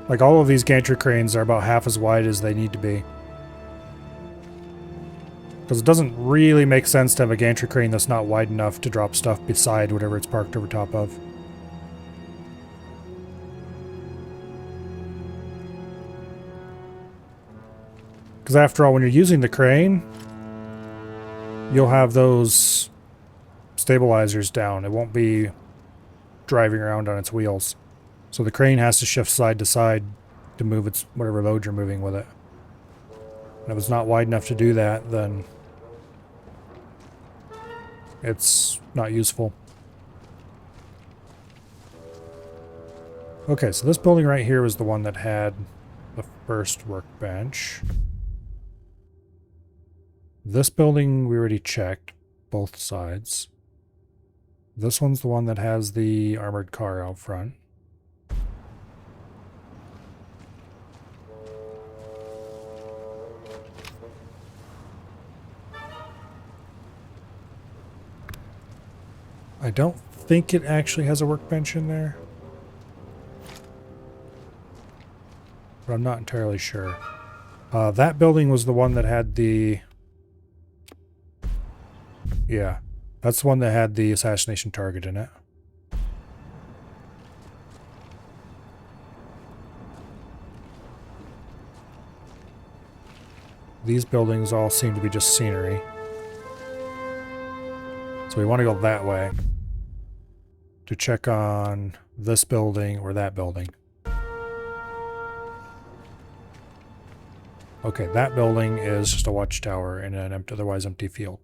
Like, all of these gantry cranes are about half as wide as they need to be. Because it doesn't really make sense to have a gantry crane that's not wide enough to drop stuff beside whatever it's parked over top of. Because after all, when you're using the crane, you'll have those stabilizers down. It won't be driving around on its wheels. So the crane has to shift side to side to move its whatever load you're moving with it. And if it's not wide enough to do that, then it's not useful. Okay, so this building right here was the one that had the first workbench. This building we already checked, both sides. This one's the one that has the armored car out front. I don't think it actually has a workbench in there. But I'm not entirely sure. That building was the one that had the... Yeah, that's the one that had the assassination target in it. These buildings all seem to be just scenery. So we want to go that way to check on this building or that building. Okay, that building is just a watchtower in an otherwise empty field.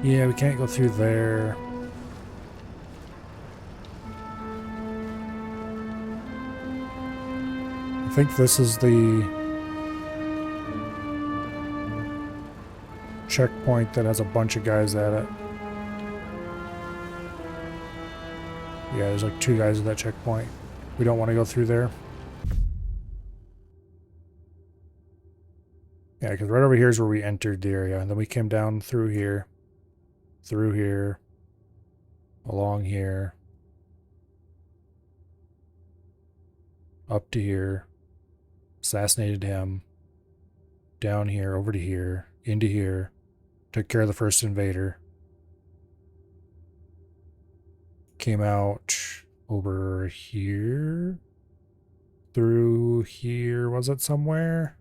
Yeah, we can't go through there. I think this is the checkpoint that has a bunch of guys at it. Yeah, there's like 2 guys at that checkpoint. We don't want to go through there. Yeah, because right over here is where we entered the area. And then we came down through here, along here, up to here, assassinated him, down here, over to here, into here, took care of the first invader, came out over here, through here, was it somewhere?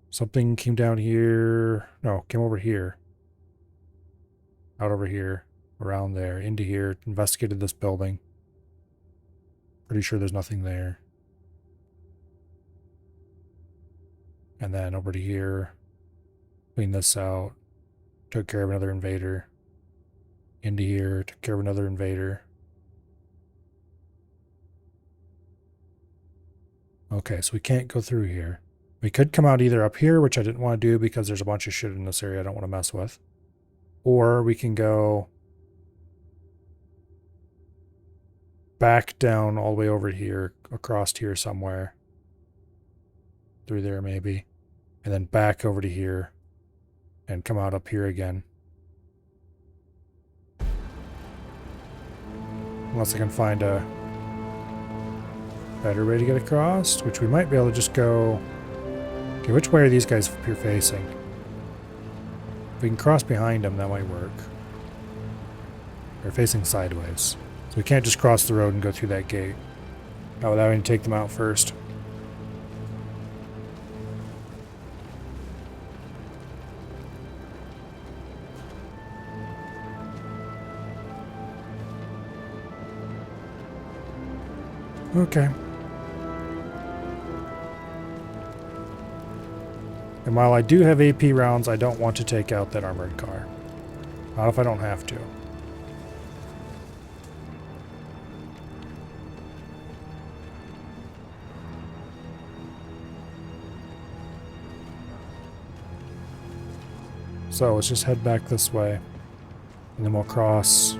Something came down here, no, came over here, out over here, around there, into here, investigated this building. Pretty sure there's nothing there. And then over to here, cleaned this out, took care of another invader. Into here, took care of another invader. Okay, so we can't go through here. We could come out either up here, which I didn't want to do because there's a bunch of shit in this area I don't want to mess with. Or we can go back down all the way over here, across here somewhere. Through there maybe. And then back over to here. and come out up here again. Unless I can find a better way to get across, which we might be able to just go... Okay, which way are these guys up here facing? If we can cross behind them, that might work. They're facing sideways. So we can't just cross the road and go through that gate. Not without having to take them out first. Okay. And while I do have AP rounds, I don't want to take out that armored car. Not if I don't have to. So let's just head back this way. And then we'll cross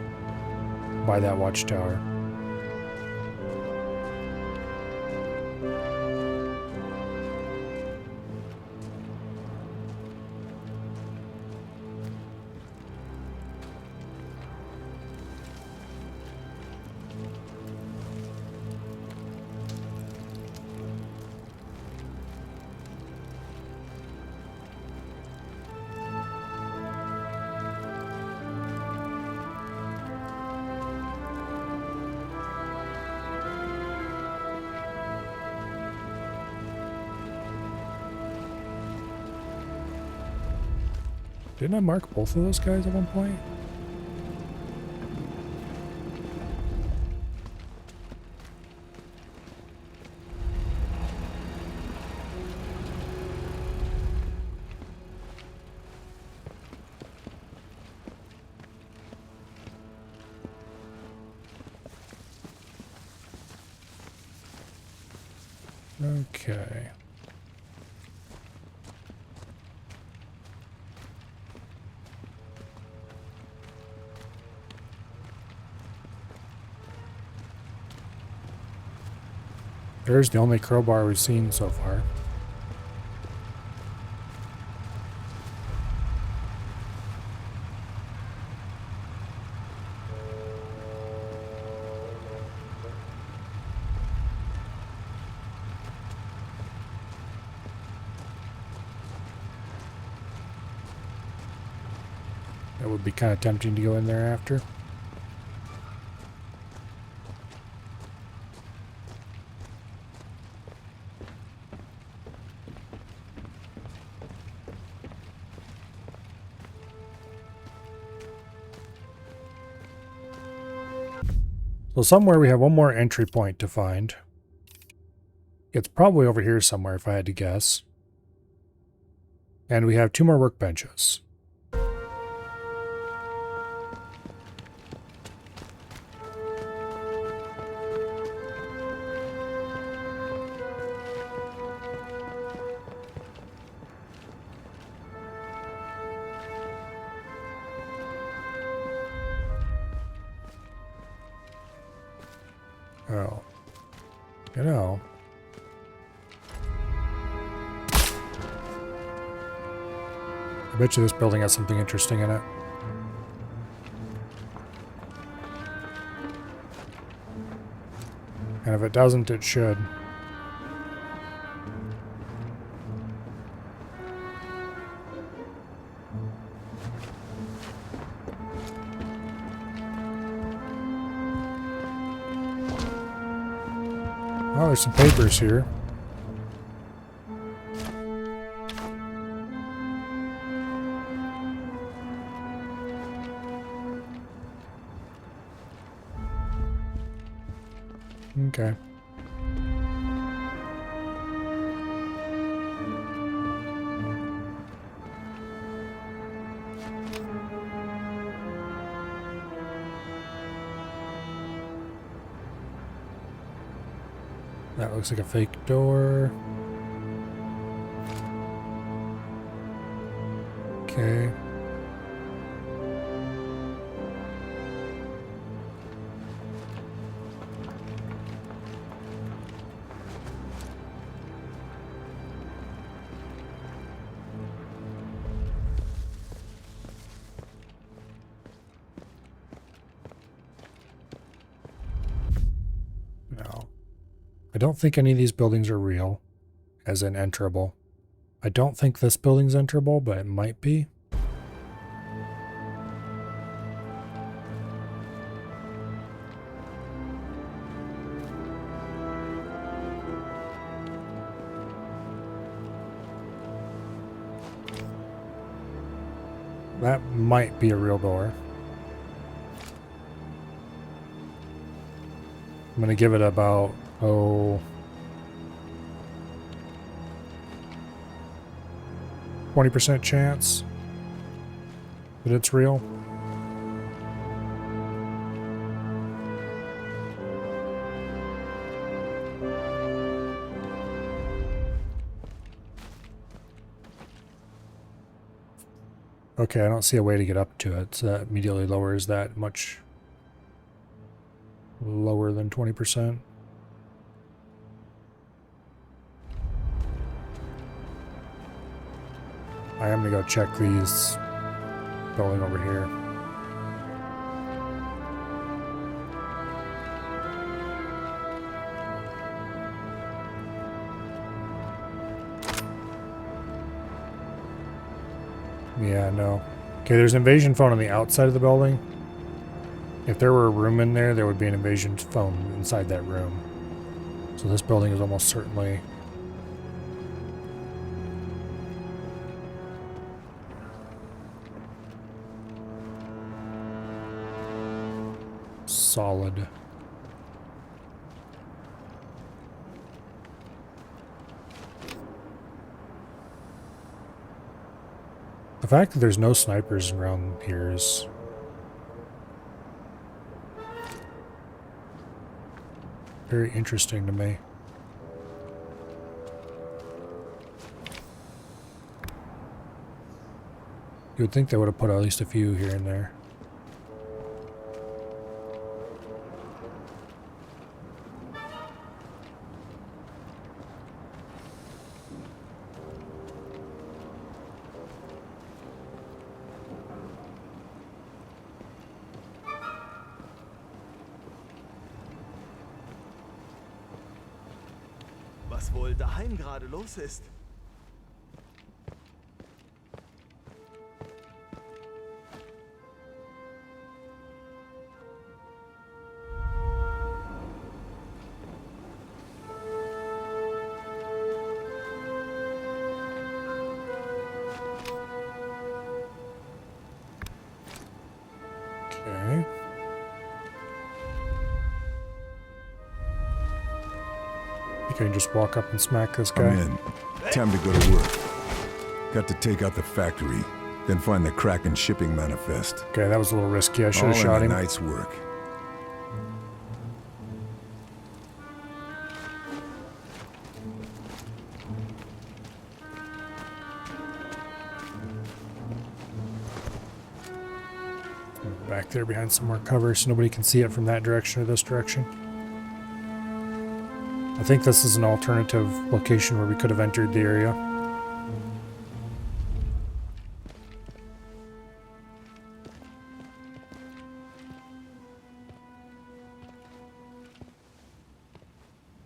by that watchtower. Didn't I mark both of those guys at one point? Okay. There's the only crowbar we've seen so far. That would be kind of tempting to go in there after. So somewhere we have one more entry point to find. It's probably over here somewhere if I had to guess. And we have 2 more workbenches. Oh. You know. I bet you this building has something interesting in it. And if it doesn't, it should. Oh, there's some papers here. Okay. That looks like a fake door. Okay. don't think any of these buildings are real, as in enterable. I don't think this building's enterable, but it might be. That might be a real door. I'm going to give it about, 20% chance that it's real. Okay, I don't see a way to get up to it, so that immediately lowers that much lower than 20%. I am gonna go check these building over here. Yeah, no. Okay, there's an invasion phone on the outside of the building. If there were a room in there, there would be an invasion phone inside that room. So this building is almost certainly solid. The fact that there's no snipers around here is very interesting to me. You would think they would have put at least a few here and there. Was wohl daheim gerade los ist? Okay. You can just walk up and smack this guy. I'm in. Time to go to work. Got to take out the factory, then find the Kraken shipping manifest. Okay, that was a little risky. I should have All shot in him. a night's work. Back there behind some more cover so nobody can see it from that direction or this direction. I think this is an alternative location where we could have entered the area.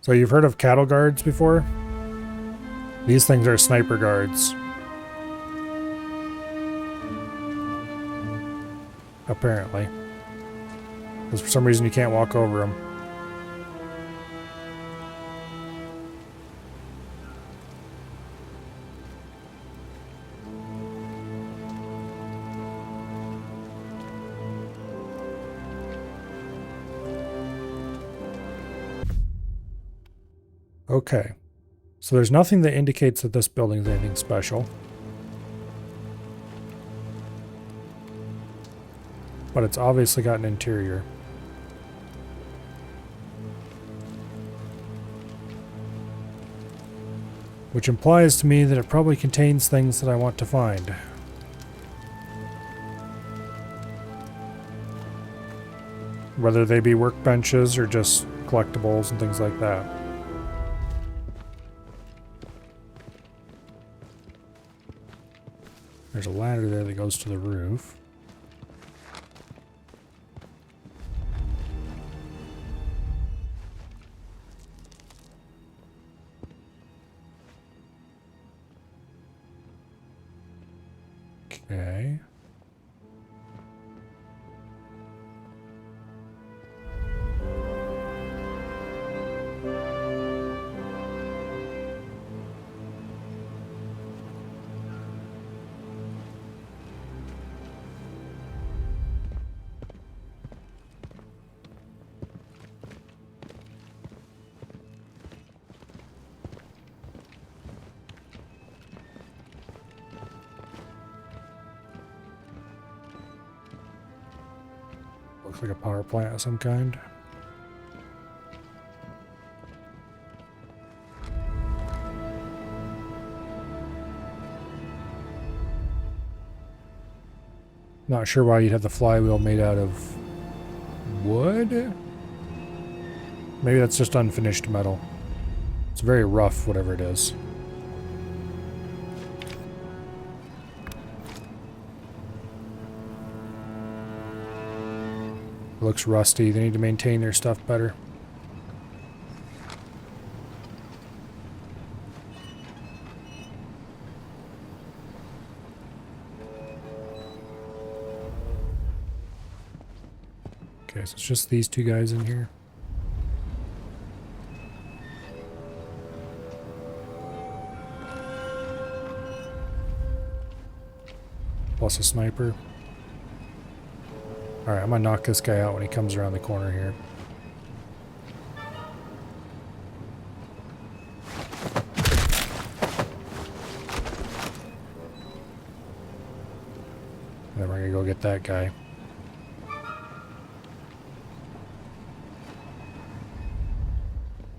So you've heard of cattle guards before? These things are sniper guards. Apparently. Because for some reason you can't walk over them. Okay. So there's nothing that indicates that this building is anything special. But it's obviously got an interior. Which implies to me that it probably contains things that I want to find. Whether they be workbenches or just collectibles and things like that. There's a ladder there that goes to the roof. Okay. Looks like a power plant of some kind. Not sure why you'd have the flywheel made out of wood? Maybe that's just unfinished metal. It's very rough, whatever it is. It looks rusty. They need to maintain their stuff better. Okay, so it's just these two guys in here. Plus a sniper. Alright, I'm gonna knock this guy out when he comes around the corner here. And then we're gonna go get that guy.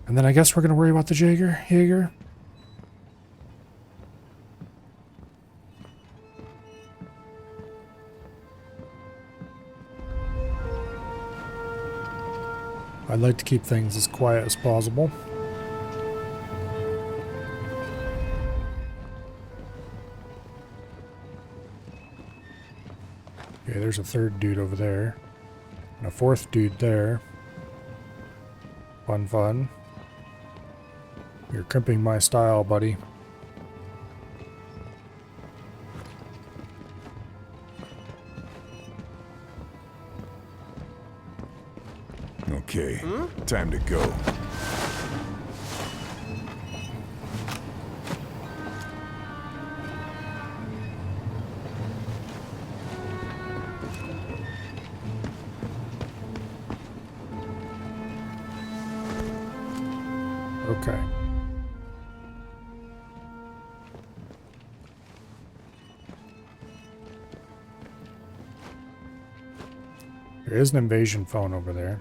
And then I guess we're gonna worry about the Jaeger. I'd like to keep things as quiet as possible. Okay, there's a third dude over there. And a fourth dude there. Fun. You're crimping my style, buddy. Okay, time to go. Okay. There is an invasion phone over there.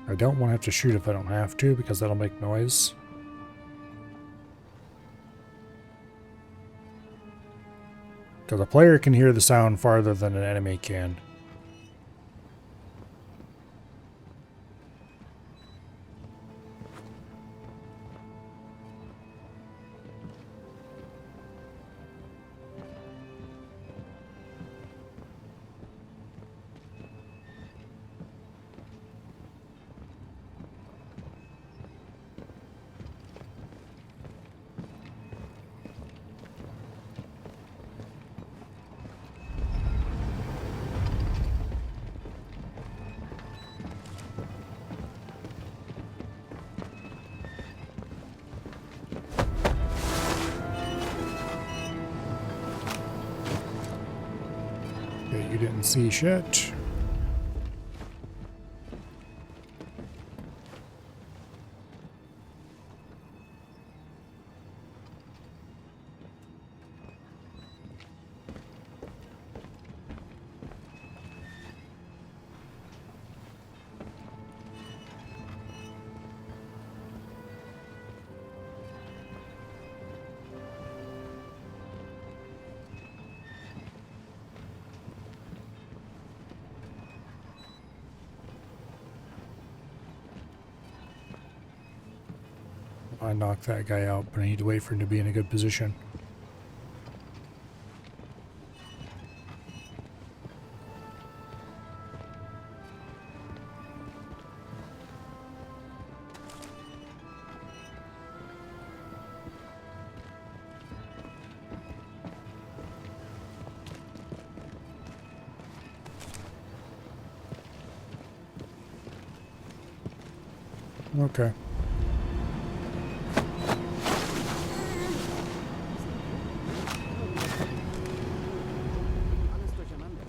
I don't want to have to shoot if I don't have to, because that'll make noise. Because a player can hear the sound farther than an enemy can. Okay, you didn't see shit. I knocked that guy out, but I need to wait for him to be in a good position. Okay. Alles durcheinander.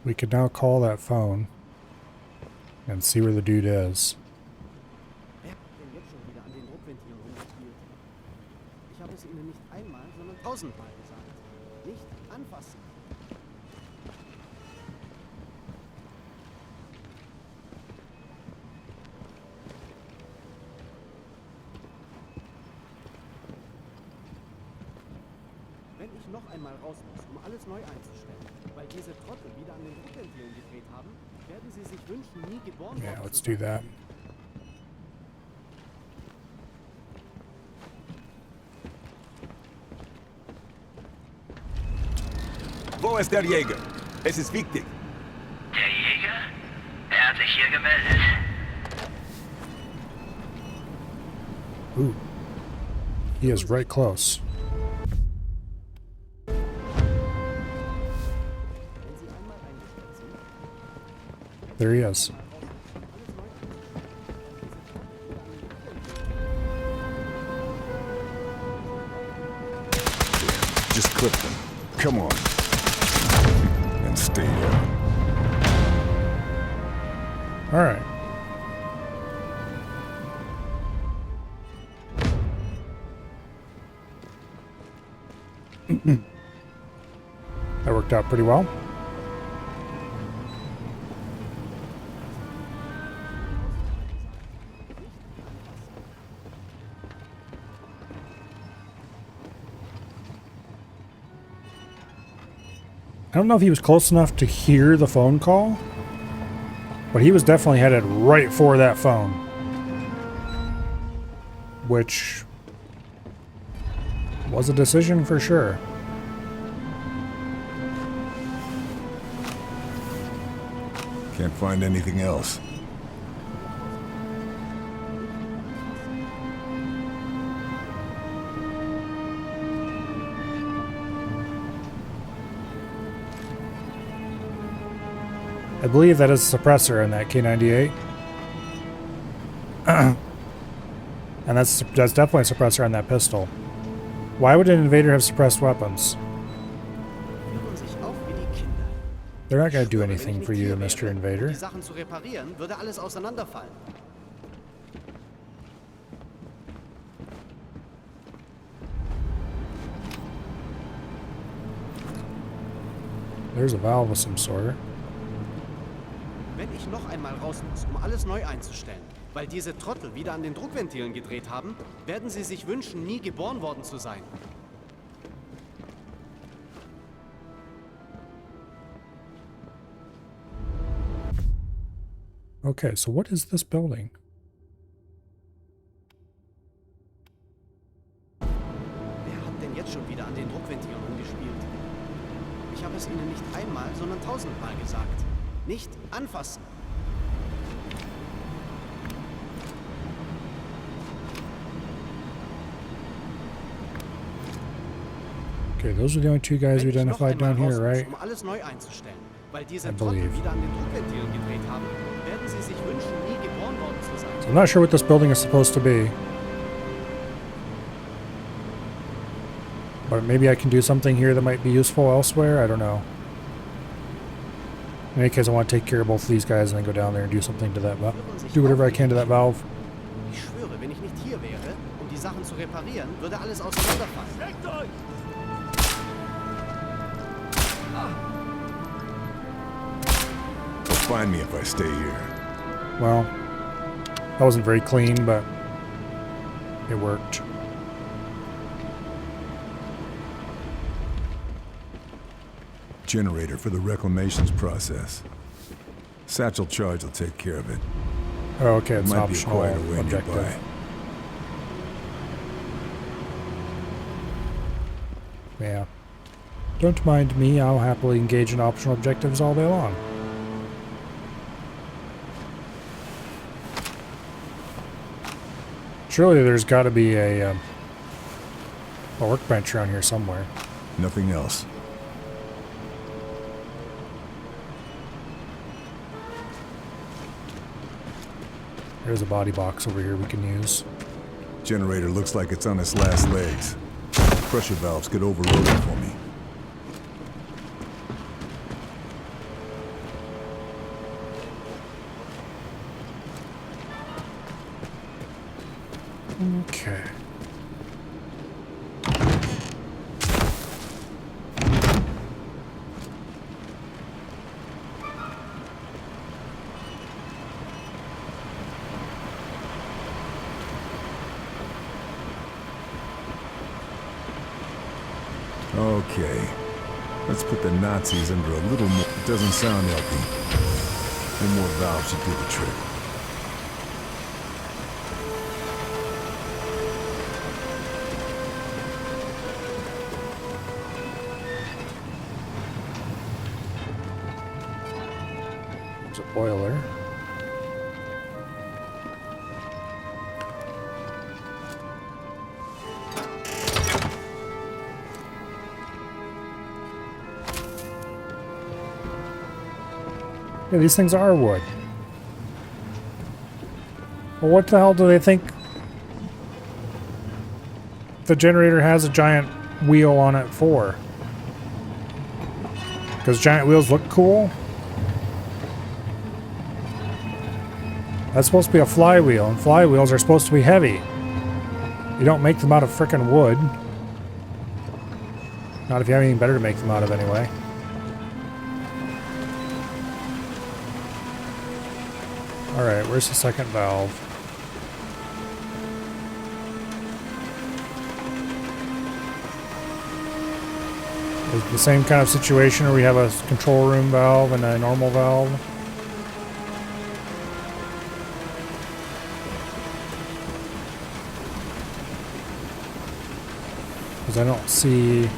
We could now call that phone and see where the dude is. Wer hat denn jetzt schon wieder an den Druckventilen rumgespielt? Ich habe es Ihnen nicht einmal, sondern 1000-mal gesagt. Nicht anfassen. Wenn ich noch einmal raus muss, um alles neu einzustellen, weil diese Trottel wieder an den Druckventilen gedreht haben, werden sie sich wünschen, nie geboren Yeah, worden let's zu do sein. that. Wo ist der Jäger? Es ist wichtig. Der Jäger? Er hat sich hier gemeldet. Ooh. He is right close. Wenn sie einmal eingestellt sind, There he is. Just clip them. Come on. And stay there. All right. That worked out pretty well. I don't know if he was close enough to hear the phone call, but he was definitely headed right for that phone. Which was a decision for sure. Can't find anything else. I believe that is a suppressor in that K98. And that's definitely a suppressor on that pistol. Why would an invader have suppressed weapons? führen sich auf wie die Kinder. They're not going to do Schwöre, wenn anything ich for nicht you, hier Mr. wäre, Invader. Um die Sachen zu reparieren, würde alles auseinanderfallen. There's a valve of some sort. Wenn ich noch einmal raus muss, um alles neu einzustellen, weil diese Trottel wieder an den Druckventilen gedreht haben, werden sie sich wünschen, nie geboren worden zu sein. Okay, so what is this building? Wer hat denn jetzt schon wieder an den Druckventilen rumgespielt? Ich habe es Ihnen nicht einmal, sondern 1000-mal gesagt. Nicht anfassen. Okay, those are the only two guys we Wenn ich noch identified down einmal here, raus muss, right? Um alles neu einzustellen, weil diese I Trottel believe. wieder an den Druckventilen gedreht haben, werden sie sich wünschen, nie geboren worden zu sein. So I'm not sure what this building is supposed to be. But maybe I can do something here that might be useful elsewhere. I don't know. In any case, I want to take care of both of these guys and then go down there and do something to that valve. Do whatever I can to that valve. Ich schwöre, wenn ich nicht hier wäre, um die Sachen zu reparieren, würde alles auseinanderfallen. Steckt euch! They'll find me if I stay here. Well, that wasn't very clean, but it worked. Generator for the reclamations process. Satchel charge will take care of it. Oh, okay, it's an Might be a optional quieter way objective. nearby. Yeah. Don't mind me, I'll happily engage in optional objectives all day long. Surely there's got to be a workbench around here somewhere. Nothing else. There's a body box over here we can use. Generator looks like it's on its last legs. Pressure valves get overloaded for me. Okay. Okay. Let's put the Nazis under a little more... It doesn't sound healthy. One more valve should do the trick. There's a boiler. Yeah, these things are wood. Well, what the hell do they think the generator has a giant wheel on it for? Because giant wheels look cool? That's supposed to be a flywheel, and flywheels are supposed to be heavy. You don't make them out of frickin' wood. Not if you have anything better to make them out of anyway. Alright, where's the second valve? Is it the same kind of situation where we have a control room valve and a normal valve? Because I don't see...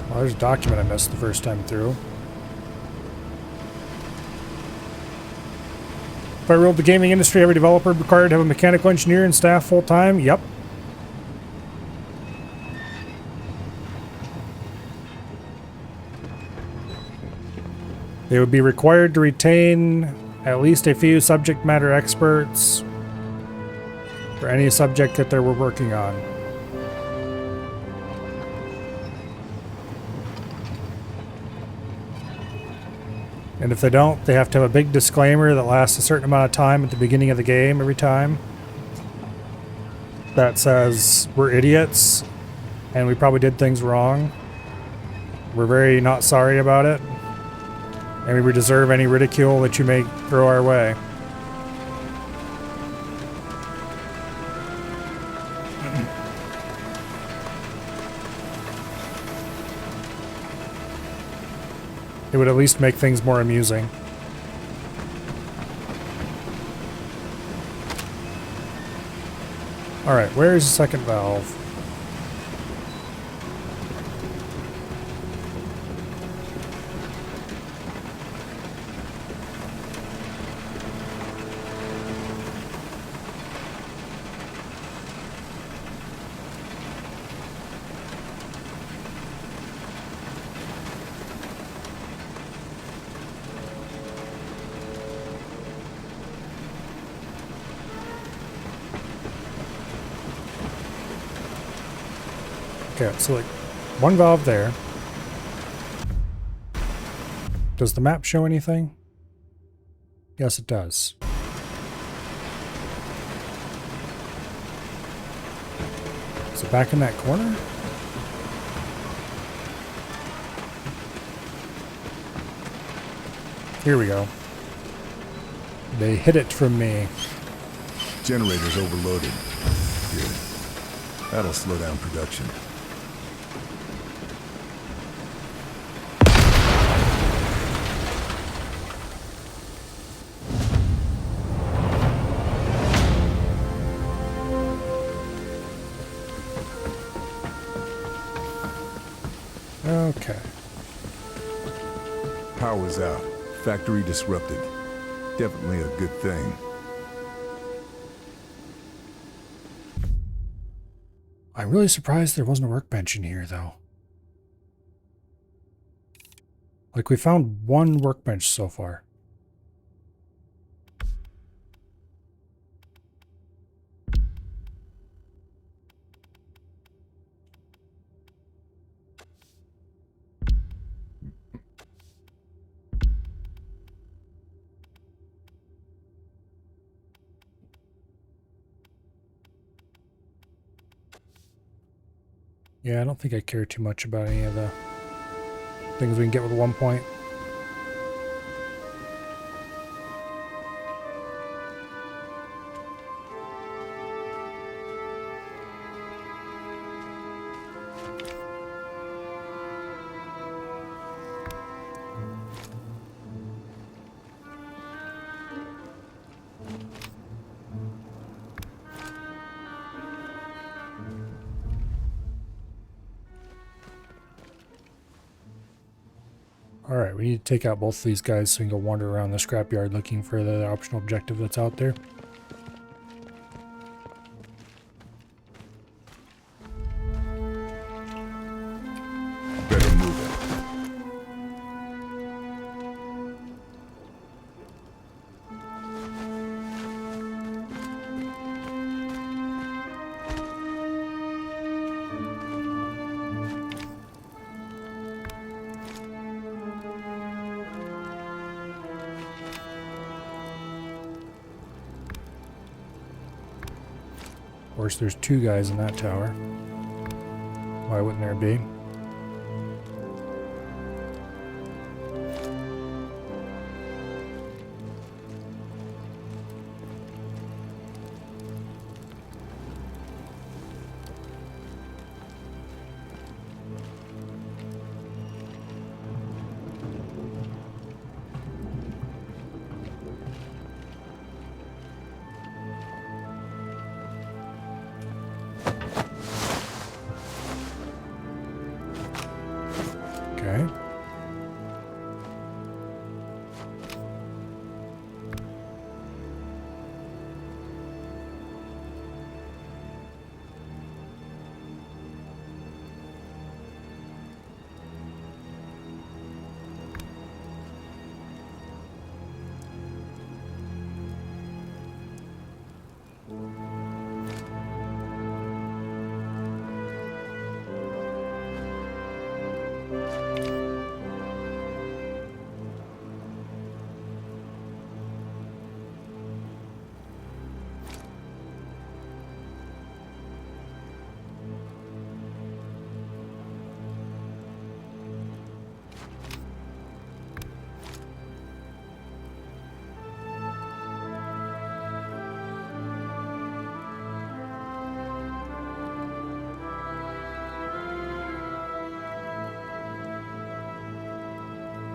Well, there's a document I missed the first time through. If I ruled the gaming industry, every developer required to have a mechanical engineer and staff full-time? Yep. They would be required to retain at least a few subject matter experts for any subject that they were working on. And if they don't, they have to have a big disclaimer that lasts a certain amount of time at the beginning of the game every time. That says, we're idiots, and we probably did things wrong. We're very not sorry about it. And we deserve any ridicule that you may throw our way. It would at least make things more amusing. Alright, where is the second valve? Okay, so like one valve there. Does the map show anything? Yes, it does. Is it back in that corner? Here we go. They hid it from me. Generator's overloaded. Good. That'll slow down production. Okay. Power's out. Factory disrupted. Definitely a good thing. I'm really surprised there wasn't a workbench in here, though. Like, we found one workbench so far. Yeah, I don't think I care too much about any of the things we can get with 1 point. Alright, we need to take out both of these guys so we can go wander around the scrapyard looking for the optional objective that's out there. Better move it. Of course, there's two guys in that tower. Why wouldn't there be? Okay.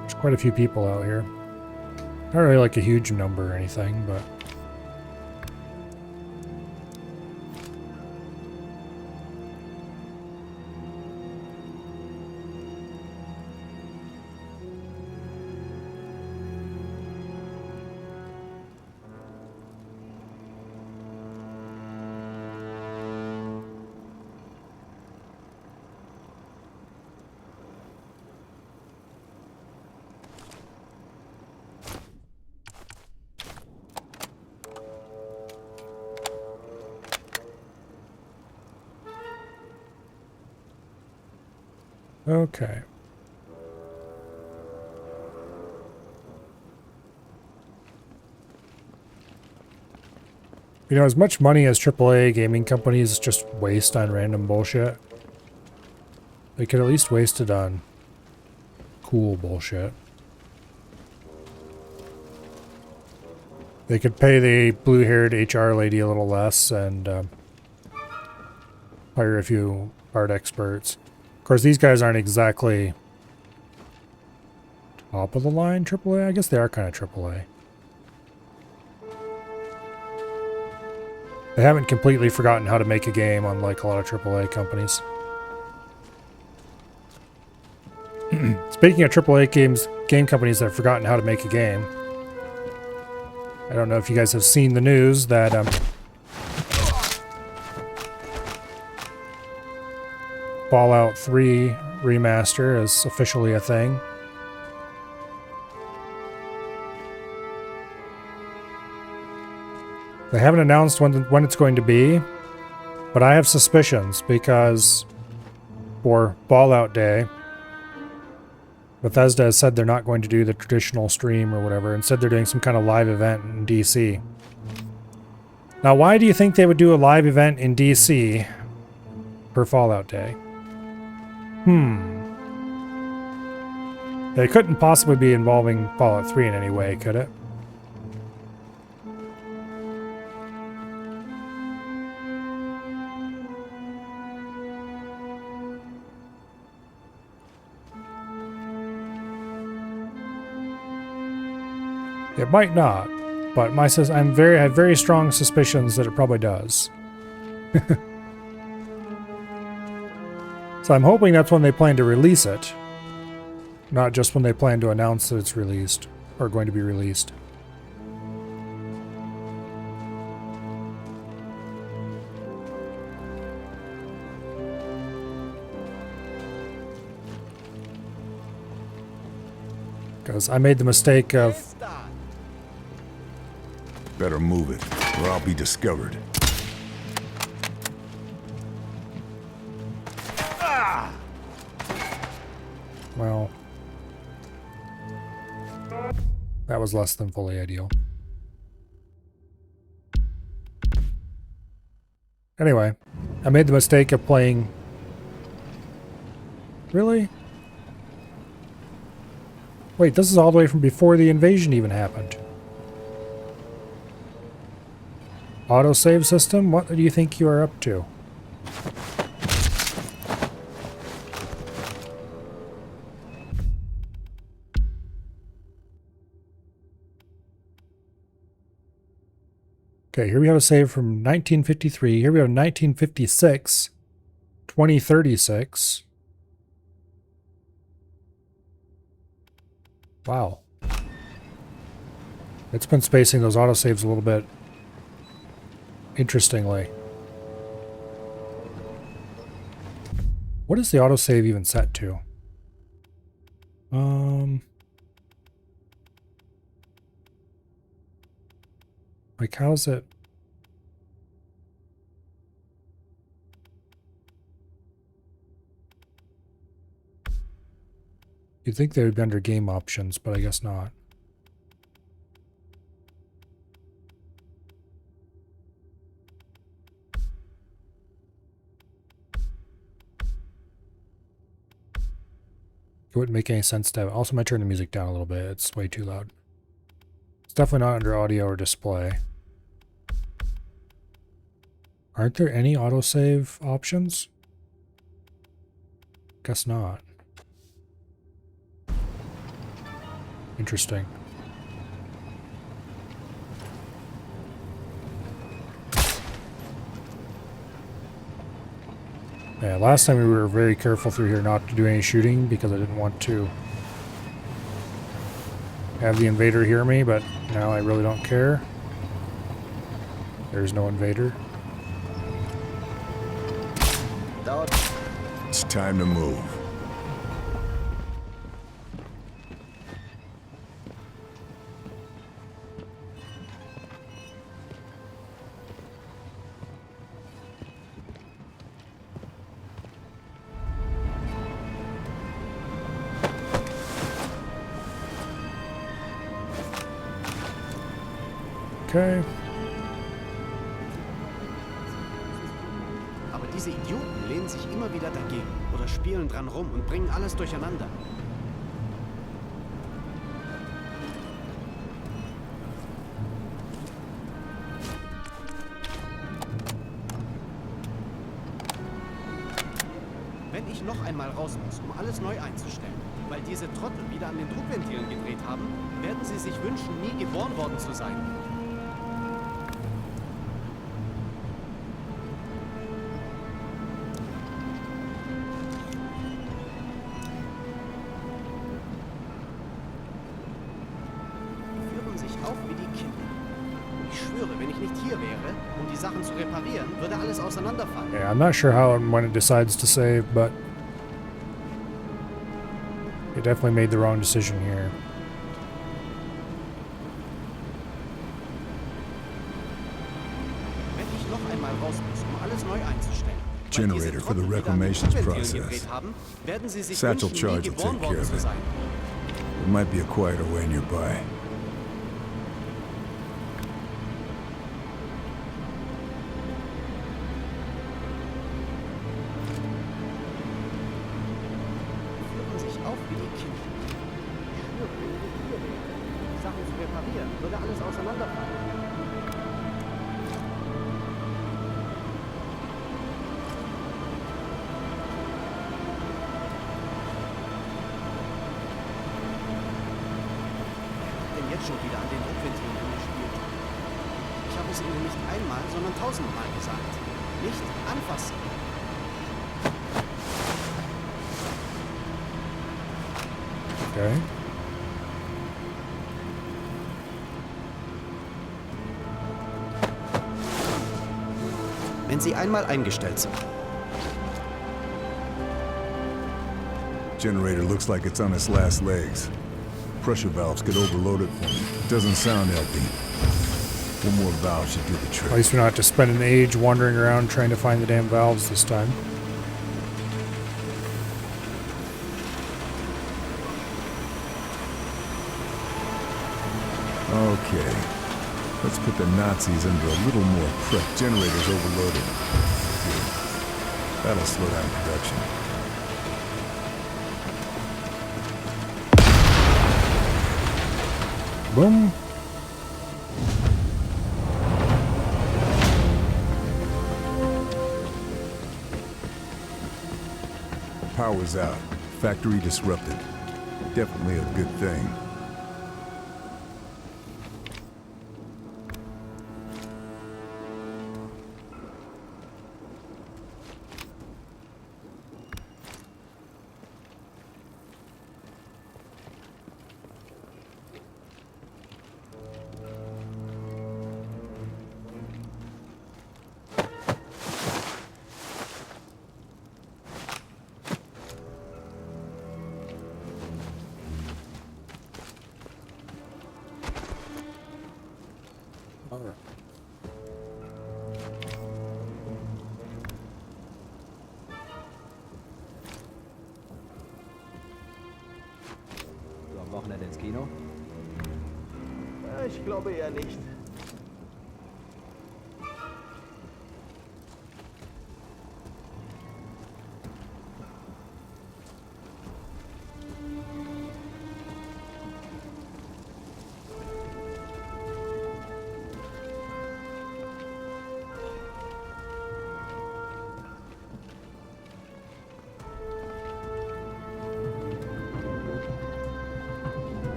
There's quite a few people out here. Not really like a huge number or anything, but... Okay. You know, as much money as AAA gaming companies just waste on random bullshit, they could at least waste it on cool bullshit. They could pay the blue-haired HR lady a little less and hire a few art experts. Of course, these guys aren't exactly top of the line AAA. I guess they are kind of AAA. They haven't completely forgotten how to make a game, unlike a lot of AAA companies. Speaking of AAA games, game companies that have forgotten how to make a game. I don't know if you guys have seen the news that Fallout 3 remaster is officially a thing. They haven't announced when it's going to be, but I have suspicions because for Fallout Day, Bethesda has said they're not going to do the traditional stream or whatever. Instead, they're doing some kind of live event in DC. Now, why do you think they would do a live event in DC for Fallout Day? It couldn't possibly be involving Fallout 3 in any way, could it? It might not, but I have very strong suspicions that it probably does. So I'm hoping that's when they plan to release it, not just when they plan to announce that it's released or going to be released. Because I made the mistake of... Better move it, or I'll be discovered. Well... that was less than fully ideal. Anyway, I made the mistake of playing... Really? Wait, this is all the way from before the invasion even happened. Autosave system? What do you think you are up to? Okay, here we have a save from 1953. Here we have 1956, 2036. Wow. It's been spacing those autosaves a little bit interestingly. What is the autosave even set to? Like, how's it? You'd think they would be under game options, but I guess not. It wouldn't make any sense to have. Also, might turn the music down a little bit. It's way too loud. It's definitely not under audio or display. Aren't there any autosave options? Guess not. Interesting. Yeah, last time we were very careful through here not to do any shooting because I didn't want to have the invader hear me, but now I really don't care. There's no invader. It's time to move. Okay. Aber diese Idioten lehnen sich immer wieder dagegen oder spielen dran rum und bringen alles durcheinander. Wenn ich noch einmal raus muss, um alles neu einzustellen, weil diese Trottel wieder an den Druckventilen gedreht haben, werden sie sich wünschen, nie geboren worden zu sein. wäre, um die Sachen zu reparieren, würde alles auseinanderfallen. Yeah, I'm not sure how and when it decides to save, but it definitely made the wrong decision here. Wenn ich noch einmal raus muss, um alles neu einzustellen. Generator for the reclamations process. Haben, werden sie sich Satchel wünschen, charge nie will geboren take care worden of zu it. sein. There might be a quieter way nearby. Führen sich auf wie die Kinder. Ich schwöre, wenn ich hier wäre, die Sachen zu reparieren, würde alles auseinanderfallen. Jetzt schon wieder an den Druckventilen gespielt. Ich habe es Ihnen nicht einmal, sondern tausendmal gesagt. Nicht anfassen. Okay. Wenn sie einmal eingestellt sind. Generator looks like it's on its last legs. Pressure valves get overloaded. Doesn't sound healthy. One more valve should do the At trick. least we don't have to spend an age wandering around trying to find the damn valves this time. Okay. Let's put the Nazis under a little more pressure. Generator's overloaded. Good. That'll slow down production. Boom. Power's out. Factory disrupted. Definitely a good thing. Du am Wochenende ins Kino? Ich glaube eher nicht.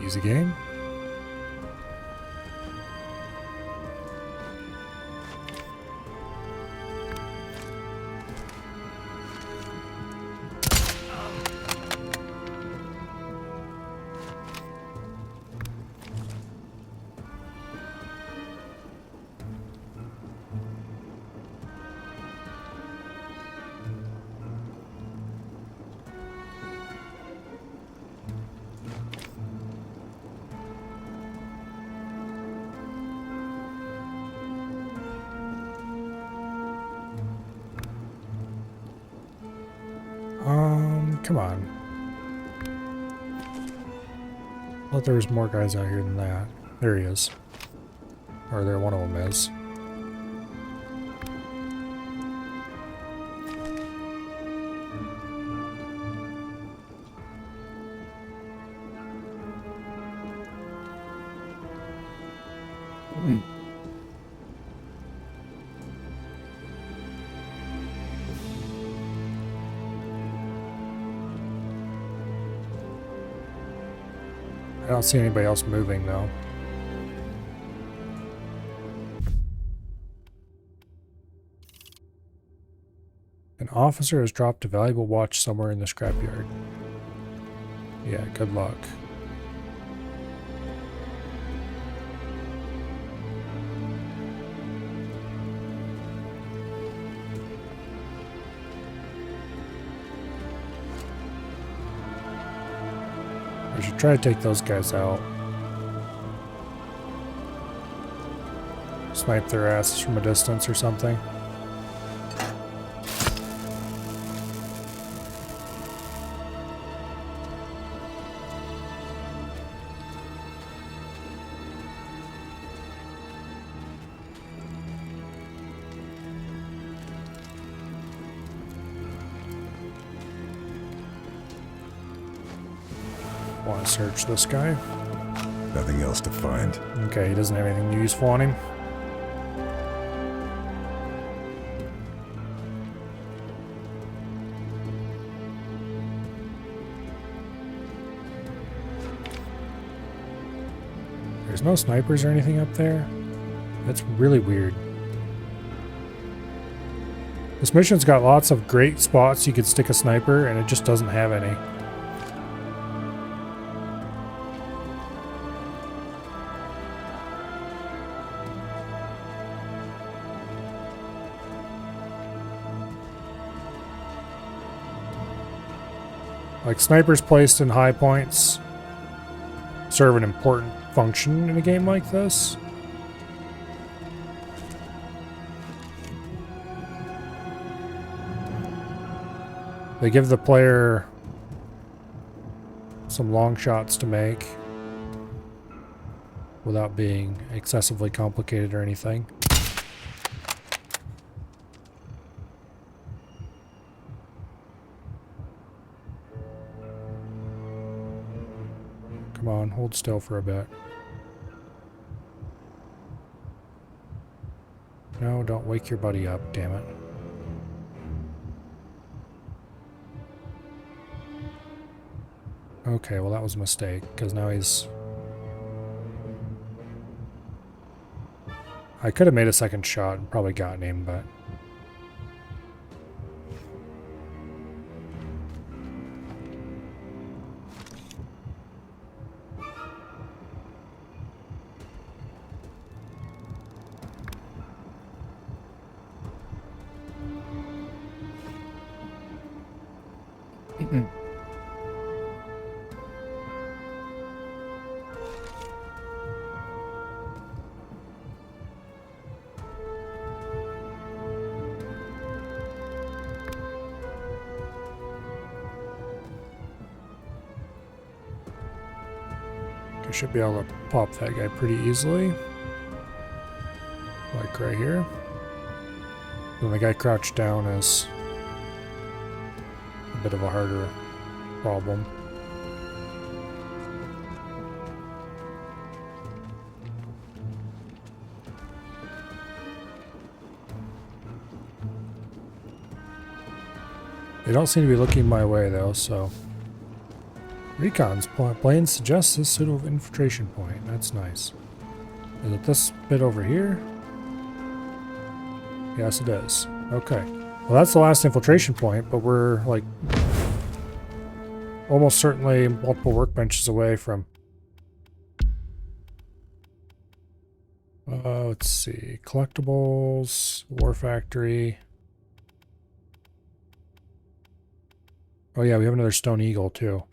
Easy game. Come on. I thought there was more guys out here than that. There he is. Or there one of them is. I don't see anybody else moving though. An officer has dropped a valuable watch somewhere in the scrapyard. Yeah, good luck. I should try to take those guys out. Snipe their asses from a distance or something. Want to search this guy? Nothing else to find. Okay, he doesn't have anything useful on him. There's no snipers or anything up there. That's really weird. This mission's got lots of great spots you could stick a sniper, and it just doesn't have any. Like, snipers placed in high points serve an important function in a game like this. They give the player some long shots to make without being excessively complicated or anything. Come on, hold still for a bit. No, don't wake your buddy up, damn it. Okay, well that was a mistake, because now he's... I could have made a second shot and probably gotten him, but... I should be able to pop that guy pretty easily. Like right here. Then the guy crouched down is a bit of a harder problem. They don't seem to be looking my way though, so... Recon's plane suggests this pseudo infiltration point. That's nice. Is it this bit over here? Yes, it is. Okay. Well, that's the last infiltration point, but we're like almost certainly multiple workbenches away from... let's see. Collectibles, War Factory. Oh yeah, we have another Stone Eagle too.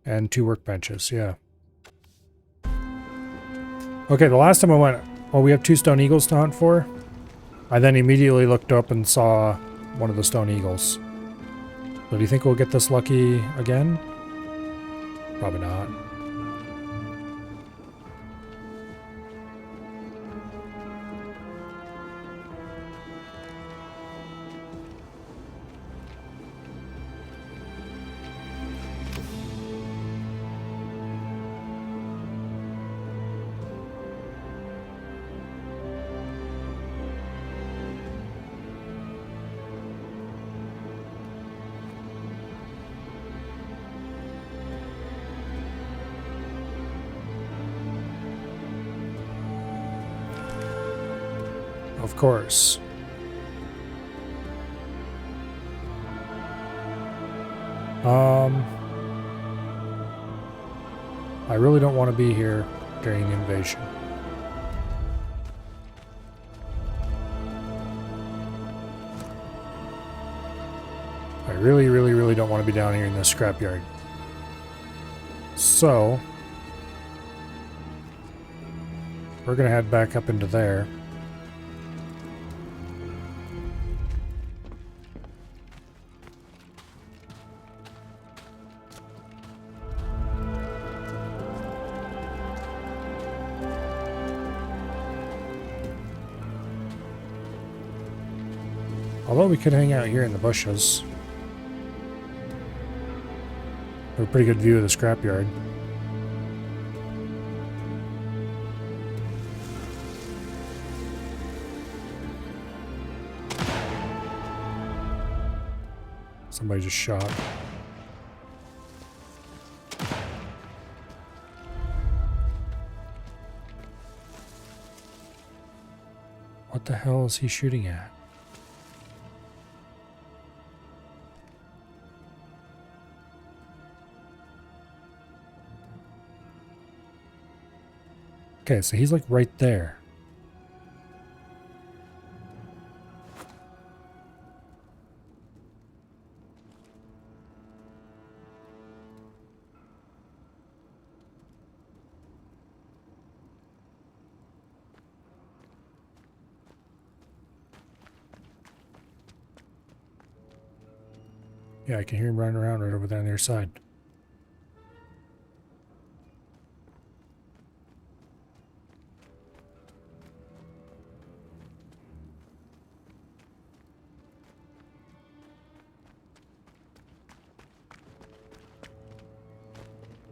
And 2 workbenches, yeah. Okay, the last time I went... Well, we have 2 Stone Eagles to hunt for. I then immediately looked up and saw one of the Stone Eagles. So do you think we'll get this lucky again? Probably not. Of course. I really don't want to be here during the invasion. I really, really, really don't want to be down here in this scrapyard. So, we're going to head back up into there. Although we could hang out here in the bushes. Have a pretty good view of the scrapyard. Somebody just shot. What the hell is he shooting at? Okay, so he's like right there. Yeah, I can hear him running around right over there on the other side.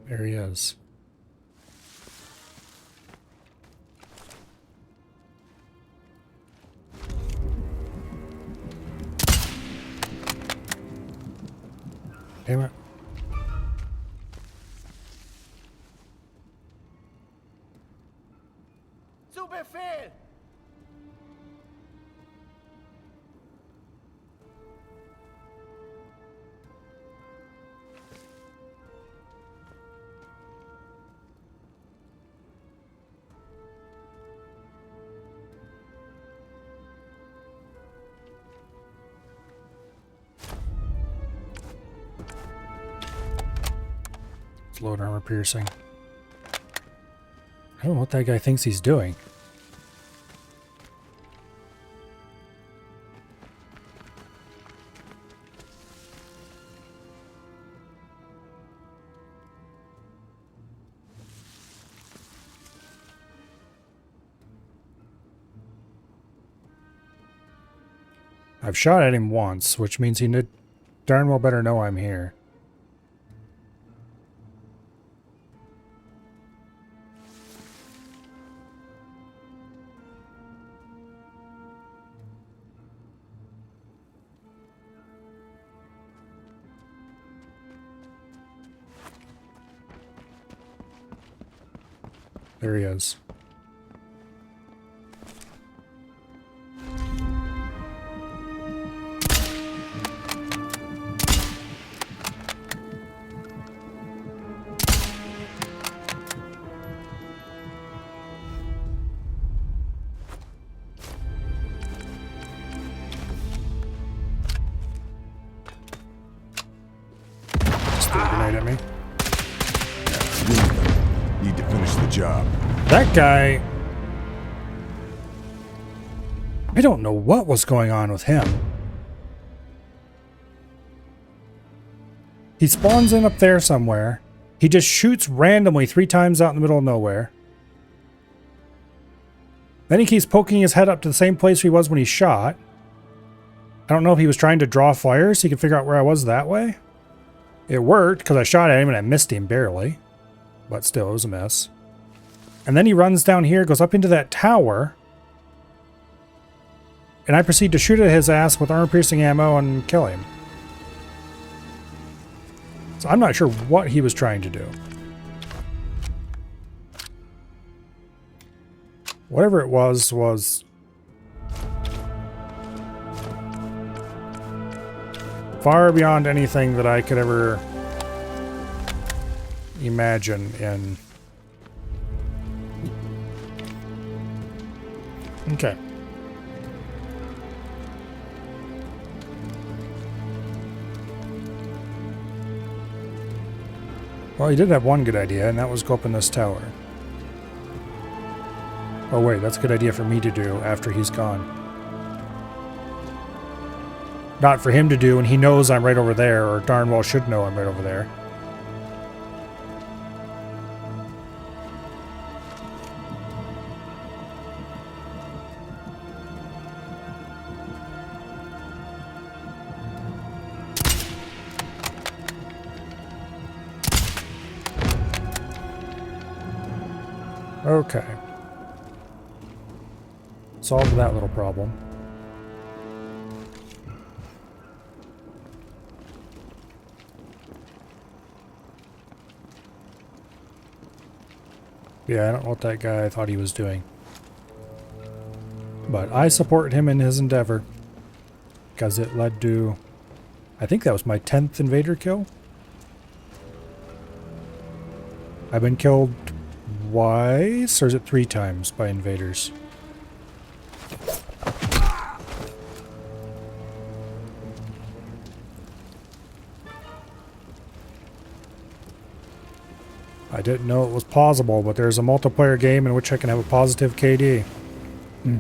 There he is. Damn it. Zu Befehl! Load armor piercing. I don't know what that guy thinks he's doing. I've shot at him once, which means he darn well better know I'm here. There he is. Just threw a grenade at me. Need to finish the job. That guy... I don't know what was going on with him. He spawns in up there somewhere. He just shoots randomly 3 times out in the middle of nowhere. Then he keeps poking his head up to the same place he was when he shot. I don't know if he was trying to draw fire so he could figure out where I was that way. It worked because I shot at him and I missed him barely. But still, it was a mess. And then he runs down here, goes up into that tower. And I proceed to shoot at his ass with armor-piercing ammo and kill him. So I'm not sure what he was trying to do. Whatever it was far beyond anything that I could ever imagine in Okay. Well, he did have one good idea, and that was go up in this tower. Oh wait, that's a good idea for me to do after he's gone. Not for him to do, and he knows I'm right over there, or darn well should know I'm right over there. Okay. Solved that little problem. Yeah, I don't know what that guy thought he was doing. But I supported him in his endeavor. Because it led to... I think that was my 10th invader kill. I've been killed twice, or is it 3 times by invaders? I didn't know it was possible, but there's a multiplayer game in which I can have a positive KD. I'm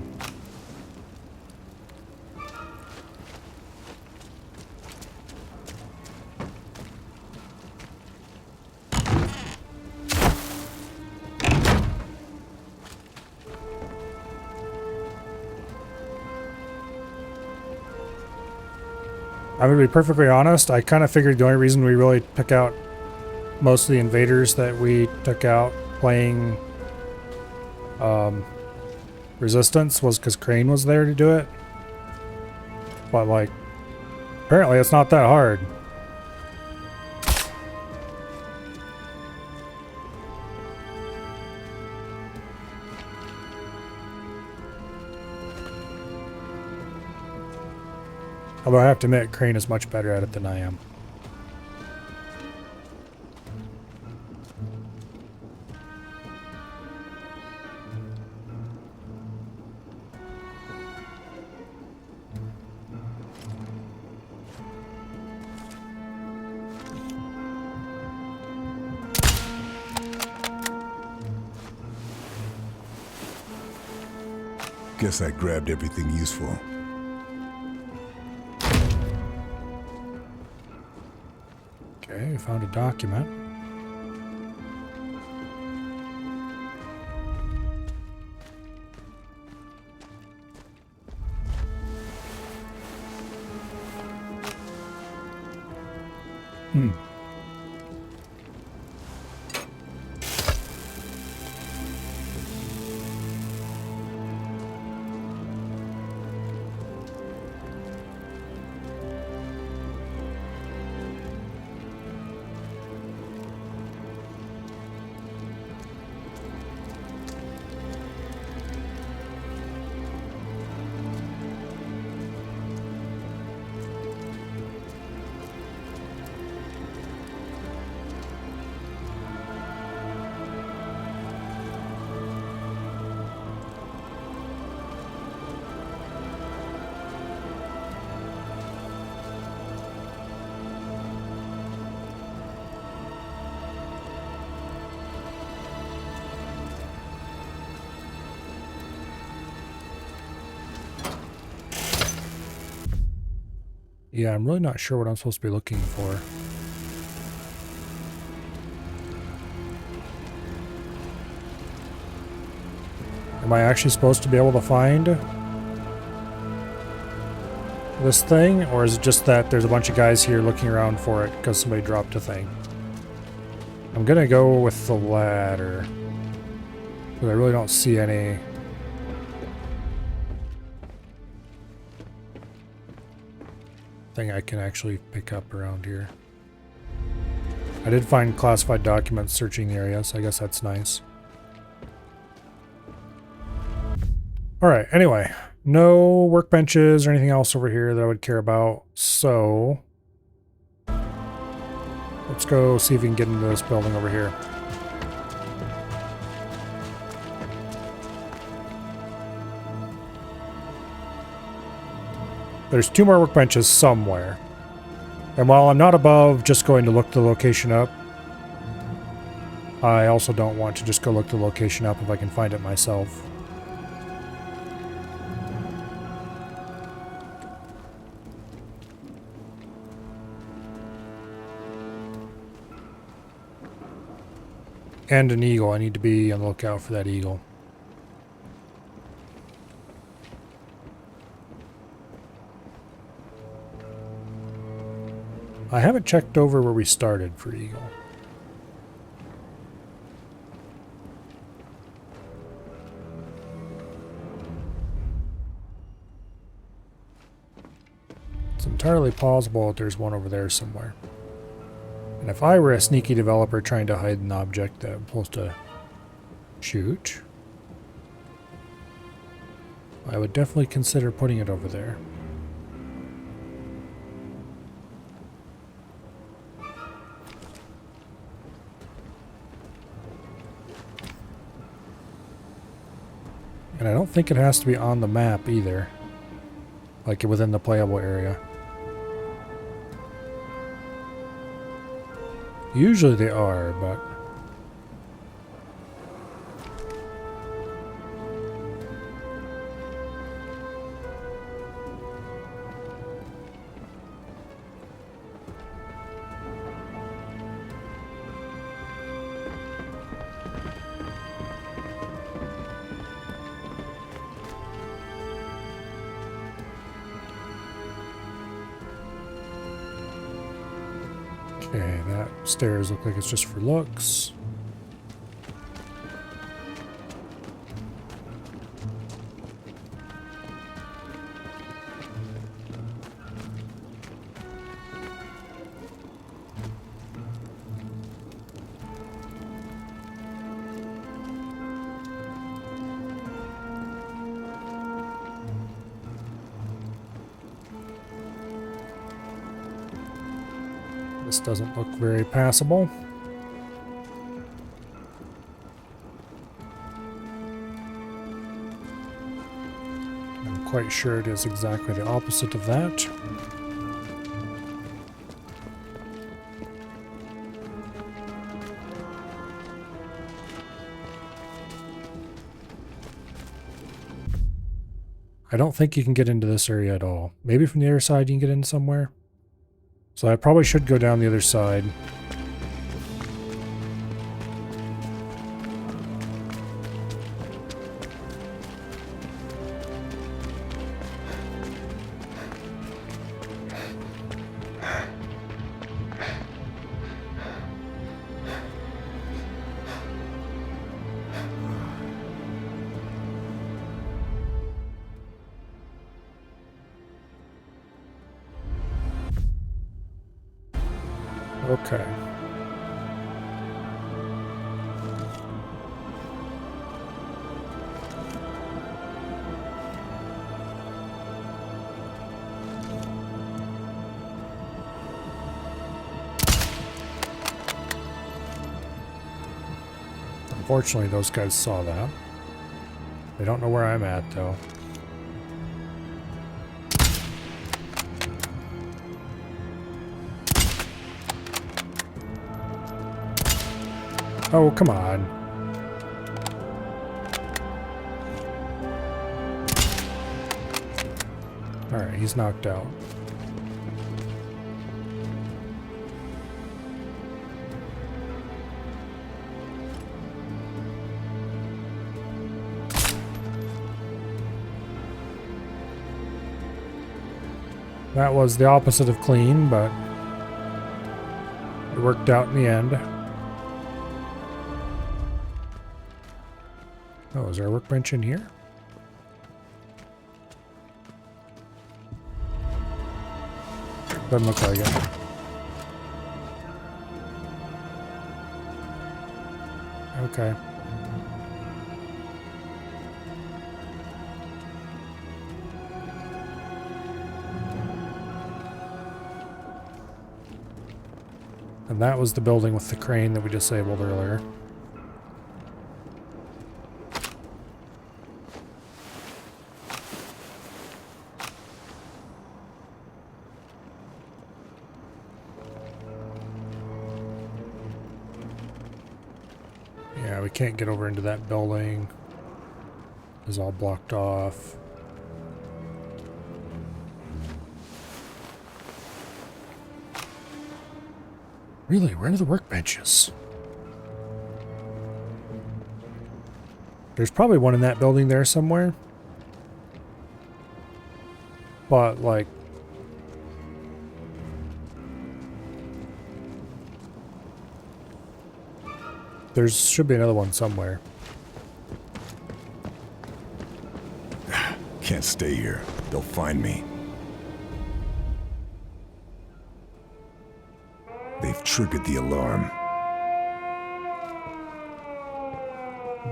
going to be perfectly honest, I kind of figured the only reason we really took out most of the invaders that we took out playing Resistance was because Crane was there to do it. But, like, apparently it's not that hard. Although I have to admit, Crane is much better at it than I am. Guess I grabbed everything useful. Okay, found a document. Yeah, I'm really not sure what I'm supposed to be looking for. Am I actually supposed to be able to find this thing? Or is it just that there's a bunch of guys here looking around for it because somebody dropped a thing? I'm gonna go with the latter. But I really don't see any... thing I can actually pick up around here. I did find classified documents searching the area, so I guess that's nice. Alright, anyway. No workbenches or anything else over here that I would care about, so... let's go see if we can get into this building over here. There's 2 more workbenches somewhere. And while I'm not above just going to look the location up, I also don't want to just go look the location up if I can find it myself. And an eagle. I need to be on the lookout for that eagle. I haven't checked over where we started for eagle. It's entirely plausible that there's one over there somewhere. And if I were a sneaky developer trying to hide an object that I'm supposed to shoot, I would definitely consider putting it over there. And I don't think it has to be on the map either, like within the playable area. Usually they are, but... Okay, that stairs look like it's just for looks. This doesn't look very passable. I'm quite sure it is exactly the opposite of that. I don't think you can get into this area at all. Maybe from the other side you can get in somewhere. So I probably should go down the other side. Okay. Unfortunately, those guys saw that. They don't know where I'm at, though. Oh, come on. Alright, he's knocked out. That was the opposite of clean, but it worked out in the end. Oh, is there a workbench in here? Doesn't look like it. Okay. And that was the building with the crane that we disabled earlier. can't get over into that building. Is all blocked off. Really, where are the workbenches? There's probably one in that building there somewhere. But, like... there should be another one somewhere. Can't stay here. They'll find me. They've triggered the alarm.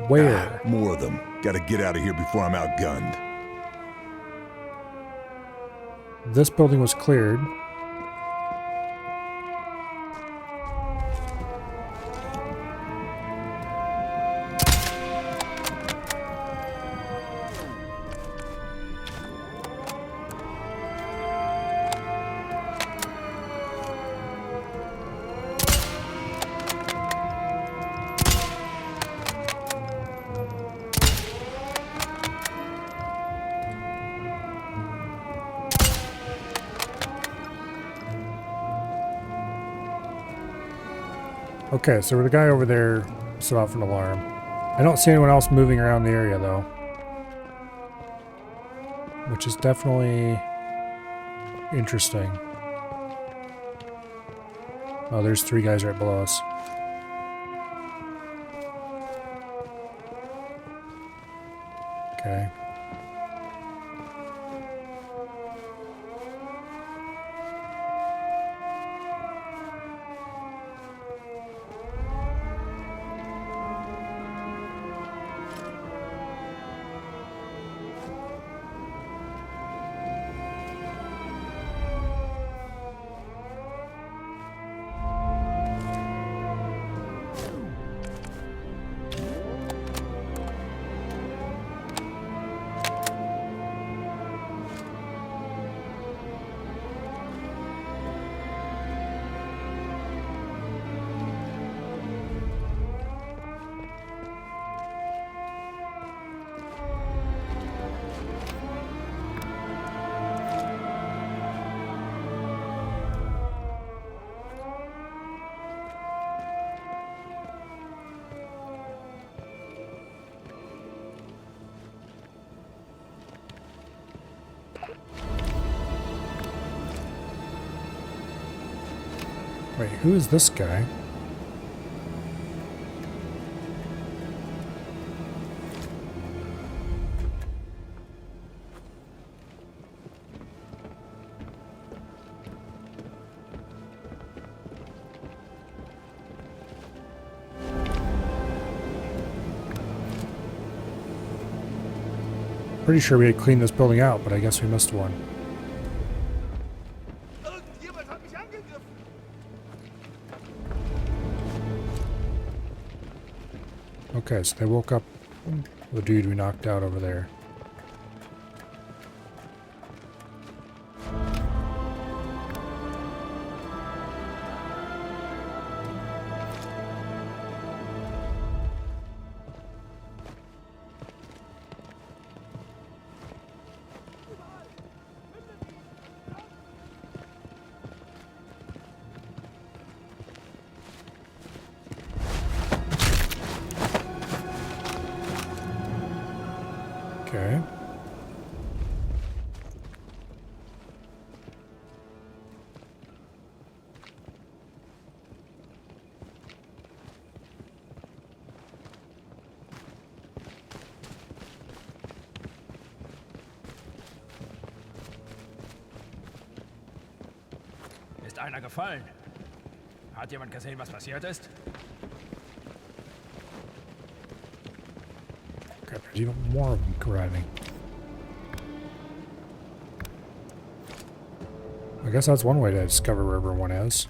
Where? More of them. Gotta get out of here before I'm outgunned. This building was cleared. Okay, so the guy over there set off an alarm. I don't see anyone else moving around the area, though. Which is definitely interesting. Oh, there's 3 guys right below us. Okay. Wait, who is this guy? Pretty sure we had cleaned this building out, but I guess we missed one. Irgendjemand hat mich angegriffen. Okay, so they woke up the dude we knocked out over there. Okay. Ist einer gefallen? Hat jemand gesehen, was passiert ist? Okay, there's even more of them arriving. I guess that's one way to discover where everyone is.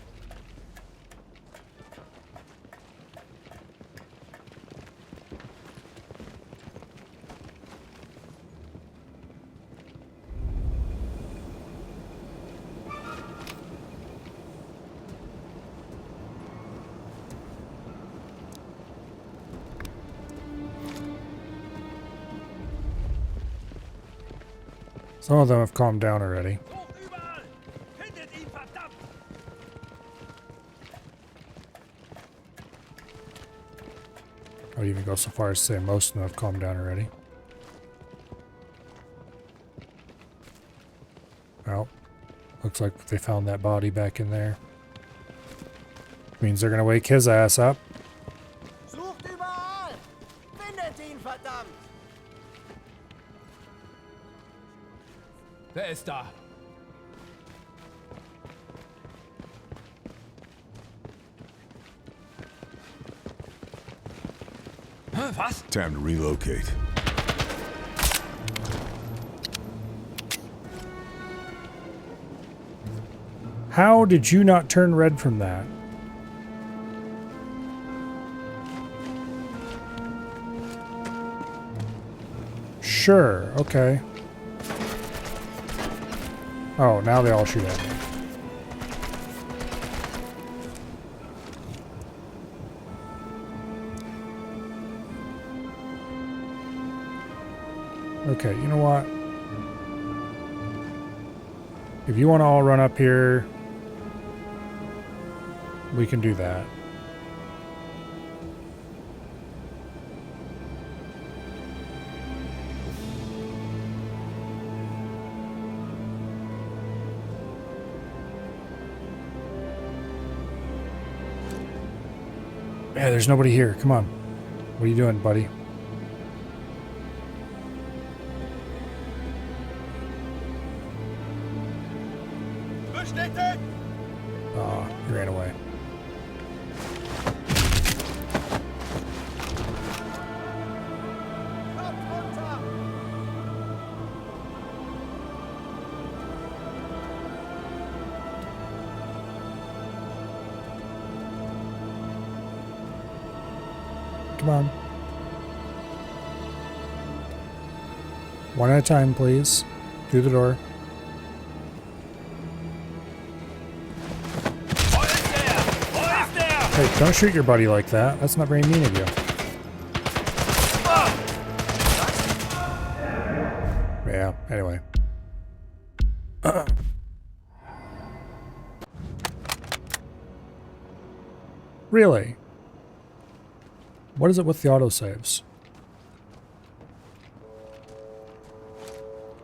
Some of them have calmed down already. Sucht überall! Findet ihn, verdammt! I would even go so far as to say most of them have calmed down already. Well, looks like they found that body back in there. Means they're gonna wake his ass up. Sucht überall! Findet ihn, verdammt! Wer ist da? Was? Time to relocate. How did you not turn red from that? Sure, okay. Oh, now they all shoot at me. Okay, you know what? If you want to all run up here, we can do that. Yeah, there's nobody here. Come on. What are you doing, buddy? Bestätigt! Oh, he ran away. Kommt runter! Come on. One at a time, please. Through the door. Wo ist der? Wo ist der? Hey, don't shoot your buddy like that. That's not very mean of you. Yeah, anyway. Really? What is it with the autosaves?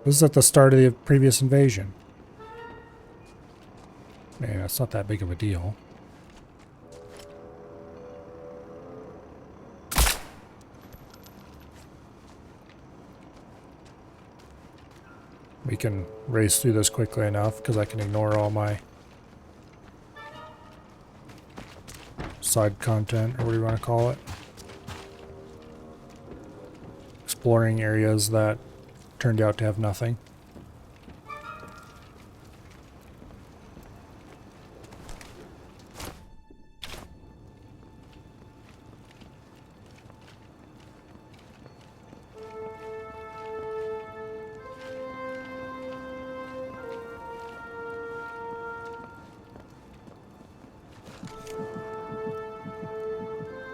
This is at the start of the previous invasion. Yeah, it's not that big of a deal. We can race through this quickly enough because I can ignore all my side content, or what do you want to call it. Exploring areas that turned out to have nothing.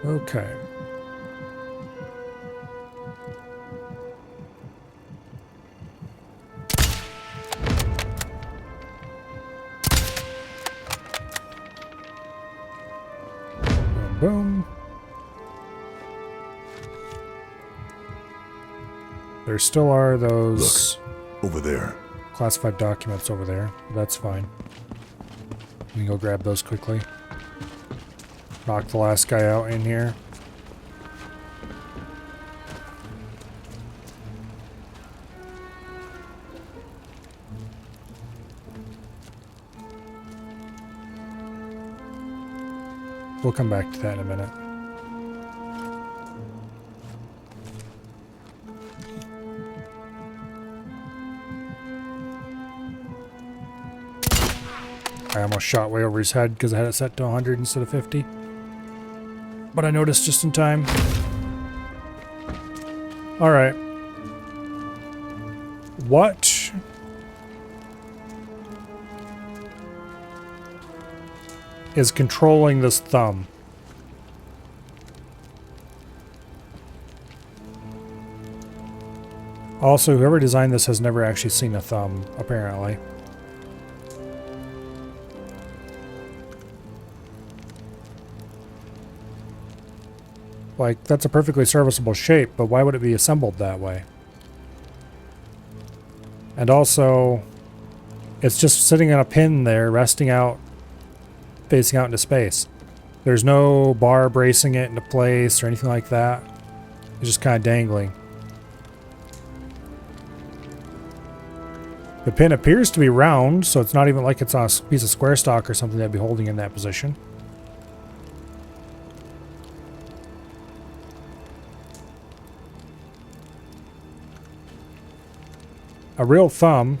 Okay. Boom, boom. There still are those Over there. classified documents over there. That's fine. We can go grab those quickly. Knock the last guy out in here. We'll come back to that in a minute. I almost shot way over his head because I had it set to 100 instead of 50. But I noticed just in time. Alright. What? Is controlling this thumb? Also, whoever designed this has never actually seen a thumb, apparently. Like, that's a perfectly serviceable shape, but why would it be assembled that way? And also, it's just sitting on a pin there, resting out, facing out into space. There's no bar bracing it into place or anything like that. It's just kind of dangling. The pin appears to be round, so it's not even like it's on a piece of square stock or something that'd be holding in that position. A real thumb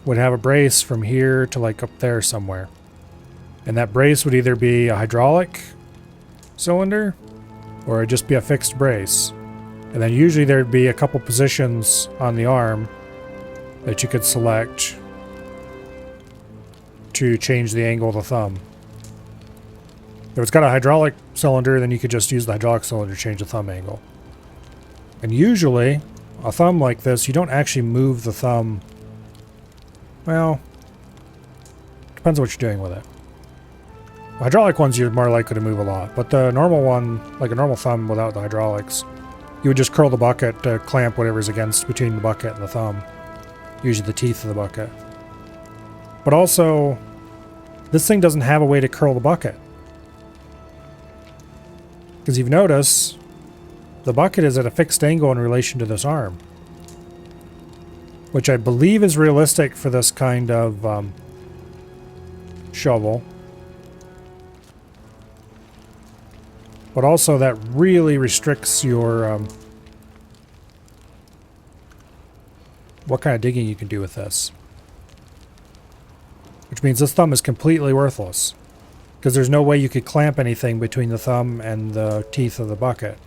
would have a brace from here to like up there somewhere. And that brace would either be a hydraulic cylinder or it'd just be a fixed brace. And then usually there'd be a couple positions on the arm that you could select to change the angle of the thumb. If it's got a hydraulic cylinder, then you could just use the hydraulic cylinder to change the thumb angle. And usually, a thumb like this, you don't actually move the thumb. Well, depends on what you're doing with it. The hydraulic ones you're more likely to move a lot, but the normal one, like a normal thumb without the hydraulics, you would just curl the bucket to clamp whatever's against between the bucket and the thumb. Usually the teeth of the bucket. But also, this thing doesn't have a way to curl the bucket. Because you've noticed, the bucket is at a fixed angle in relation to this arm. Which I believe is realistic for this kind of shovel. But also that really restricts your what kind of digging you can do with this. Which means this thumb is completely worthless. Because there's no way you could clamp anything between the thumb and the teeth of the bucket.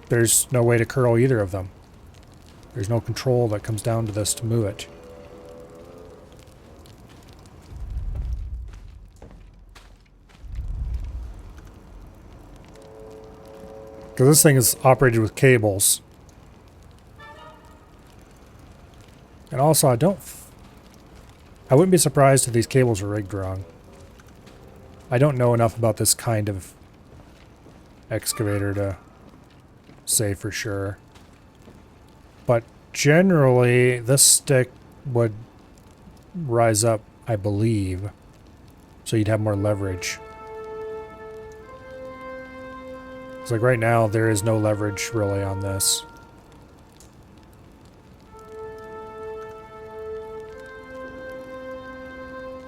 There's no way to curl either of them. There's no control that comes down to this to move it. Because this thing is operated with cables. And also, I wouldn't be surprised if these cables were rigged wrong. I don't know enough about this kind of excavator to say for sure. But generally, this stick would rise up, I believe, so you'd have more leverage. It's like right now, there is no leverage really on this.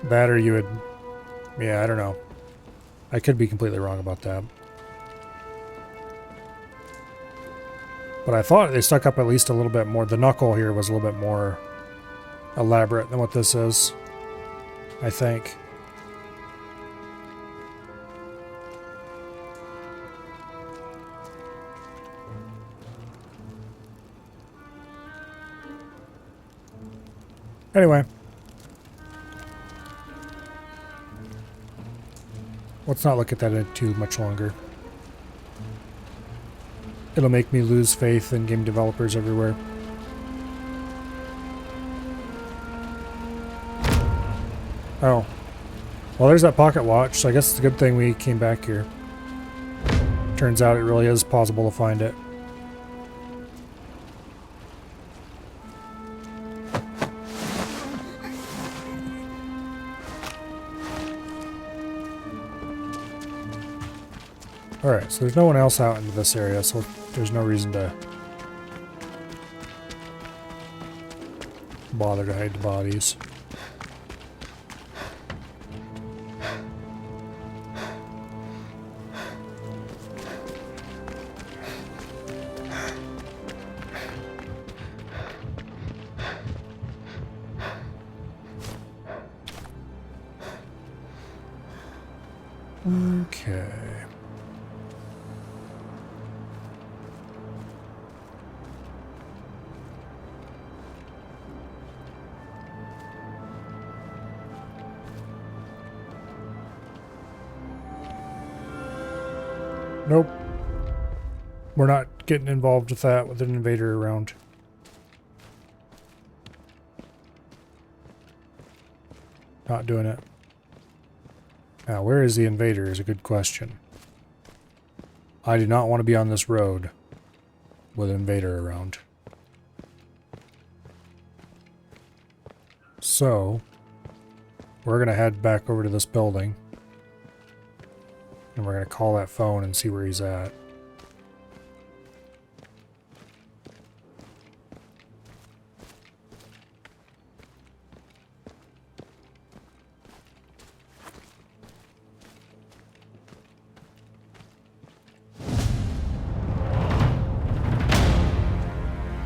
That or you would... Yeah, I don't know. I could be completely wrong about that. But I thought they stuck up at least a little bit more. The knuckle here was a little bit more elaborate than what this is, I think. Anyway. Let's not look at that too much longer. It'll make me lose faith in game developers everywhere. Oh. Well, there's that pocket watch, so I guess it's a good thing we came back here. Turns out it really is possible to find it. Alright, so there's no one else out into this area, so there's no reason to bother to hide the bodies. Okay. Nope. We're not getting involved with that with an invader around. Not doing it. Now, where is the invader is a good question. I do not want to be on this road with an invader around. So, we're going to head back over to this building. And we're going to call that phone and see where he's at.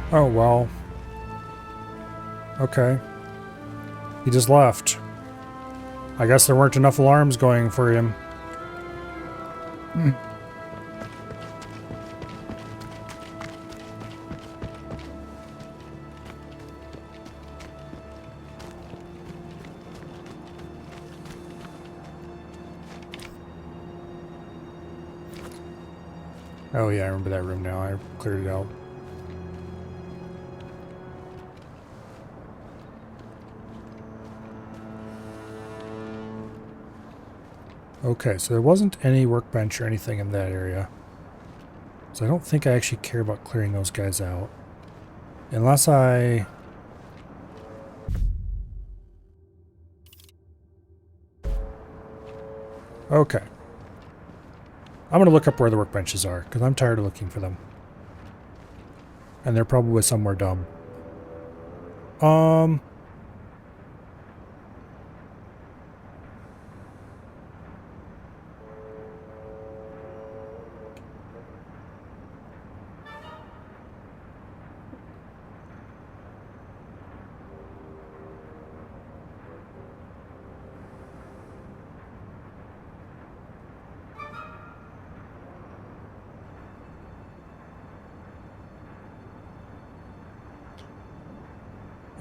Oh, well. Okay. He just left. I guess there weren't enough alarms going for him. Oh yeah, I remember that room now. I cleared it out. Okay, so there wasn't any workbench or anything in that area. So I don't think I actually care about clearing those guys out. Unless I... Okay. I'm going to look up where the workbenches are, because I'm tired of looking for them. And they're probably somewhere dumb.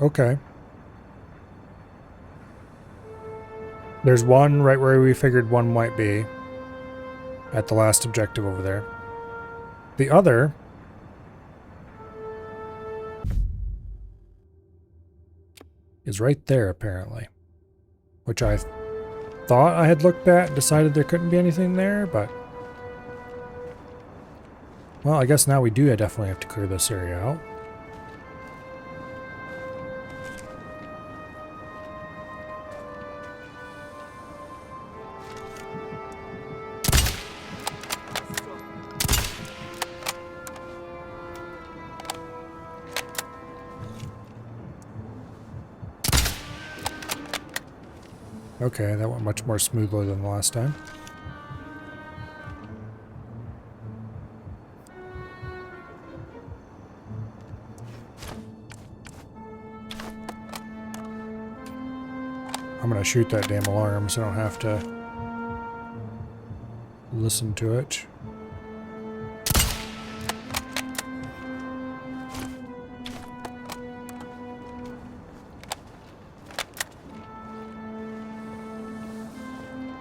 Okay. There's one right where we figured one might be. At the last objective over there. The other... is right there, apparently. Which I thought I had looked at and decided there couldn't be anything there, but... Well, I guess now we do definitely have to clear this area out. Okay, that went much more smoothly than the last time. I'm gonna shoot that damn alarm so I don't have to listen to it.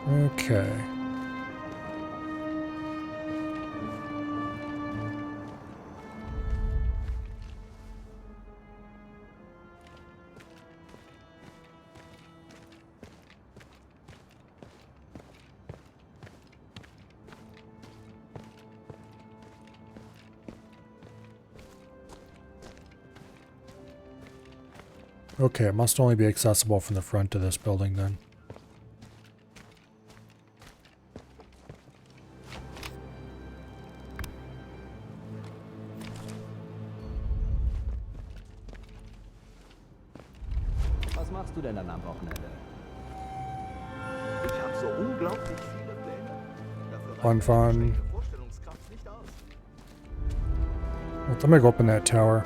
Okay. Okay, it must only be accessible from the front of this building then. Was machst du denn dann am Wochenende? Ich habe so unglaublich viele Pläne. Dafür Fun, reicht fun. meine Vorstellungskraft nicht aus. Well, let me go up in that tower.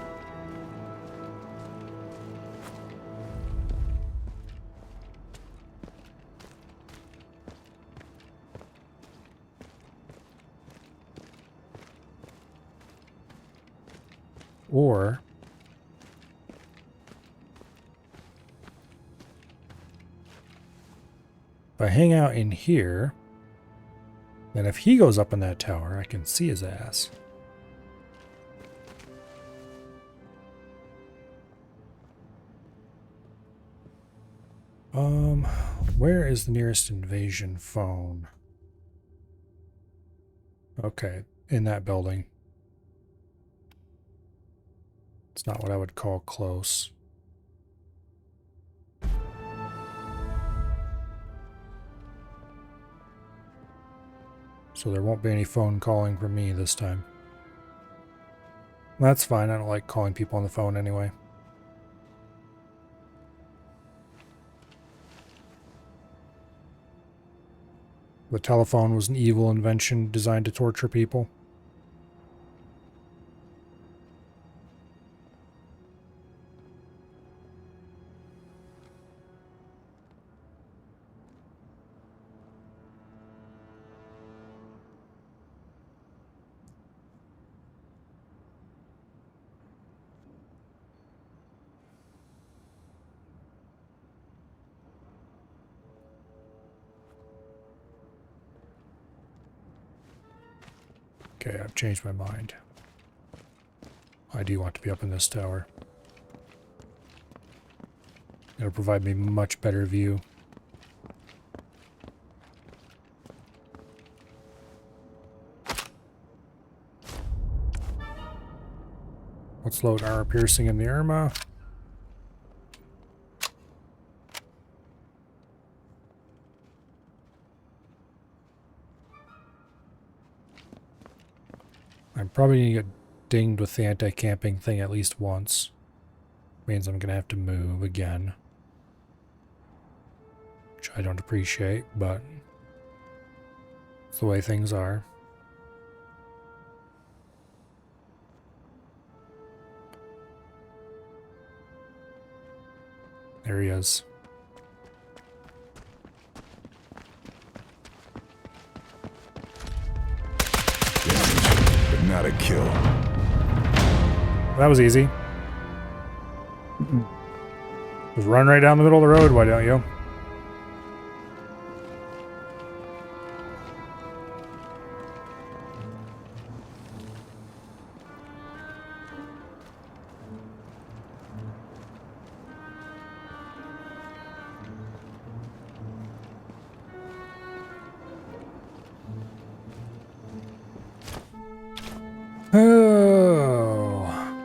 Or if I hang out in here, then if he goes up in that tower, I can see his ass. Where is the nearest invasion phone? Okay, in that building. It's not what I would call close. So there won't be any phone calling from me this time. That's fine, I don't like calling people on the phone anyway. The telephone was an evil invention designed to torture people. Okay, I've changed my mind. I do want to be up in this tower. It'll provide me much better view. Let's load armor piercing in the Irma. I'm probably going to get dinged with the anti-camping thing at least once. Means I'm going to have to move again. Which I don't appreciate, but it's the way things are. There he is. But not a kill. That was easy. Just run right down the middle of the road, why don't you? Oh.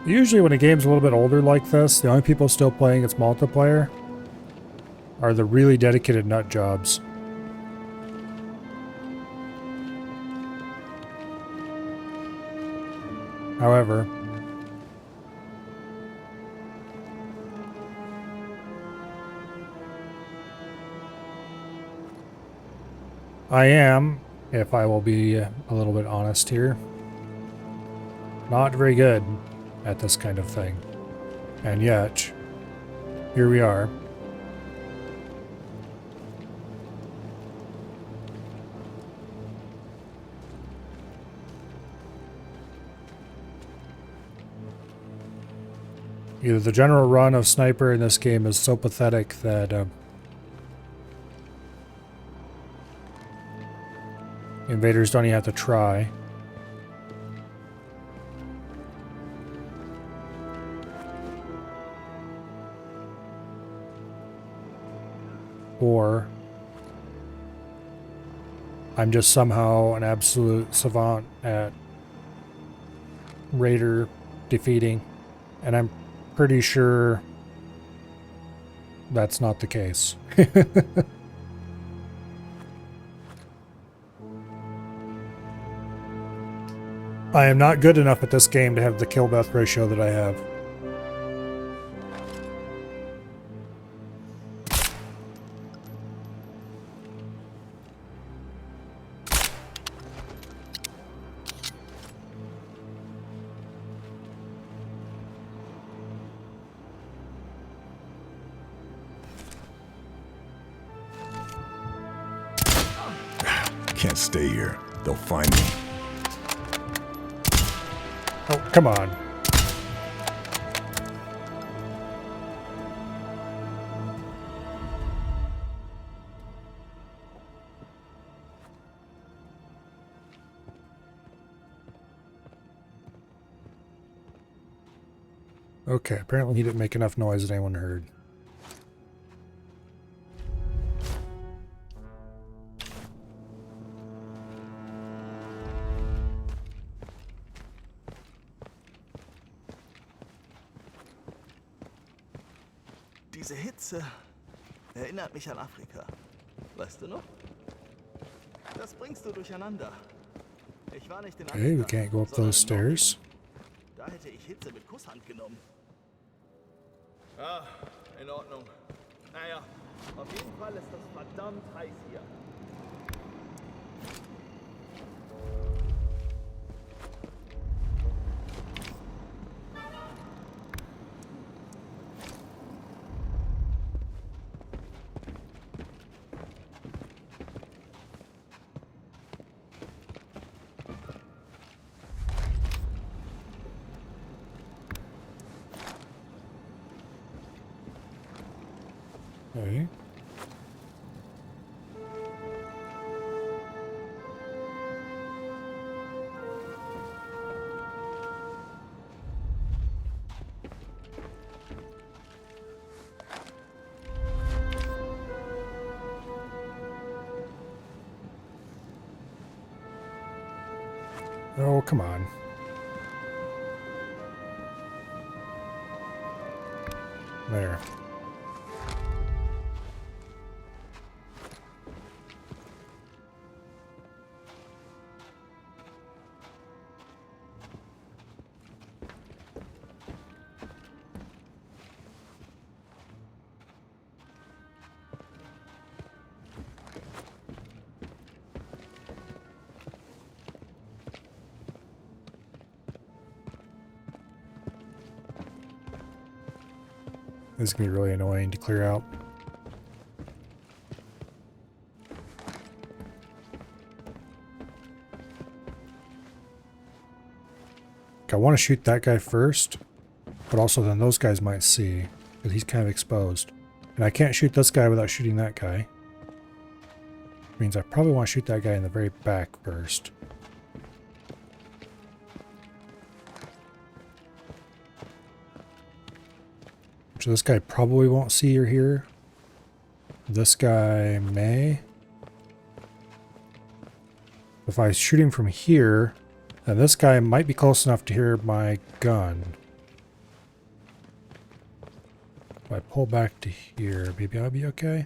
Usually when a game's a little bit older like this, the only people still playing its multiplayer are the really dedicated nut jobs. However, I am, if I will be a little bit honest here, not very good at this kind of thing. And yet, here we are. Either the general run of Sniper in this game is so pathetic that invaders don't even have to try. Or I'm just somehow an absolute savant at raider defeating, and I'm pretty sure that's not the case. I am not good enough at this game to have the kill-death ratio that I have. Can't stay here. They'll find me. Oh, come on. Okay, apparently he didn't make enough noise that anyone heard. Diese Hitze erinnert mich an Afrika. Weißt du noch? Das bringst du durcheinander. Ich war nicht in Okay, we Afrika, can't go up sondern those in Norwegen. stairs. Da hätte ich Hitze mit Kusshand genommen. Ah, in Ordnung. Naja, auf jeden Fall ist das verdammt heiß hier. Okay. Oh, come on. There. This is going to be really annoying to clear out. I want to shoot that guy first, but also then those guys might see, because he's kind of exposed. And I can't shoot this guy without shooting that guy. Means I probably want to shoot that guy in the very back first. So this guy probably won't see or hear. This guy may. If I shoot him from here, then this guy might be close enough to hear my gun. If I pull back to here, maybe I'll be okay.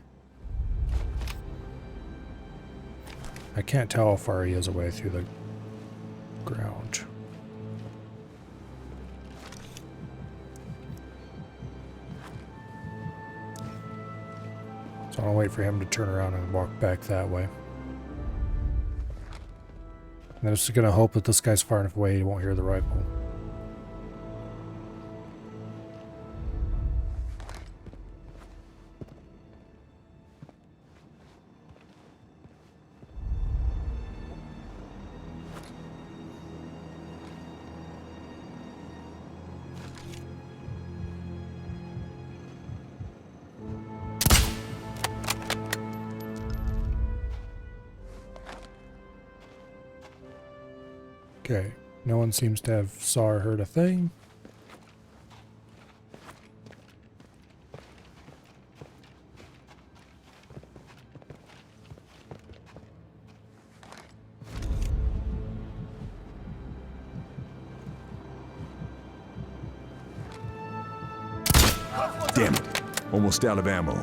I can't tell how far he is away through the ground. So I'll wait for him to turn around and walk back that way. And I'm just going to hope that this guy's far enough away he won't hear the rifle. Okay, no one seems to have saw or heard a thing. Damn it. Almost out of ammo.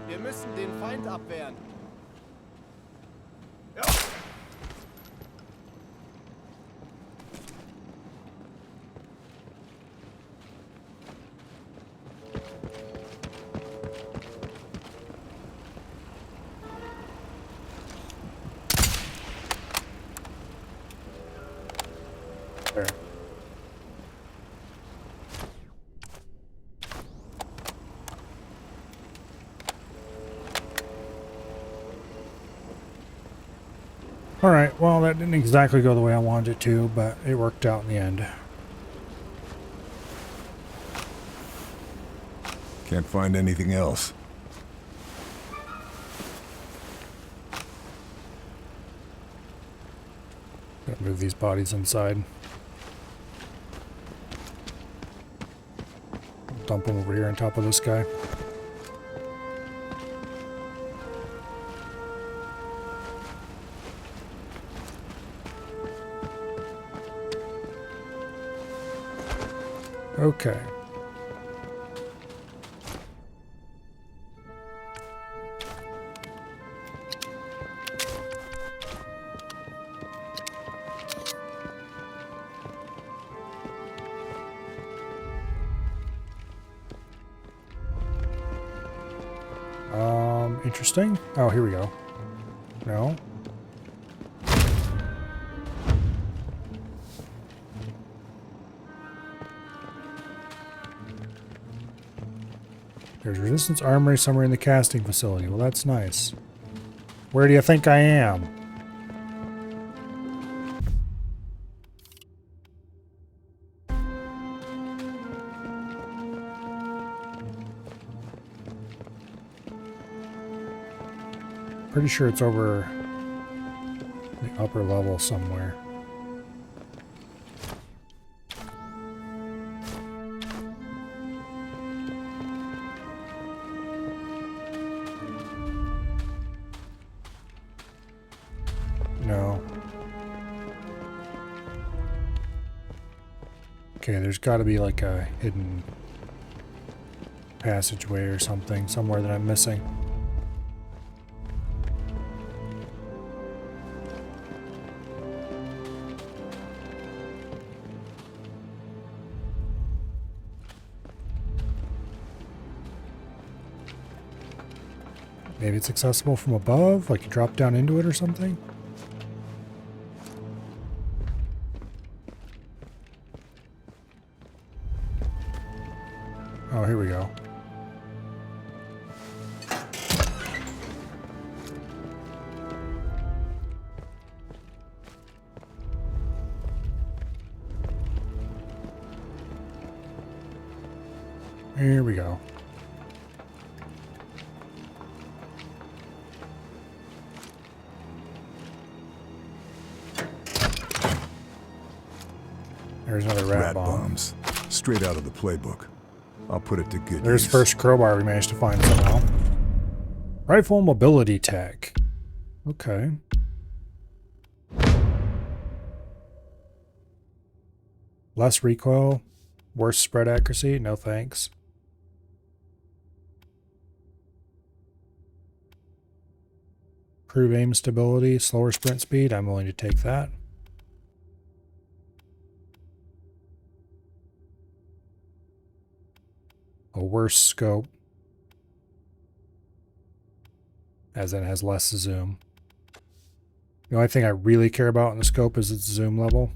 Wir müssen den Feind abwehren. Ja. There. Alright, well that didn't exactly go the way I wanted it to, but it worked out in the end. Can't find anything else. Gotta move these bodies inside. Dump them over here on top of this guy. Okay. Interesting. Oh, here we go. No. There's resistance armory somewhere in the casting facility. Well, that's nice. Where do you think I am? Pretty sure it's over the upper level somewhere. No. Okay, there's got to be like a hidden passageway or something somewhere that I'm missing. Maybe it's accessible from above, like you drop down into it or something? Oh, here we go. Here we go. There's another rat bomb. Bombs. Straight out of the playbook. I'll put it to good There's use. first crowbar we managed to find somehow. Rifle mobility tech. Okay. Less recoil. Worse spread accuracy. No thanks. Improve aim stability. Slower sprint speed. I'm willing to take that. A worse scope, as it has less zoom. The only thing I really care about in the scope is its zoom level.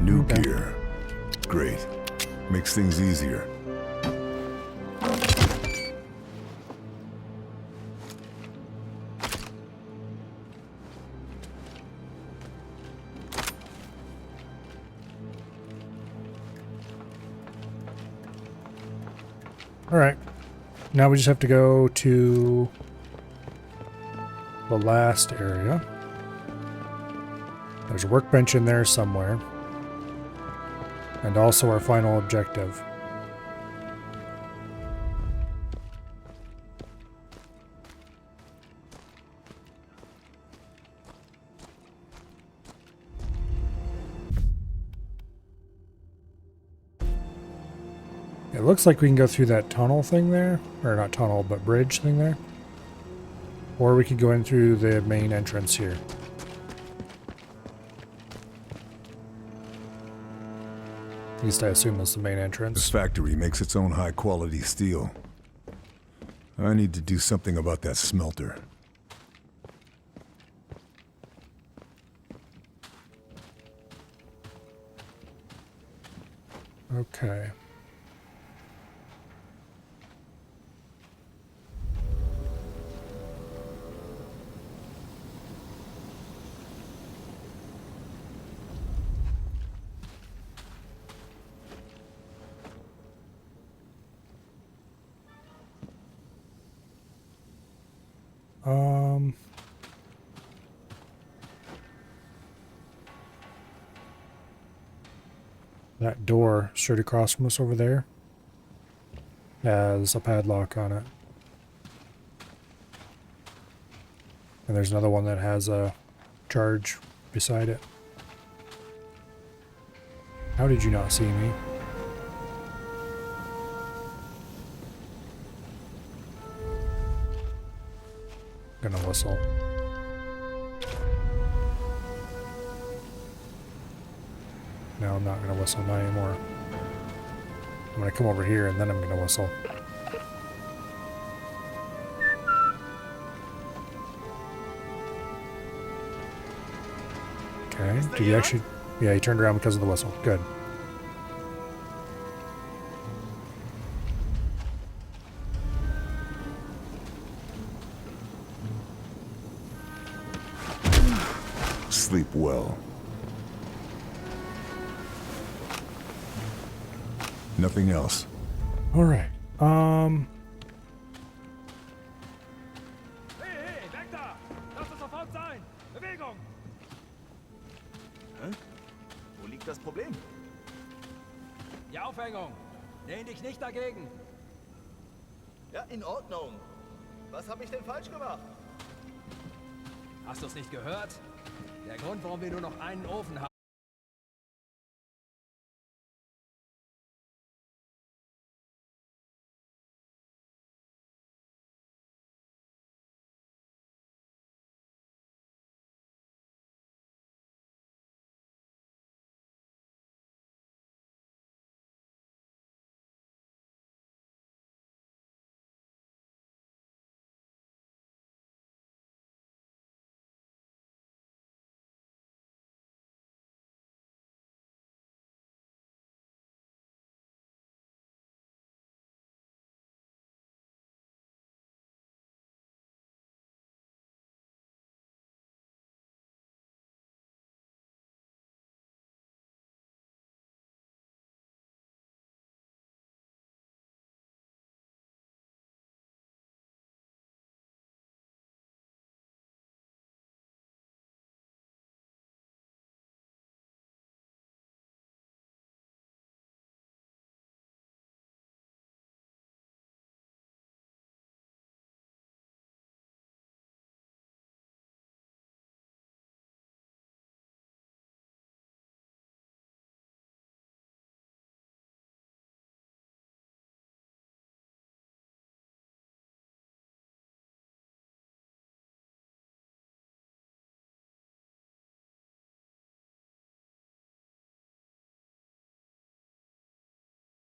New gear. Great. Makes things easier. Alright. Now we just have to go to the last area. There's a workbench in there somewhere. And also our final objective. It looks like we can go through that tunnel thing there. Or not tunnel, but bridge thing there. Or we could go in through the main entrance here. At least I assume that's the main entrance. This factory makes its own high-quality steel. I need to do something about that smelter. Okay. That door straight across from us over there has a padlock on it. And there's another one that has a charge beside it. How did you not see me? Gonna whistle. No, I'm not gonna whistle, not anymore. I'm gonna come over here and then I'm gonna whistle. Okay, did he actually... Yeah, he turned around because of the whistle. Good. Sleep well. Nothing else. All right. Hey, weg da! Lass es sofort sein! Bewegung! Hä? Wo liegt das Problem? Die Aufhängung. Lehn dich nicht dagegen. Ja, in Ordnung. Was habe ich denn falsch gemacht? Hast du es nicht gehört? Der Grund, warum wir nur noch einen Ofen haben.